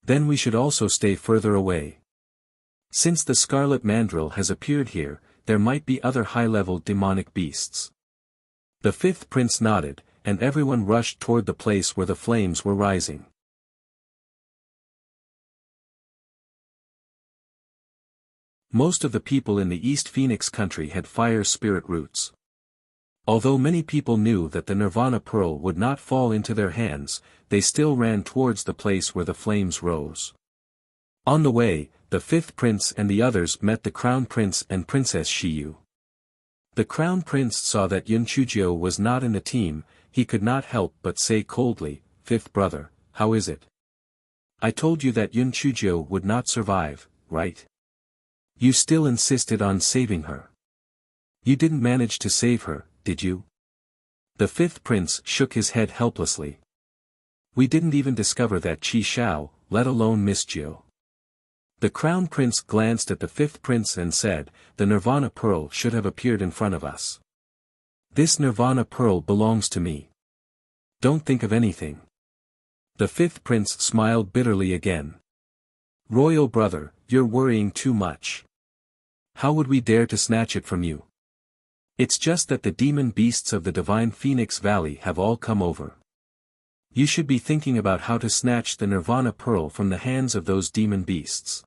"Then we should also stay further away. Since the scarlet mandrill has appeared here, there might be other high-level demonic beasts." The fifth prince nodded, and everyone rushed toward the place where the flames were rising. Most of the people in the East Phoenix country had fire spirit roots. Although many people knew that the Nirvana pearl would not fall into their hands, they still ran towards the place where the flames rose. On the way, the fifth prince and the others met the crown prince and Princess Shiyu. The crown prince saw that Yun Chujio was not in the team. He could not help but say coldly, "Fifth brother, how is it? I told you that Yun Chujio would not survive, right? You still insisted on saving her. You didn't manage to save her, did you?" The fifth prince shook his head helplessly. "We didn't even discover that Qi Shao, let alone Miss Jiu." The crown prince glanced at the fifth prince and said, "The Nirvana pearl should have appeared in front of us. This Nirvana pearl belongs to me. Don't think of anything." The fifth prince smiled bitterly again. "Royal brother, you're worrying too much. How would we dare to snatch it from you? It's just that the demon beasts of the divine Phoenix Valley have all come over. You should be thinking about how to snatch the Nirvana pearl from the hands of those demon beasts."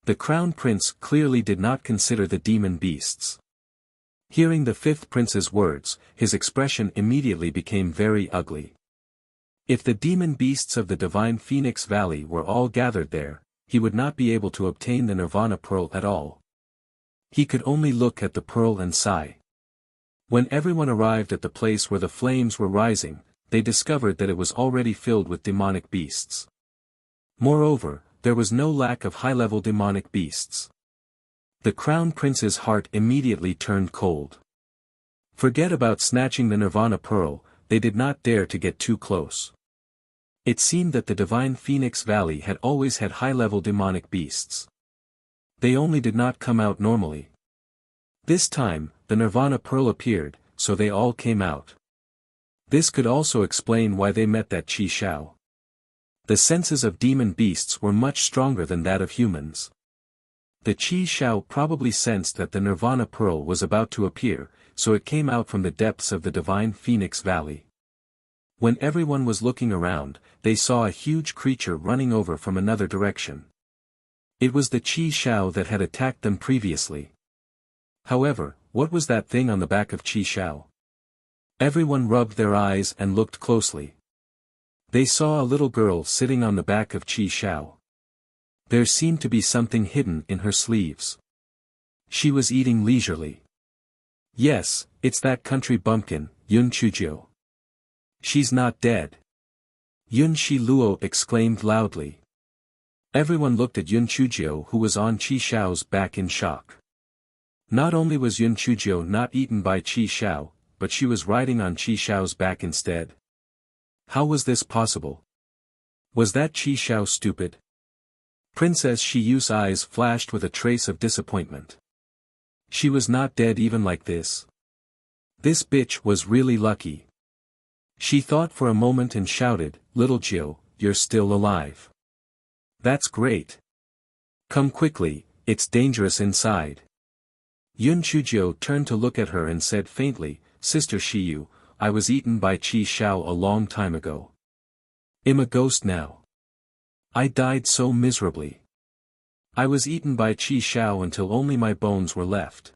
The crown prince clearly did not consider the demon beasts. Hearing the fifth prince's words, his expression immediately became very ugly. If the demon beasts of the divine Phoenix Valley were all gathered there, he would not be able to obtain the Nirvana pearl at all. He could only look at the pearl and sigh. When everyone arrived at the place where the flames were rising, they discovered that it was already filled with demonic beasts. Moreover, there was no lack of high-level demonic beasts. The crown prince's heart immediately turned cold. Forget about snatching the Nirvana pearl, they did not dare to get too close. It seemed that the divine Phoenix Valley had always had high-level demonic beasts. They only did not come out normally. This time, the Nirvana pearl appeared, so they all came out. This could also explain why they met that Qi Shao. The senses of demon beasts were much stronger than that of humans. The Qi Shao probably sensed that the Nirvana pearl was about to appear, so it came out from the depths of the divine Phoenix Valley. When everyone was looking around, they saw a huge creature running over from another direction. It was the Qi Shao that had attacked them previously. However, what was that thing on the back of Qi Shao? Everyone rubbed their eyes and looked closely. They saw a little girl sitting on the back of Qi Shao. There seemed to be something hidden in her sleeves. She was eating leisurely. "Yes, it's that country bumpkin, Yun Chujio. She's not dead." Yun Shi Luo exclaimed loudly. Everyone looked at Yun Chujio, who was on Qi Shao's back, in shock. Not only was Yun Chujio not eaten by Qi Shao, but she was riding on Qi Shao's back instead. How was this possible? Was that Qi Shao stupid? Princess Shiyu's eyes flashed with a trace of disappointment. She was not dead even like this. This bitch was really lucky. She thought for a moment and shouted, "Little Jiu, you're still alive. That's great. Come quickly, it's dangerous inside." Yun Chujio turned to look at her and said faintly, "Sister Shiyu, I was eaten by Qi Shao a long time ago. I'm a ghost now. I died so miserably. I was eaten by Qi Shao until only my bones were left.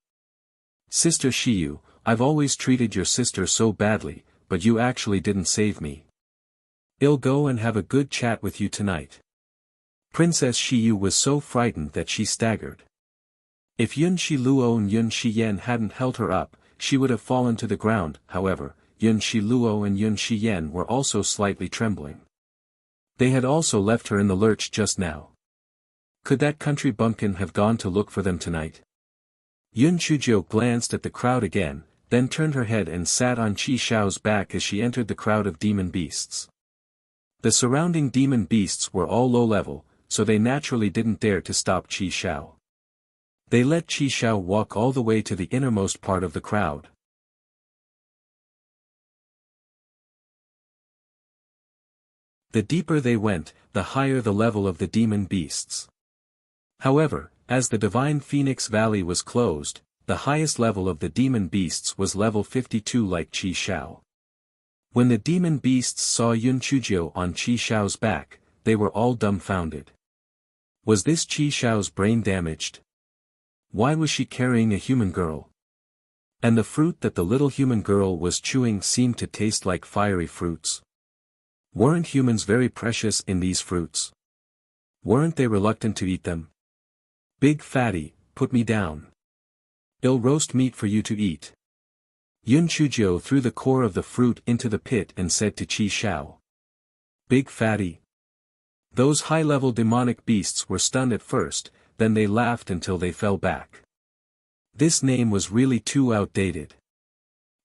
Sister Shiyu, I've always treated your sister so badly, but you actually didn't save me. I'll go and have a good chat with you tonight." Princess Shiyu was so frightened that she staggered. If Yun Shi Luo and Yun Shi Yen hadn't held her up, she would have fallen to the ground. However, Yun Shi Luo and Yun Shi Yen were also slightly trembling. They had also left her in the lurch just now. Could that country bumpkin have gone to look for them tonight? Yun Chujio glanced at the crowd again, then turned her head and sat on Qi Shao's back as she entered the crowd of demon beasts. The surrounding demon beasts were all low-level, so they naturally didn't dare to stop Qi Shao. They let Qi Shao walk all the way to the innermost part of the crowd. The deeper they went, the higher the level of the demon beasts. However, as the divine Phoenix Valley was closed, the highest level of the demon beasts was level 52 like Qi Shao. When the demon beasts saw Yun Chujio on Qi Shao's back, they were all dumbfounded. Was this Qi Shao's brain damaged? Why was she carrying a human girl? And the fruit that the little human girl was chewing seemed to taste like fiery fruits. Weren't humans very precious in these fruits? Weren't they reluctant to eat them? Big fatty, put me down. I'll roast meat for you to eat. Yun Chuzhou threw the core of the fruit into the pit and said to Qi Shao. Big fatty. Those high-level demonic beasts were stunned at first, then they laughed until they fell back. This name was really too outdated.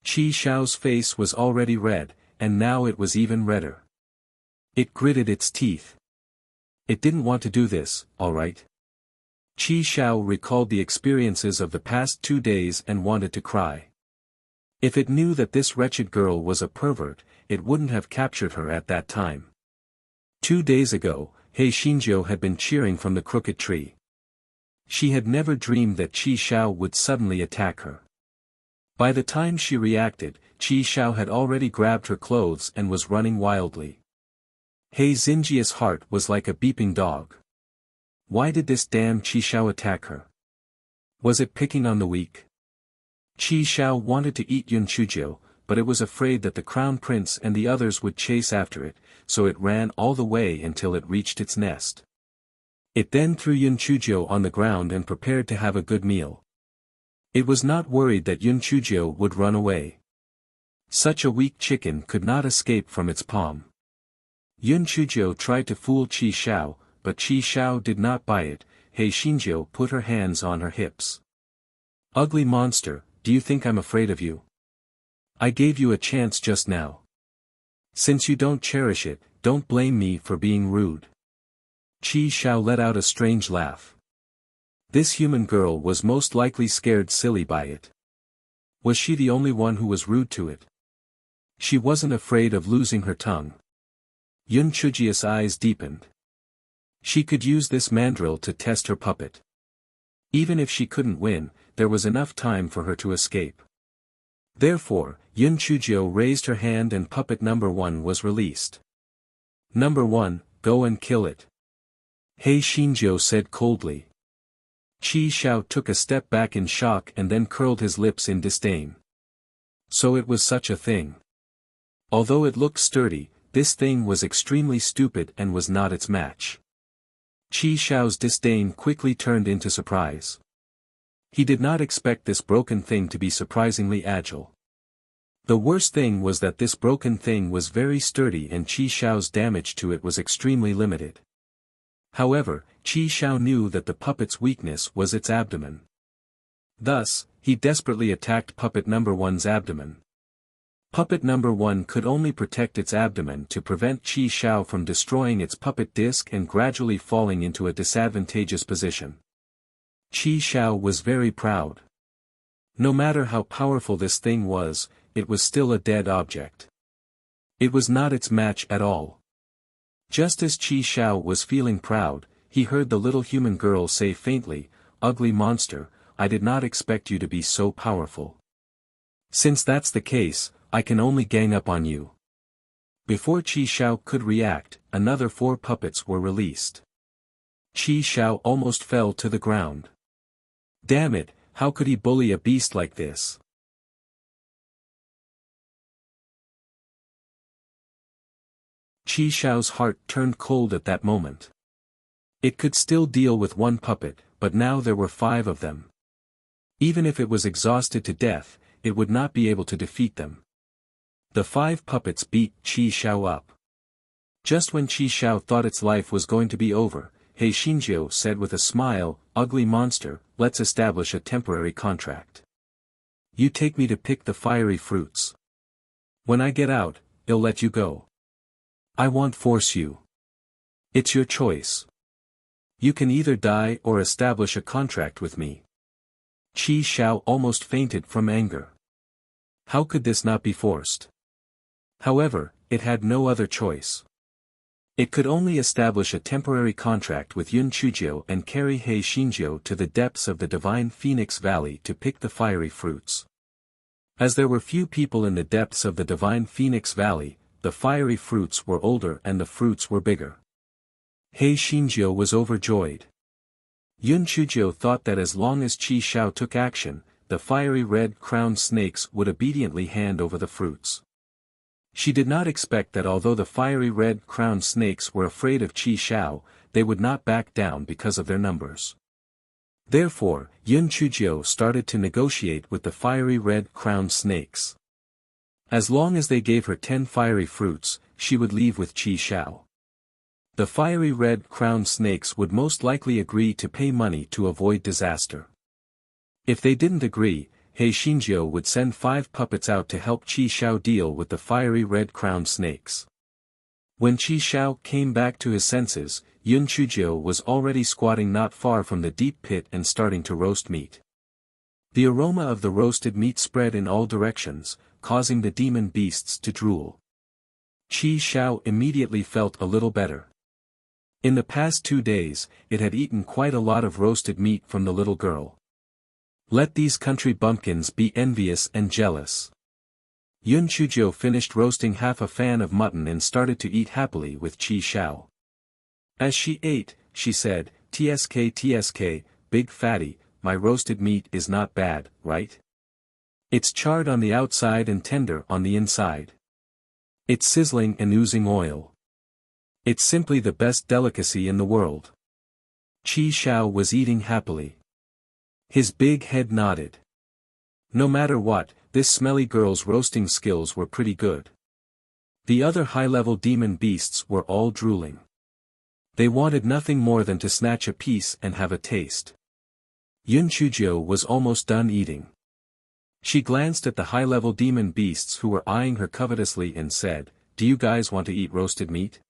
Qi Shao's face was already red, and now it was even redder. It gritted its teeth. It didn't want to do this, all right. Qi Shao recalled the experiences of the past 2 days and wanted to cry. If it knew that this wretched girl was a pervert, it wouldn't have captured her at that time. 2 days ago, He Xinjiu had been cheering from the crooked tree. She had never dreamed that Qi Shao would suddenly attack her. By the time she reacted, Qi Shao had already grabbed her clothes and was running wildly. He Xinjia's heart was like a beeping dog. Why did this damn Qi Shao attack her? Was it picking on the weak? Qi Shao wanted to eat Yun Chuzhou, but it was afraid that the crown prince and the others would chase after it, so it ran all the way until it reached its nest. It then threw Yun Chuzhou on the ground and prepared to have a good meal. It was not worried that Yun Chuzhou would run away. Such a weak chicken could not escape from its palm. Yun Chuzhou tried to fool Qi Shao, but Qi Shao did not buy it. He Xinjiu put her hands on her hips. Ugly monster, do you think I'm afraid of you? I gave you a chance just now. Since you don't cherish it, don't blame me for being rude. Qi Shao let out a strange laugh. This human girl was most likely scared silly by it. Was she the only one who was rude to it? She wasn't afraid of losing her tongue. Yun Chujia's eyes deepened. She could use this mandrill to test her puppet. Even if she couldn't win, there was enough time for her to escape. Therefore, Yun Chuzhou raised her hand and puppet number 1 was released. Number 1, go and kill it. He Xinjiu said coldly. Qi Shao took a step back in shock and then curled his lips in disdain. So it was such a thing. Although it looked sturdy, this thing was extremely stupid and was not its match. Qi Shao's disdain quickly turned into surprise. He did not expect this broken thing to be surprisingly agile. The worst thing was that this broken thing was very sturdy and Qi Shao's damage to it was extremely limited. However, Qi Shao knew that the puppet's weakness was its abdomen. Thus, he desperately attacked puppet number 1's abdomen. Puppet number 1 could only protect its abdomen to prevent Qi Shao from destroying its puppet disc and gradually falling into a disadvantageous position. Qi Shao was very proud. No matter how powerful this thing was, it was still a dead object. It was not its match at all. Just as Qi Shao was feeling proud, he heard the little human girl say faintly, "Ugly monster, I did not expect you to be so powerful. Since that's the case, I can only gang up on you." Before Qi Shao could react, another 4 puppets were released. Qi Shao almost fell to the ground. Damn it, how could he bully a beast like this? Qi Shao's heart turned cold at that moment. It could still deal with 1 puppet, but now there were 5 of them. Even if it was exhausted to death, it would not be able to defeat them. The 5 puppets beat Qi Shao up. Just when Qi Shao thought its life was going to be over, He Xinjiu said with a smile, "Ugly monster, let's establish a temporary contract. You take me to pick the fiery fruits. When I get out, I'll let you go. I won't force you. It's your choice. You can either die or establish a contract with me." Qi Shao almost fainted from anger. How could this not be forced? However, it had no other choice. It could only establish a temporary contract with Yun Chuzhou and carry He Xinjiu to the depths of the divine Phoenix Valley to pick the fiery fruits. As there were few people in the depths of the divine Phoenix Valley, the fiery fruits were older and the fruits were bigger. He Xinjiu was overjoyed. Yun Chuzhou thought that as long as Qi Shao took action, the fiery red-crowned snakes would obediently hand over the fruits. She did not expect that although the fiery red-crowned snakes were afraid of Qi Xiao, they would not back down because of their numbers. Therefore, Yun Chujiu started to negotiate with the fiery red-crowned snakes. As long as they gave her 10 fiery fruits, she would leave with Qi Xiao. The fiery red-crowned snakes would most likely agree to pay money to avoid disaster. If they didn't agree, He Xinjiu would send 5 puppets out to help Qi Xiao deal with the fiery red-crowned snakes. When Qi Xiao came back to his senses, Yun Chujiu was already squatting not far from the deep pit and starting to roast meat. The aroma of the roasted meat spread in all directions, causing the demon beasts to drool. Qi Xiao immediately felt a little better. In the past 2 days, it had eaten quite a lot of roasted meat from the little girl. Let these country bumpkins be envious and jealous. Yun Chujiu finished roasting half a fan of mutton and started to eat happily with Qi Xiao. As she ate, she said, "Tsk, big fatty, my roasted meat is not bad, right? It's charred on the outside and tender on the inside. It's sizzling and oozing oil. It's simply the best delicacy in the world." Qi Xiao was eating happily. His big head nodded. No matter what, this smelly girl's roasting skills were pretty good. The other high-level demon beasts were all drooling. They wanted nothing more than to snatch a piece and have a taste. Yun Chujiu was almost done eating. She glanced at the high-level demon beasts who were eyeing her covetously and said, "Do you guys want to eat roasted meat?"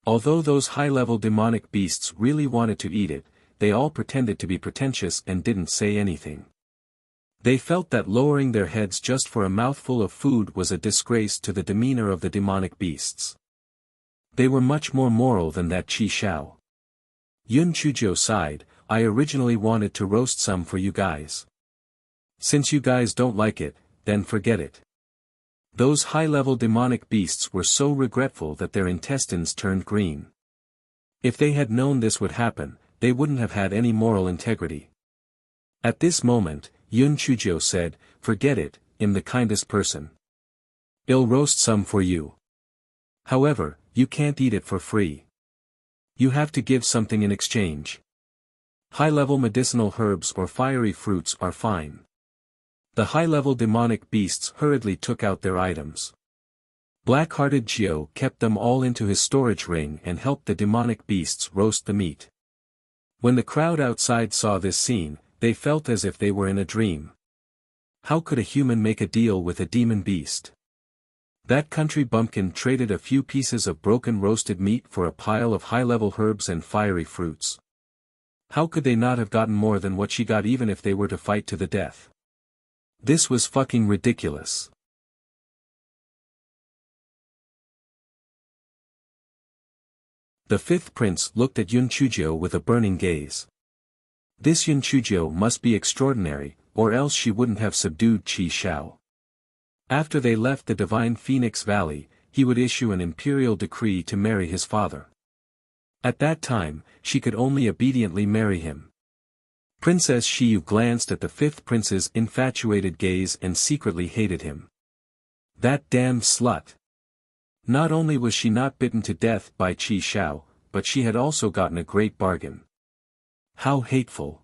Although those high-level demonic beasts really wanted to eat it, they all pretended to be pretentious and didn't say anything. They felt that lowering their heads just for a mouthful of food was a disgrace to the demeanor of the demonic beasts. They were much more moral than that Qi Xiao. Yun Chujiu sighed, "I originally wanted to roast some for you guys. Since you guys don't like it, then forget it." Those high-level demonic beasts were so regretful that their intestines turned green. If they had known this would happen, they wouldn't have had any moral integrity. At this moment, Yun Chujiu said, "Forget it, I'm the kindest person. I'll roast some for you. However, you can't eat it for free. You have to give something in exchange. High-level medicinal herbs or fiery fruits are fine." The high-level demonic beasts hurriedly took out their items. Black-hearted Jiu kept them all into his storage ring and helped the demonic beasts roast the meat. When the crowd outside saw this scene, they felt as if they were in a dream. How could a human make a deal with a demon beast? That country bumpkin traded a few pieces of broken roasted meat for a pile of high-level herbs and fiery fruits. How could they not have gotten more than what she got even if they were to fight to the death? This was fucking ridiculous. The 5th prince looked at Yun Chujiu with a burning gaze. This Yun Chujiu must be extraordinary, or else she wouldn't have subdued Qi Xiao. After they left the divine Phoenix Valley, he would issue an imperial decree to marry his father. At that time, she could only obediently marry him. Princess Xiyu glanced at the 5th prince's infatuated gaze and secretly hated him. That damned slut. Not only was she not bitten to death by Qi Xiao, but she had also gotten a great bargain. How hateful.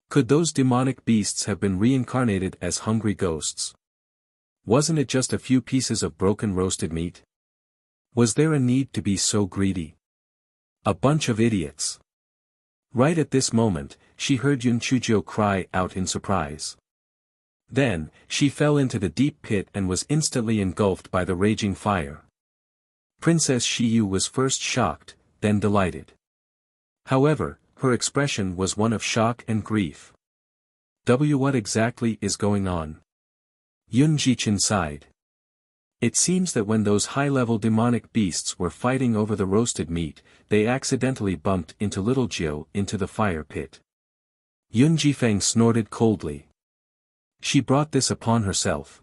Could those demonic beasts have been reincarnated as hungry ghosts? Wasn't it just a few pieces of broken roasted meat? Was there a need to be so greedy? A bunch of idiots. Right at this moment, she heard Yun Chujiu cry out in surprise. Then, she fell into the deep pit and was instantly engulfed by the raging fire. Princess Xiyu was first shocked, then delighted. However, her expression was one of shock and grief. What exactly is going on? Yun Jichin sighed. It seems that when those high-level demonic beasts were fighting over the roasted meat, they accidentally bumped into little Jiu into the fire pit. Yun Jifeng snorted coldly. She brought this upon herself.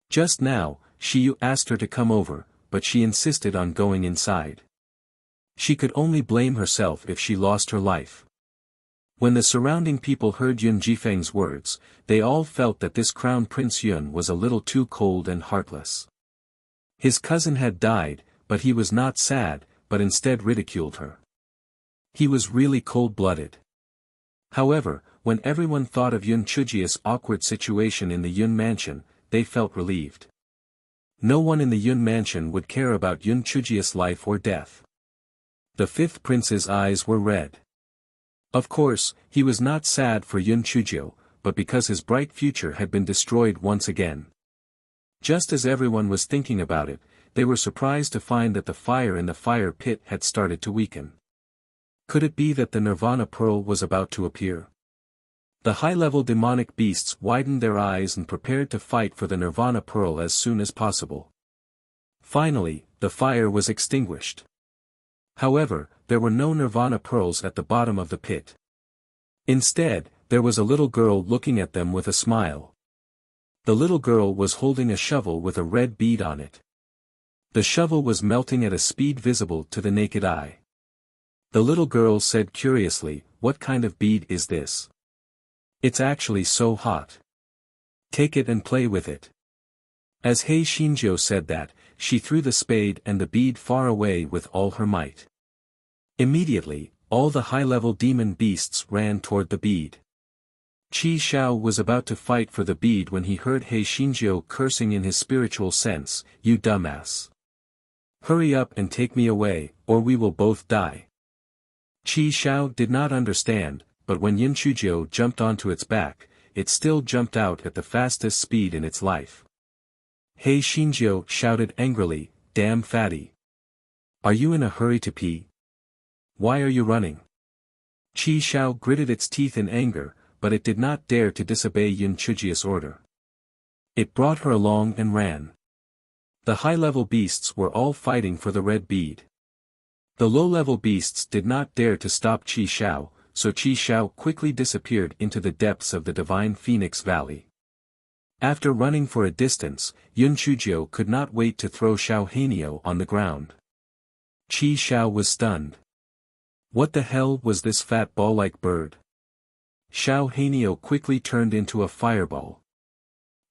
Just now, Xiyu asked her to come over, but she insisted on going inside. She could only blame herself if she lost her life. When the surrounding people heard Yun Jifeng's words, they all felt that this Crown Prince Yun was a little too cold and heartless. His cousin had died, but he was not sad, but instead ridiculed her. He was really cold-blooded. However, when everyone thought of Yun Chujia's awkward situation in the Yun mansion, they felt relieved. No one in the Yun mansion would care about Yun Chujia's life or death. The fifth prince's eyes were red. Of course, he was not sad for Yun Chujio, but because his bright future had been destroyed once again. Just as everyone was thinking about it, they were surprised to find that the fire in the fire pit had started to weaken. Could it be that the Nirvana Pearl was about to appear? The high-level demonic beasts widened their eyes and prepared to fight for the Nirvana Pearl as soon as possible. Finally, the fire was extinguished. However, there were no Nirvana Pearls at the bottom of the pit. Instead, there was a little girl looking at them with a smile. The little girl was holding a shovel with a red bead on it. The shovel was melting at a speed visible to the naked eye. The little girl said curiously, "What kind of bead is this? It's actually so hot. Take it and play with it." As Hei Shinjo said that, she threw the spade and the bead far away with all her might. Immediately, all the high-level demon beasts ran toward the bead. Qi Xiao was about to fight for the bead when he heard Hei Shinjo cursing in his spiritual sense, "You dumbass. Hurry up and take me away, or we will both die." Qi Xiao did not understand, but when Yun Chujio jumped onto its back, it still jumped out at the fastest speed in its life. Hei Shinjo shouted angrily, "Damn fatty. Are you in a hurry to pee? Why are you running?" Qi Xiao gritted its teeth in anger, but it did not dare to disobey Yun Chujia's order. It brought her along and ran. The high-level beasts were all fighting for the red bead. The low-level beasts did not dare to stop Qi Xiao, so Qi Xiao quickly disappeared into the depths of the Divine Phoenix Valley. After running for a distance, Yun Chujio could not wait to throw Xiao Hanio on the ground. Qi Xiao was stunned. What the hell was this fat ball-like bird? Xiao Hanio quickly turned into a fireball.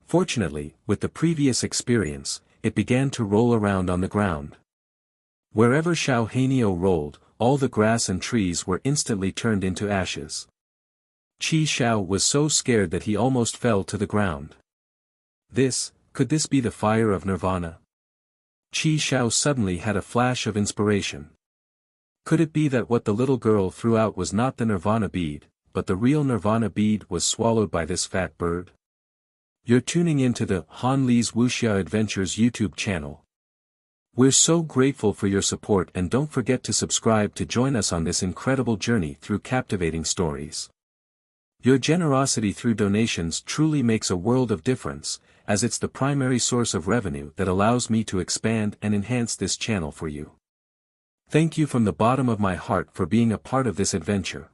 Fortunately, with the previous experience, it began to roll around on the ground. Wherever Xiao Hanio rolled, all the grass and trees were instantly turned into ashes. Qi Xiao was so scared that he almost fell to the ground. Could this be the fire of Nirvana? Qi Xiao suddenly had a flash of inspiration. Could it be that what the little girl threw out was not the Nirvana bead, but the real Nirvana bead was swallowed by this fat bird? You're tuning into the Han Li's Wuxia Adventures YouTube channel. We're so grateful for your support, and don't forget to subscribe to join us on this incredible journey through captivating stories. Your generosity through donations truly makes a world of difference, as it's the primary source of revenue that allows me to expand and enhance this channel for you. Thank you from the bottom of my heart for being a part of this adventure.